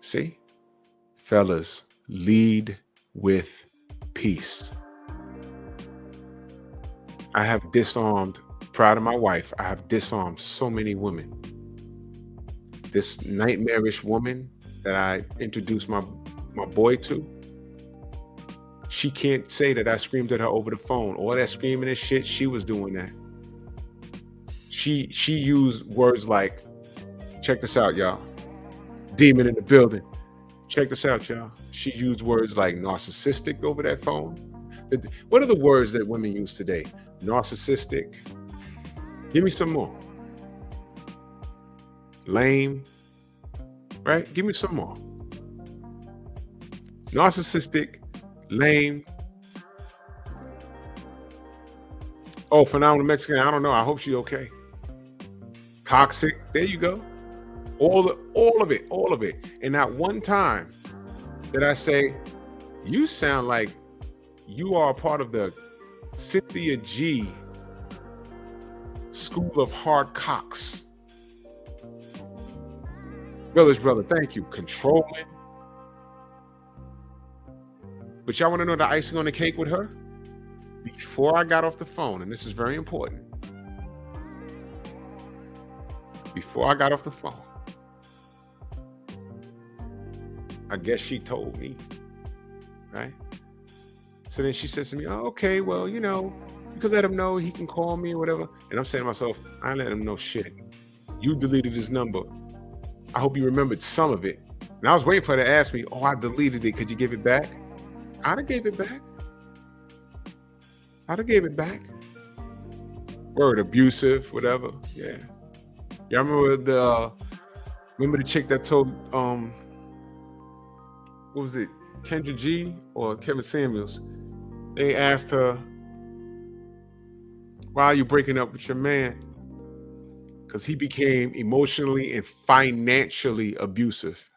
See? Fellas, lead with peace. I have disarmed, proud of my wife, I have disarmed so many women. This nightmarish woman that I introduced my boy to, she can't say that I screamed at her over the phone. All that screaming and shit, she was doing that. She used words like, check this out, y'all. Demon in the building. Check this out, y'all. She used words like narcissistic over that phone. What are the words that women use today? Narcissistic. Give me some more. Lame. Right? Give me some more. Narcissistic, lame. Oh, phenomenal Mexican. I don't know. I hope she's okay. Toxic. There you go. All of it. And not one time did I say, you sound like you are a part of the Cynthia G School of Hard Cocks. Brother, thank you. Controlling. But y'all want to know the icing on the cake with her? Before I got off the phone, and this is very important. Before I got off the phone, I guess she told me, right? So then she says to me, oh, okay, well, you know, you could let him know he can call me or whatever. And I'm saying to myself, I ain't letting him know shit. You deleted his number. I hope you remembered some of it. And I was waiting for her to ask me, oh, I deleted it. Could you give it back? I'd have gave it back. Word, abusive, whatever. Yeah. Y'all remember the chick that told, what was it? Kendra G or Kevin Samuels? They asked her, why are you breaking up with your man? Because he became emotionally and financially abusive.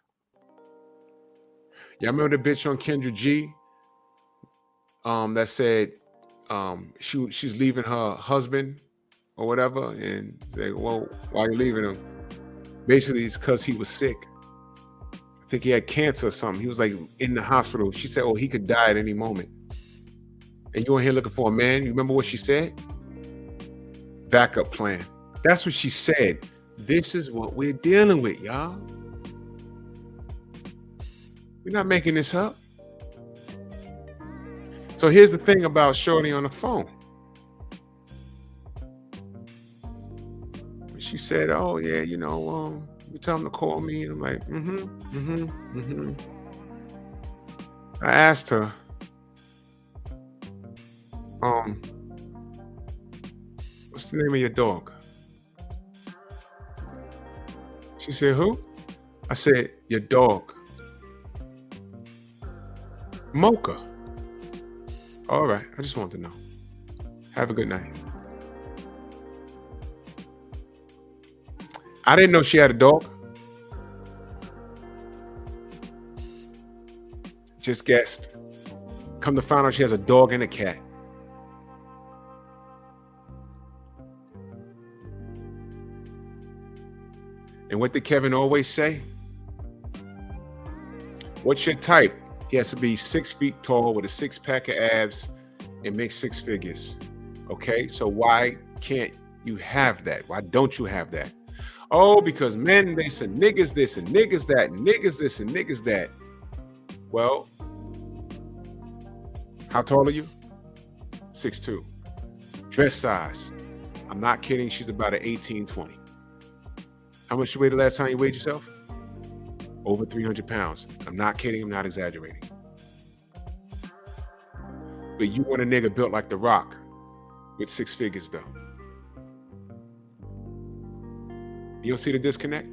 Y'all remember the bitch on Kendra G that said she's leaving her husband or whatever, and say, well, why are you leaving him? Basically, it's because he was sick. I think he had cancer or something. He was like in the hospital. She said, oh, he could die at any moment. And you in here looking for a man? You remember what she said? Backup plan. That's what she said. This is what we're dealing with, y'all. We're not making this up. So here's the thing about Shorty on the phone. She said, oh, yeah, you know, you tell him to call me. And I'm like, I asked her, what's the name of your dog? She said, who? I said, your dog. Mocha. All right, I just wanted to know. Have a good night. I didn't know she had a dog. Just guessed. Come to find out she has a dog and a cat. And what did Kevin always say? What's your type? He has to be 6 feet tall with a 6-pack of abs and make 6 figures. Okay, so why can't you have that? Why don't you have that? Oh, because men this and niggas this and niggas that and niggas this and niggas that. Well, how tall are you? 6'2". Dress size. I'm not kidding. She's about an 18, 20. How much you weighed the last time you weighed yourself? Over 300 pounds. I'm not kidding. I'm not exaggerating. But you want a nigga built like The Rock with 6 figures though. You don't see the disconnect?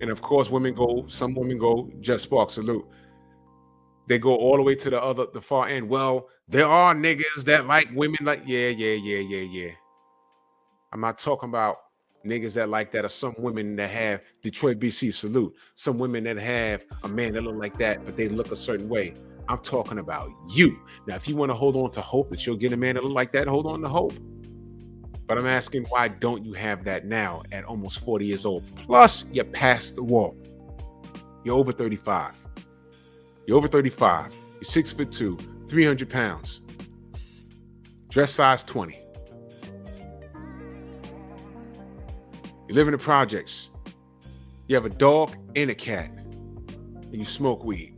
And of course, some women go, Jeff Sparks, salute. They go all the way to the far end. Well, there are niggas that like women like, yeah. I'm not talking about niggas that like that, or some women that have Detroit, BC, salute. Some women that have a man that look like that, but they look a certain way. I'm talking about you. Now, if you want to hold on to hope that you'll get a man that look like that, hold on to hope. But I'm asking, why don't you have that now at almost 40 years old? Plus, you're past the wall. You're over 35. You're over 35. You're 6'2", 300 pounds. Dress size 20. You live in the projects. You have a dog and a cat. And you smoke weed.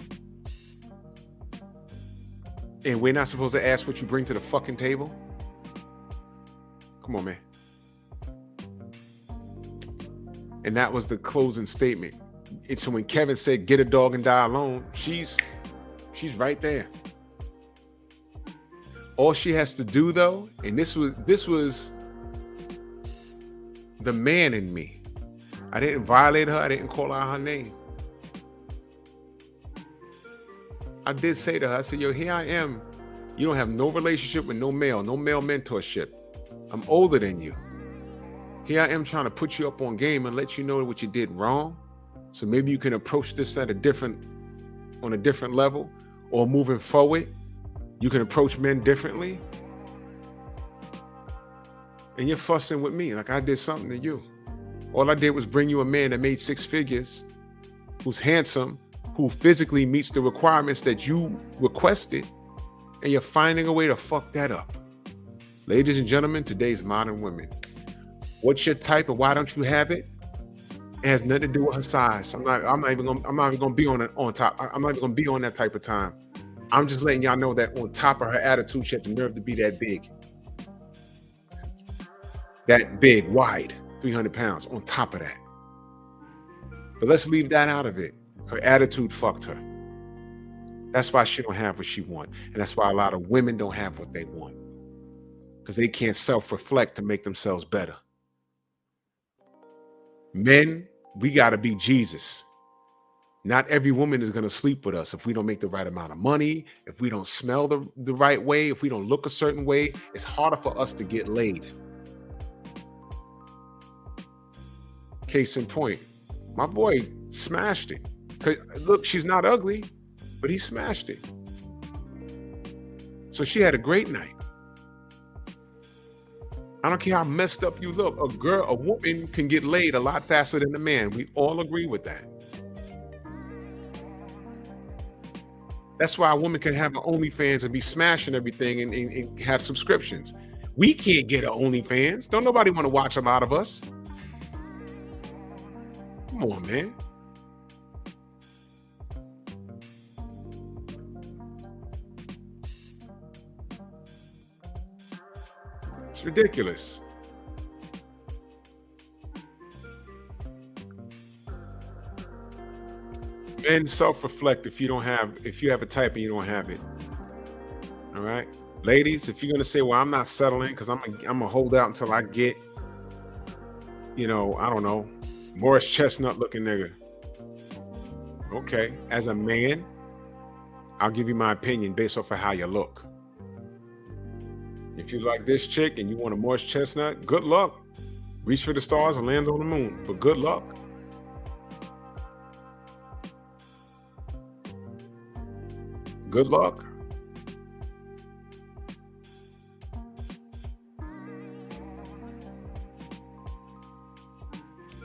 And we're not supposed to ask what you bring to the fucking table? Come on, man. And that was the closing statement. And so when Kevin said, get a dog and die alone, she's right there. All she has to do, though, and this was the man in me. I didn't violate her. I didn't call out her name. I did say to her, I said, yo, here I am. You don't have no relationship with no male mentorship. I'm older than you. Here I am trying to put you up on game and let you know what you did wrong. So maybe you can approach this on a different level, or moving forward, you can approach men differently. And you're fussing with me like I did something to you. All I did was bring you a man that made 6 figures, who's handsome, who physically meets the requirements that you requested, and you're finding a way to fuck that up. Ladies and gentlemen, today's modern women. What's your type and why don't you have it? It has nothing to do with her size. I'm not even gonna be on top. I'm not even gonna be on that type of time. I'm just letting y'all know that on top of her attitude, she had the nerve to be that big. That big, wide, 300 pounds on top of that. But let's leave that out of it. Her attitude fucked her. That's why she don't have what she wants. And that's why a lot of women don't have what they want. Because they can't self-reflect to make themselves better. Men, we got to be Jesus. Not every woman is going to sleep with us if we don't make the right amount of money, if we don't smell the right way, if we don't look a certain way. It's harder for us to get laid. Case in point, my boy smashed it. Look, she's not ugly, but he smashed it. So she had a great night. I don't care how messed up you look. A woman can get laid a lot faster than a man. We all agree with that. That's why a woman can have an OnlyFans and be smashing everything and have subscriptions. We can't get an OnlyFans. Don't nobody want to watch a lot of us. Come on, man. It's ridiculous. Men self-reflect if you have a type and you don't have it. All right. Ladies, if you're gonna say, well, I'm not settling because I'm gonna hold out until I get, I don't know, Morris Chestnut looking nigga. Okay. As a man, I'll give you my opinion based off of how you look. If you like this chick and you want a Morris Chestnut, good luck. Reach for the stars and land on the moon, but good luck. Good luck.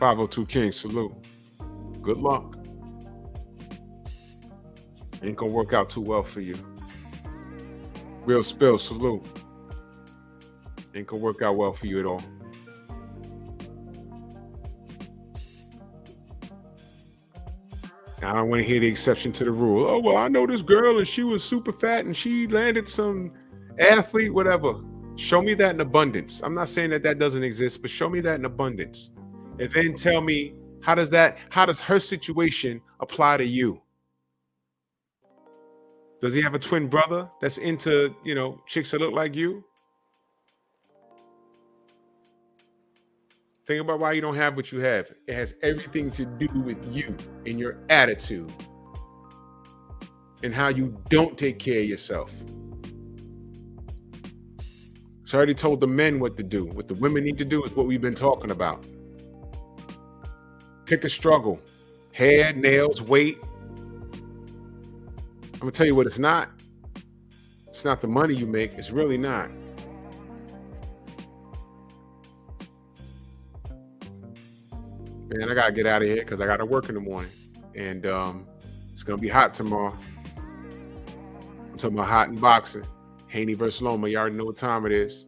.502 King, salute. Good luck. Ain't gonna work out too well for you. Real Spill, salute. Ain't gonna work out well for you at all. I don't want to hear the exception to the rule. Oh, well, I know this girl and she was super fat and she landed some athlete, whatever. Show me that in abundance. I'm not saying that doesn't exist, but show me that in abundance. And then tell me, how does her situation apply to you? Does he have a twin brother that's into, chicks that look like you? Think about why you don't have what you have. It has everything to do with you and your attitude and how you don't take care of yourself. So I already told the men what to do. What the women need to do is what we've been talking about. Pick a struggle. Hair, nails, weight. I'm gonna tell you what it's not. It's not the money you make. It's really not. Man, I gotta get out of here because I gotta work in the morning. And it's gonna be hot tomorrow. I'm talking about hot and boxing. Haney versus Loma. You already know what time it is.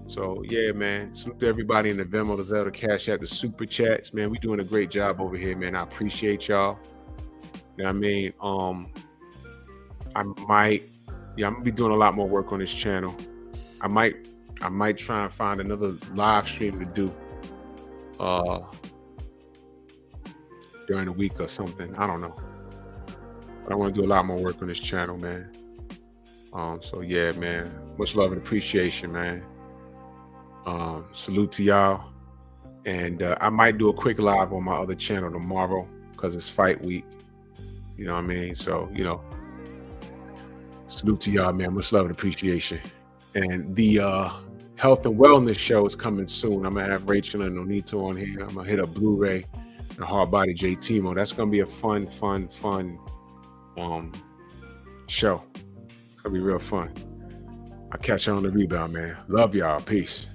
So yeah, man. Salute to everybody in the Venmo, the Zelle, the Cash App, the Super Chats. Man, we doing a great job over here, man. I appreciate y'all. You know what I mean? I'm gonna be doing a lot more work on this channel. I might try and find another live stream to do during the week or something. I don't know. But I want to do a lot more work on this channel, man. So yeah, man. Much love and appreciation, man. Salute to y'all. And I might do a quick live on my other channel tomorrow because it's fight week. You know what I mean? So, you know, salute to y'all, man. Much love and appreciation. And the health and wellness show is coming soon. I'm gonna have Rachel and Nonito on here. I'm gonna hit up Blu-ray and Hard Body J Timo. That's gonna be a fun show. It's gonna be real fun. I'll catch you on the rebound, man. Love y'all. Peace.